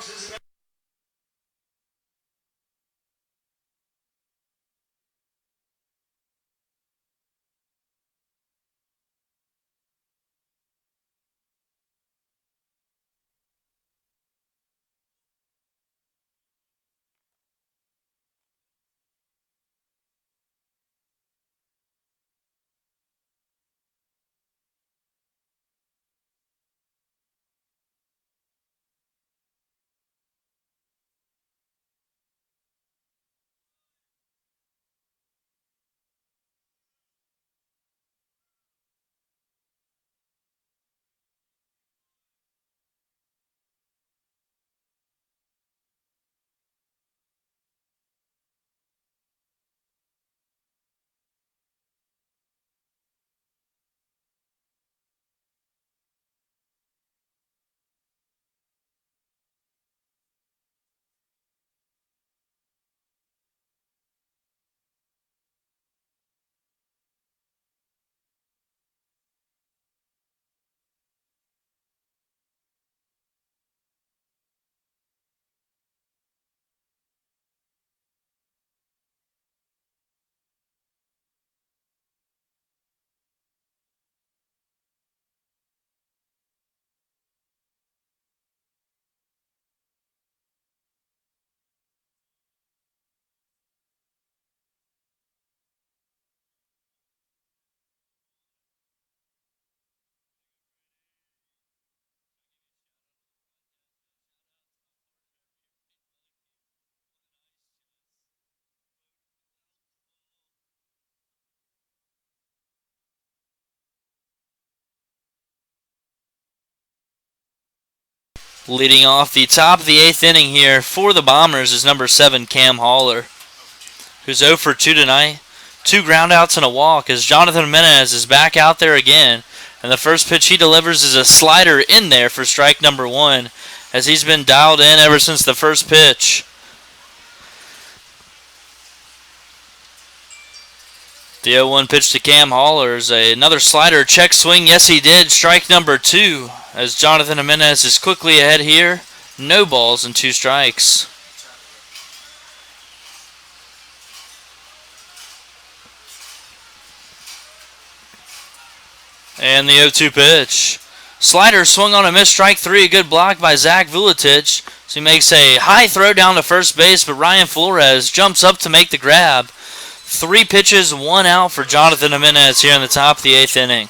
Leading off the top of the 8th inning here for the Bombers is number 7, Cam Haller, who's 0 for 2 tonight. 2 groundouts and a walk as Jonathan Jimenez is back out there again. And the first pitch he delivers is a slider in there for strike number 1, as he's been dialed in ever since the first pitch. The 0-1 pitch to Cam Haller is another slider, check swing. Yes, he did. Strike number 2 as Jonathan Jimenez is quickly ahead here. No balls and 2 strikes. And the 0-2 pitch. Slider swung on a missed, strike 3. A good block by Zach Vuletic. So he makes a high throw down to first base, but Ryan Flores jumps up to make the grab. 3 pitches, 1 out for Jonathan Jimenez here in the top of the 8th inning.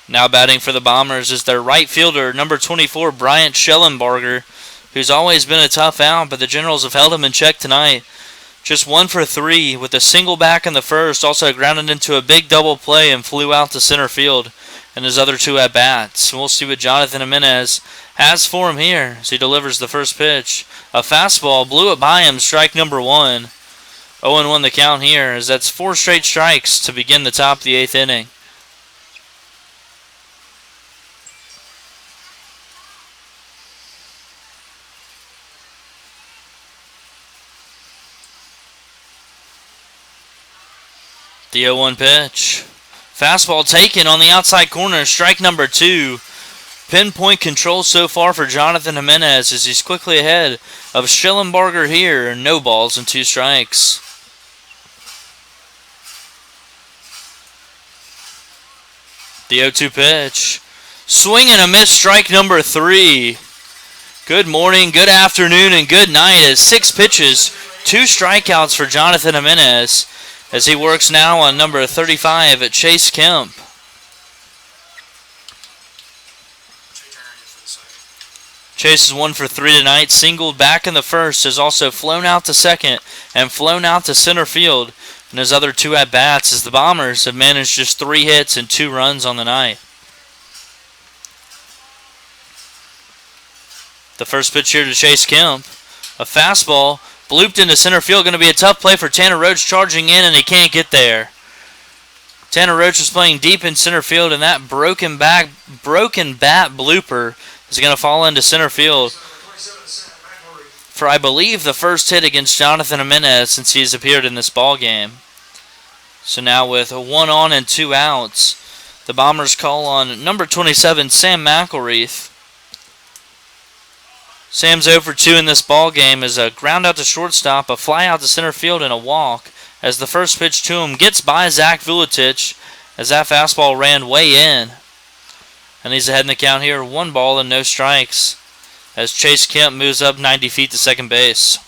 Now batting for the Bombers is their right fielder, number 24, Bryant Schellenbarger, who's always been a tough out, but the Generals have held him in check tonight. Just 1 for 3 with a single back in the first, also grounded into a big double play and flew out to center field in his other 2 at-bats. We'll see what Jonathan Jimenez has for him here as he delivers the first pitch. A fastball blew it by him, strike number 1. 0-1 the count here, as that's 4 straight strikes to begin the top of the 8th inning. The 0-1 pitch. Fastball taken on the outside corner, strike number 2. Pinpoint control so far for Jonathan Jimenez as he's quickly ahead of Schellenbarger here. No balls and 2 strikes. The 0-2 pitch. Swing and a miss, strike number 3. Good morning, good afternoon, and good night as 6 pitches, 2 strikeouts for Jonathan Jimenez as he works now on number 35 at Chase Kemp. Chase is 1 for 3 tonight, singled back in the first, has also flown out to second and flown out to center field in his other 2 at-bats as the Bombers have managed just 3 hits and 2 runs on the night. The first pitch here to Chase Kemp, a fastball, blooped into center field, going to be a tough play for Tanner Roach charging in, and he can't get there. Tanner Roach was playing deep in center field, and that broken bat blooper is going to fall into center field for, I believe, the first hit against Jonathan Jimenez since he's appeared in this ball game. So now with 1 on and 2 outs, the Bombers call on number 27, Sam McElreath. Sam's 0 for 2 in this ball game as a ground out to shortstop, a fly out to center field, and a walk as the first pitch to him gets by Zach Vuletic as that fastball ran way in. And he's ahead in the count here, 1 ball and no strikes as Chase Kemp moves up 90 feet to second base.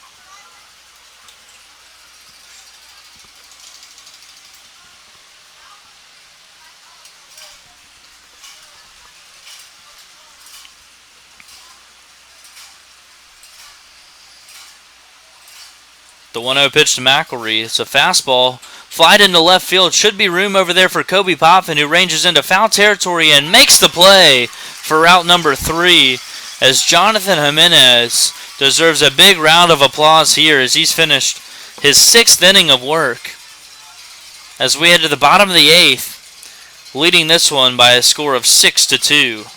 The 1-0 pitch to McElreath. It's a fastball. Flied into left field. Should be room over there for Kobe Potvin, who ranges into foul territory and makes the play for route number 3. As Jonathan Jimenez deserves a big round of applause here as he's finished his 6th inning of work. As we head to the bottom of the 8th, leading this one by a score of 6-2.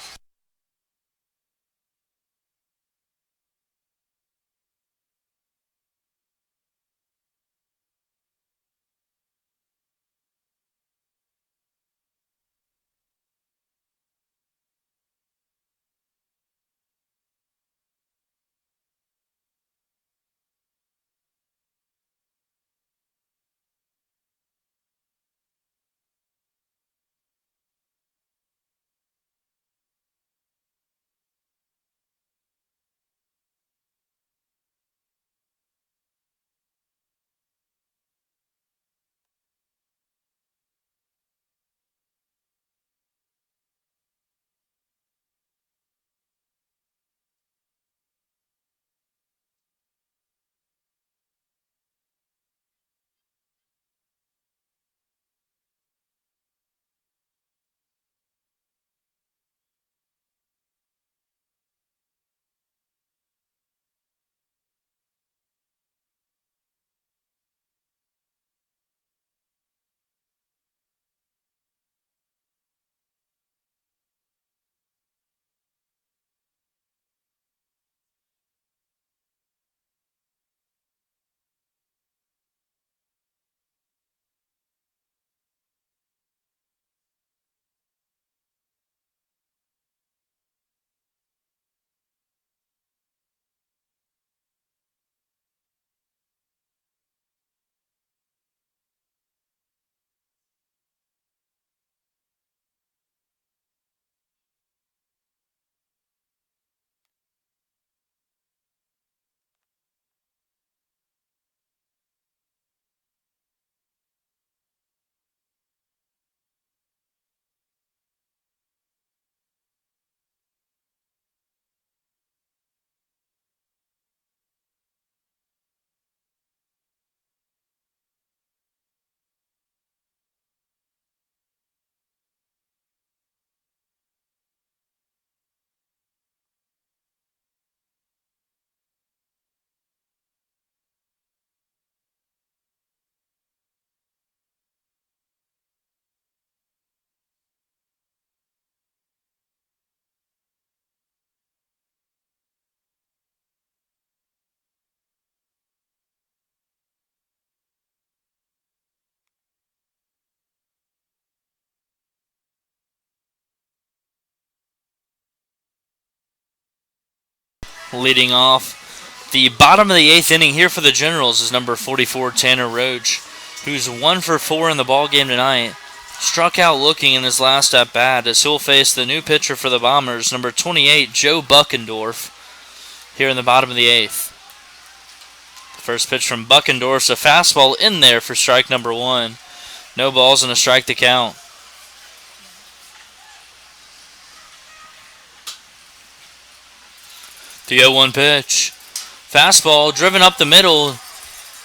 Leading off the bottom of the 8th inning here for the Generals is number 44, Tanner Roach, who's 1 for 4 in the ball game tonight. Struck out looking in his last at bat as he'll face the new pitcher for the Bombers, number 28, Joe Buckendorf, here in the bottom of the 8th. The first pitch from Buckendorf's a fastball in there for strike number 1. No balls and a strike to count. The 0-1 pitch. Fastball driven up the middle.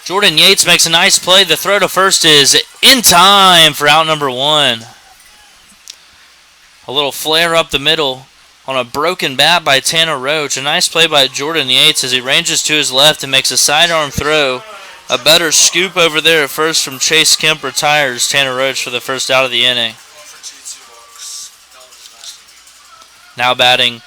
Jordan Yates makes a nice play. The throw to first is in time for out number 1. A little flare up the middle on a broken bat by Tanner Roach. A nice play by Jordan Yates as he ranges to his left and makes a sidearm throw. A better scoop over there at first from Chase Kemp retires Tanner Roach for the first out of the inning. Now batting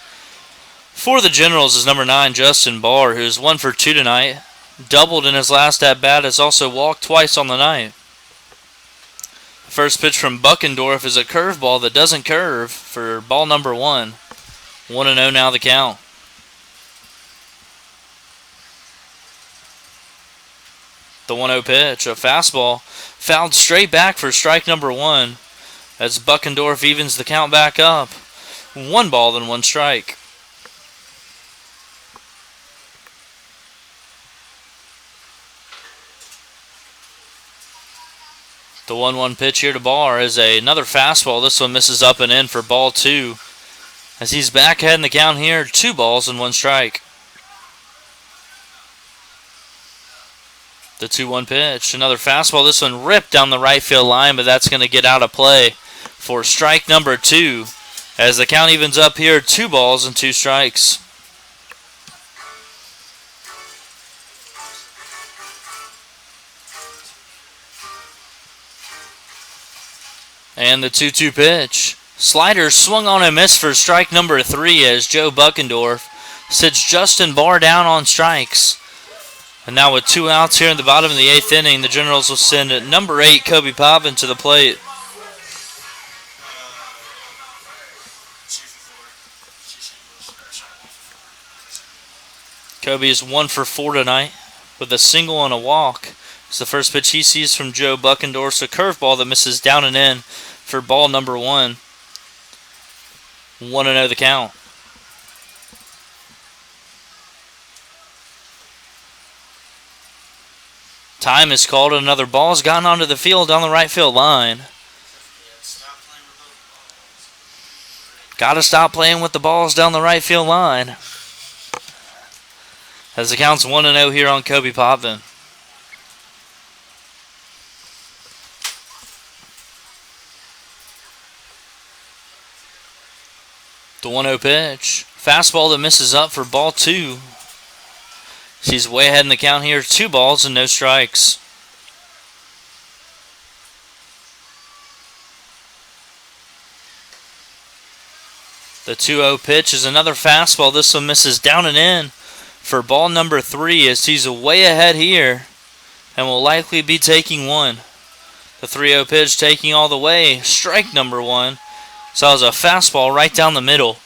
for the Generals is number 9, Justin Barr, who's 1 for 2 tonight. Doubled in his last at-bat, has also walked twice on the night. The first pitch from Buckendorf is a curveball that doesn't curve for ball number 1. 1-0 now the count. The 1-0 pitch, a fastball, fouled straight back for strike number 1 as Buckendorf evens the count back up. 1 ball and 1 strike. The 1-1 pitch here to Barr is another fastball. This one misses up and in for ball 2. As he's back ahead in the count here, 2 balls and 1 strike. The 2-1 pitch, another fastball. This one ripped down the right field line, but that's going to get out of play for strike number 2. As the count evens up here, 2 balls and 2 strikes. And the 2-2 pitch. Slider swung on and missed for strike number 3 as Joe Buckendorf sits Justin Barr down on strikes. And now with 2 outs here in the bottom of the 8th inning, the Generals will send number 8, Kobe Poppin, to the plate. Kobe is 1 for 4 tonight with a single and a walk. It's the first pitch he sees from Joe Buckendorf, a curveball that misses down and in for ball number 1. 1-0 the count. Time is called. Another ball has gotten onto the field down the right field line. Gotta stop playing with the balls down the right field line. As the count's 1-0 here on Kobe Poppin. The 1-0 pitch. Fastball that misses up for ball 2. He's way ahead in the count here. 2 balls and no strikes. The 2-0 pitch is another fastball. This one misses down and in for ball number 3 as he's way ahead here and will likely be taking 1. The 3-0 pitch taking all the way. Strike number 1. So it was a fastball right down the middle.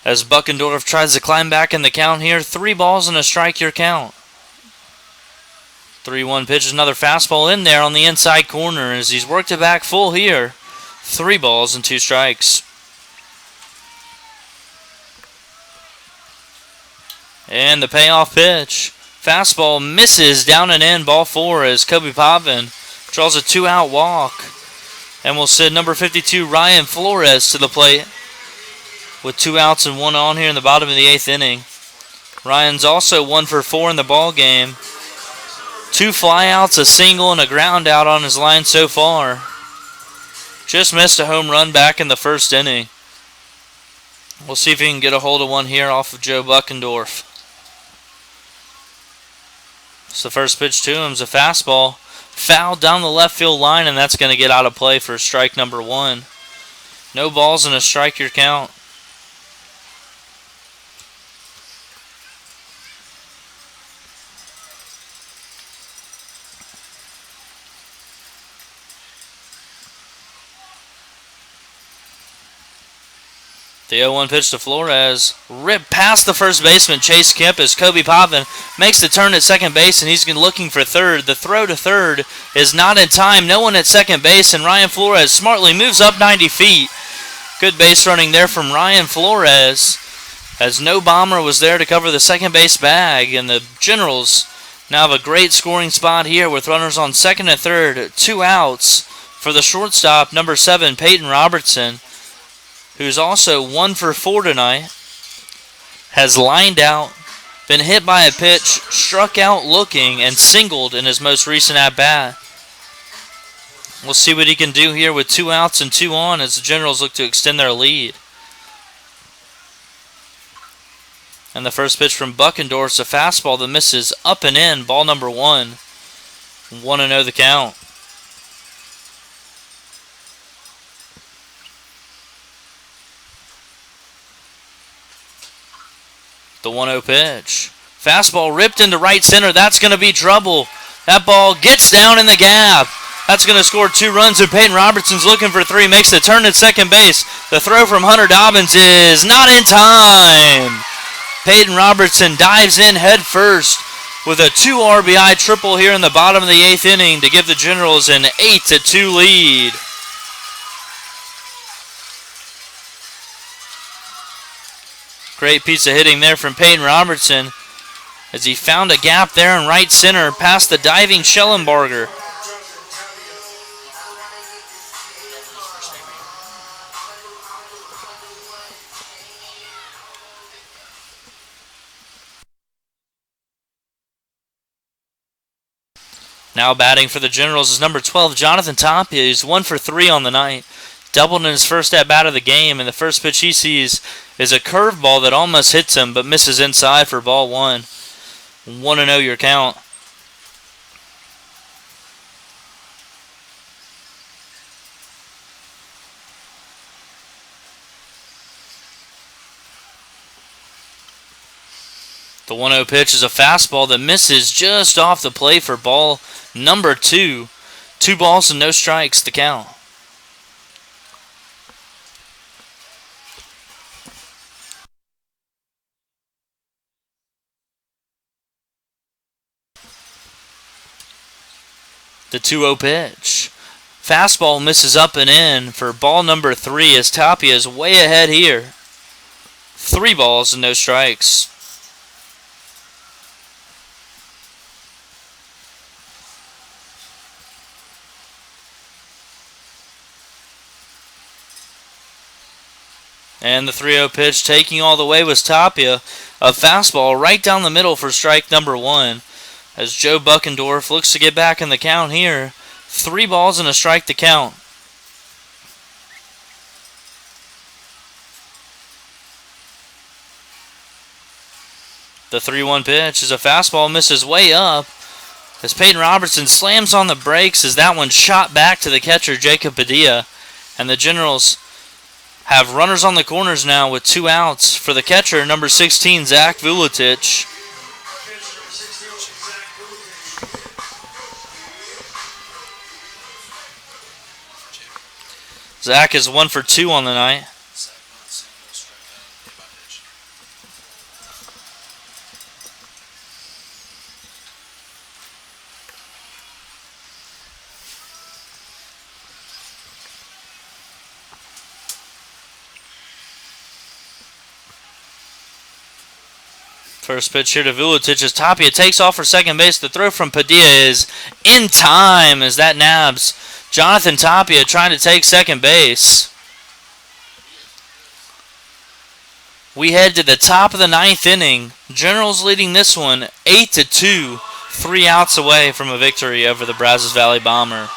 As Buckendorf tries to climb back in the count here, 3 balls and a strike your count. 3-1 pitch is another fastball in there on the inside corner as he's worked it back full here. 3 balls and 2 strikes. And the payoff pitch. Fastball misses down and in, ball 4 as Kobe Poppin draws a 2-out walk. And we'll send number 52, Ryan Flores, to the plate with 2 outs and 1 on here in the bottom of the 8th inning. Ryan's also 1 for 4 in the ball game. 2 flyouts, a single, and a ground out on his line so far. Just missed a home run back in the first inning. We'll see if he can get a hold of one here off of Joe Buckendorf. So the first pitch to him is a fastball. Fouled down the left field line, and that's going to get out of play for strike number 1. No balls and a strike your count. The 0-1 pitch to Flores. Ripped past the first baseman, Chase Kemp, as Kobe Potvin makes the turn at second base, and he's looking for third. The throw to third is not in time. No one at second base, and Ryan Flores smartly moves up 90 feet. Good base running there from Ryan Flores, as no bomber was there to cover the second base bag, and the Generals now have a great scoring spot here with runners on second and third, 2 outs for the shortstop, number 7, Peyton Robertson, who's also 1 for 4 tonight, has lined out, been hit by a pitch, struck out looking, and singled in his most recent at-bat. We'll see what he can do here with 2 outs and 2 on as the Generals look to extend their lead. And the first pitch from Buckendorf's a fastball that misses up and in, ball number 1. 1-0 the count. The 1-0 pitch. Fastball ripped into right center. That's going to be trouble. That ball gets down in the gap. That's going to score 2 runs, and Peyton Robertson's looking for 3. Makes the turn at second base. The throw from Hunter Dobbins is not in time. Peyton Robertson dives in head first with a 2 RBI triple here in the bottom of the 8th inning to give the Generals an 8-2 lead. Great piece of hitting there from Peyton Robertson as he found a gap there in right center past the diving Schellenbarger. Now batting for the Generals is number 12, Jonathan Tapia. He's 1 for 3 on the night. Doubled in his first at-bat of the game, and the first pitch he sees is a curveball that almost hits him but misses inside for ball 1. 1-0 your count. The 1-0 pitch is a fastball that misses just off the plate for ball number 2. 2 balls and no strikes to count. The 2-0 pitch. Fastball misses up and in for ball number 3 as Tapia is way ahead here. 3 balls and no strikes. And the 3-0 pitch taking all the way was Tapia. A fastball right down the middle for strike number 1. As Joe Buckendorf looks to get back in the count here. 3 balls and a strike to count. The 3-1 pitch is a fastball, misses way up as Peyton Robertson slams on the brakes as that one shot back to the catcher, Jacob Padilla. And the Generals have runners on the corners now with 2 outs for the catcher, number 16, Zach Vuletich. Zach is 1 for 2 on the night. First pitch here to Vuletich as Tapia takes off for second base. The throw from Padilla is in time as that nabs Jonathan Tapia trying to take second base. We head to the top of the 9th inning. Generals leading this one 8-2, 3 outs away from a victory over the Brazos Valley Bombers.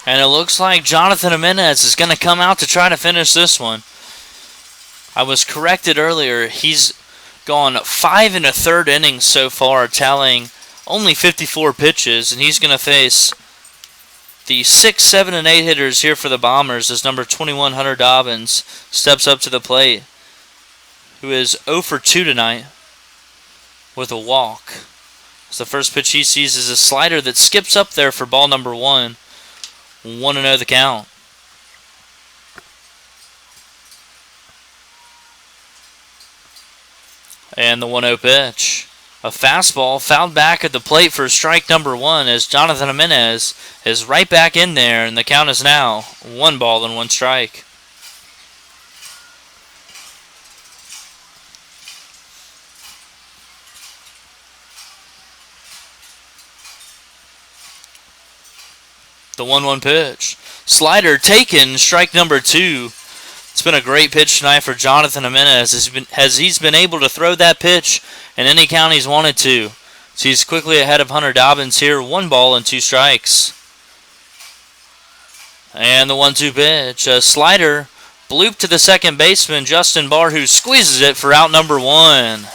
And it looks like Jonathan Jimenez is going to come out to try to finish this one. I was corrected earlier. He's gone 5 1/3 innings so far, tallying only 54 pitches, and he's going to face the 6, 7, and 8 hitters here for the Bombers as number 21, Hunter Dobbins, steps up to the plate, who is 0 for 2 tonight with a walk. So the first pitch he sees is a slider that skips up there for ball number 1. 1-0 the count. And the 1-0 pitch. A fastball fouled back at the plate for strike number 1 as Jonathan Jimenez is right back in there, and the count is now 1 ball and 1 strike. The 1-1 pitch. Slider taken, strike number 2. It's been a great pitch tonight for Jonathan Jimenez as he's been able to throw that pitch in any count he's wanted to. So he's quickly ahead of Hunter Dobbins here. 1 ball and 2 strikes. And the 1-2 pitch. A slider bloop to the second baseman, Justin Barr, who squeezes it for out number 1.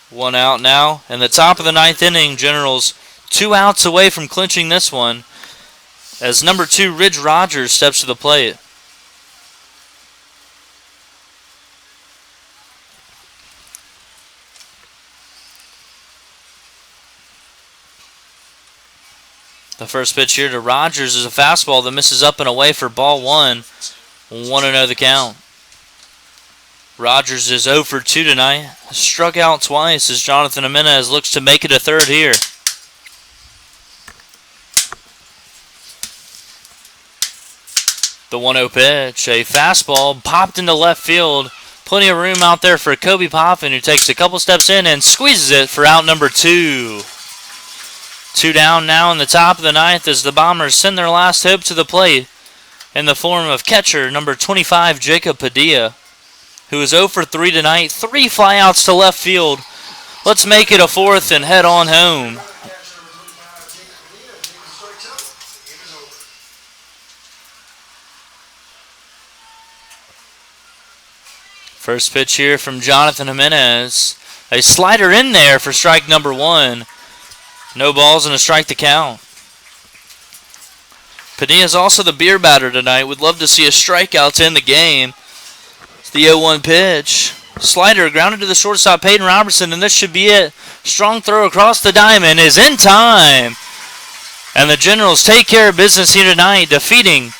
1 out now. In the top of the 9th inning, Generals 2 outs away from clinching this one as number 2, Ridge Rogers, steps to the plate. The first pitch here to Rogers is a fastball that misses up and away for ball 1. 1-0 the count. Rogers is 0 for 2 tonight. Struck out twice as Jonathan Jimenez looks to make it a third here. The 1-0 pitch. A fastball popped into left field. Plenty of room out there for Kobe Poffin, who takes a couple steps in and squeezes it for out number 2. 2 down now in the top of the 9th as the Bombers send their last hope to the plate in the form of catcher number 25, Jacob Padilla, who is 0 for 3 tonight. 3 flyouts to left field. Let's make it a 4th and head on home. First pitch here from Jonathan Jimenez. A slider in there for strike number 1. No balls and a strike to count. Padilla is also the beer batter tonight. Would love to see a strikeout to end the game. It's the 0-1 pitch. Slider grounded to the shortstop, Peyton Robertson, and this should be it. Strong throw across the diamond is in time. And the Generals take care of business here tonight, defeating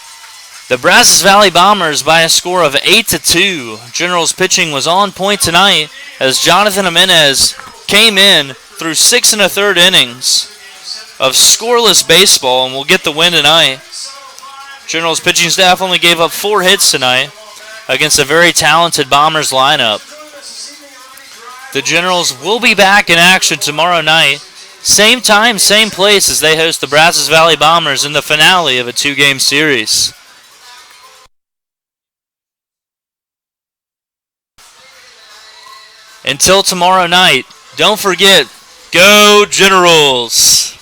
the Brazos Valley Bombers by a score of 8-2. Generals pitching was on point tonight as Jonathan Jimenez came in through 6 1/3 innings of scoreless baseball and will get the win tonight. Generals pitching staff only gave up 4 hits tonight against a very talented Bombers lineup. The Generals will be back in action tomorrow night. Same time, same place as they host the Brazos Valley Bombers in the finale of a 2-game series. Until tomorrow night, don't forget, go Generals!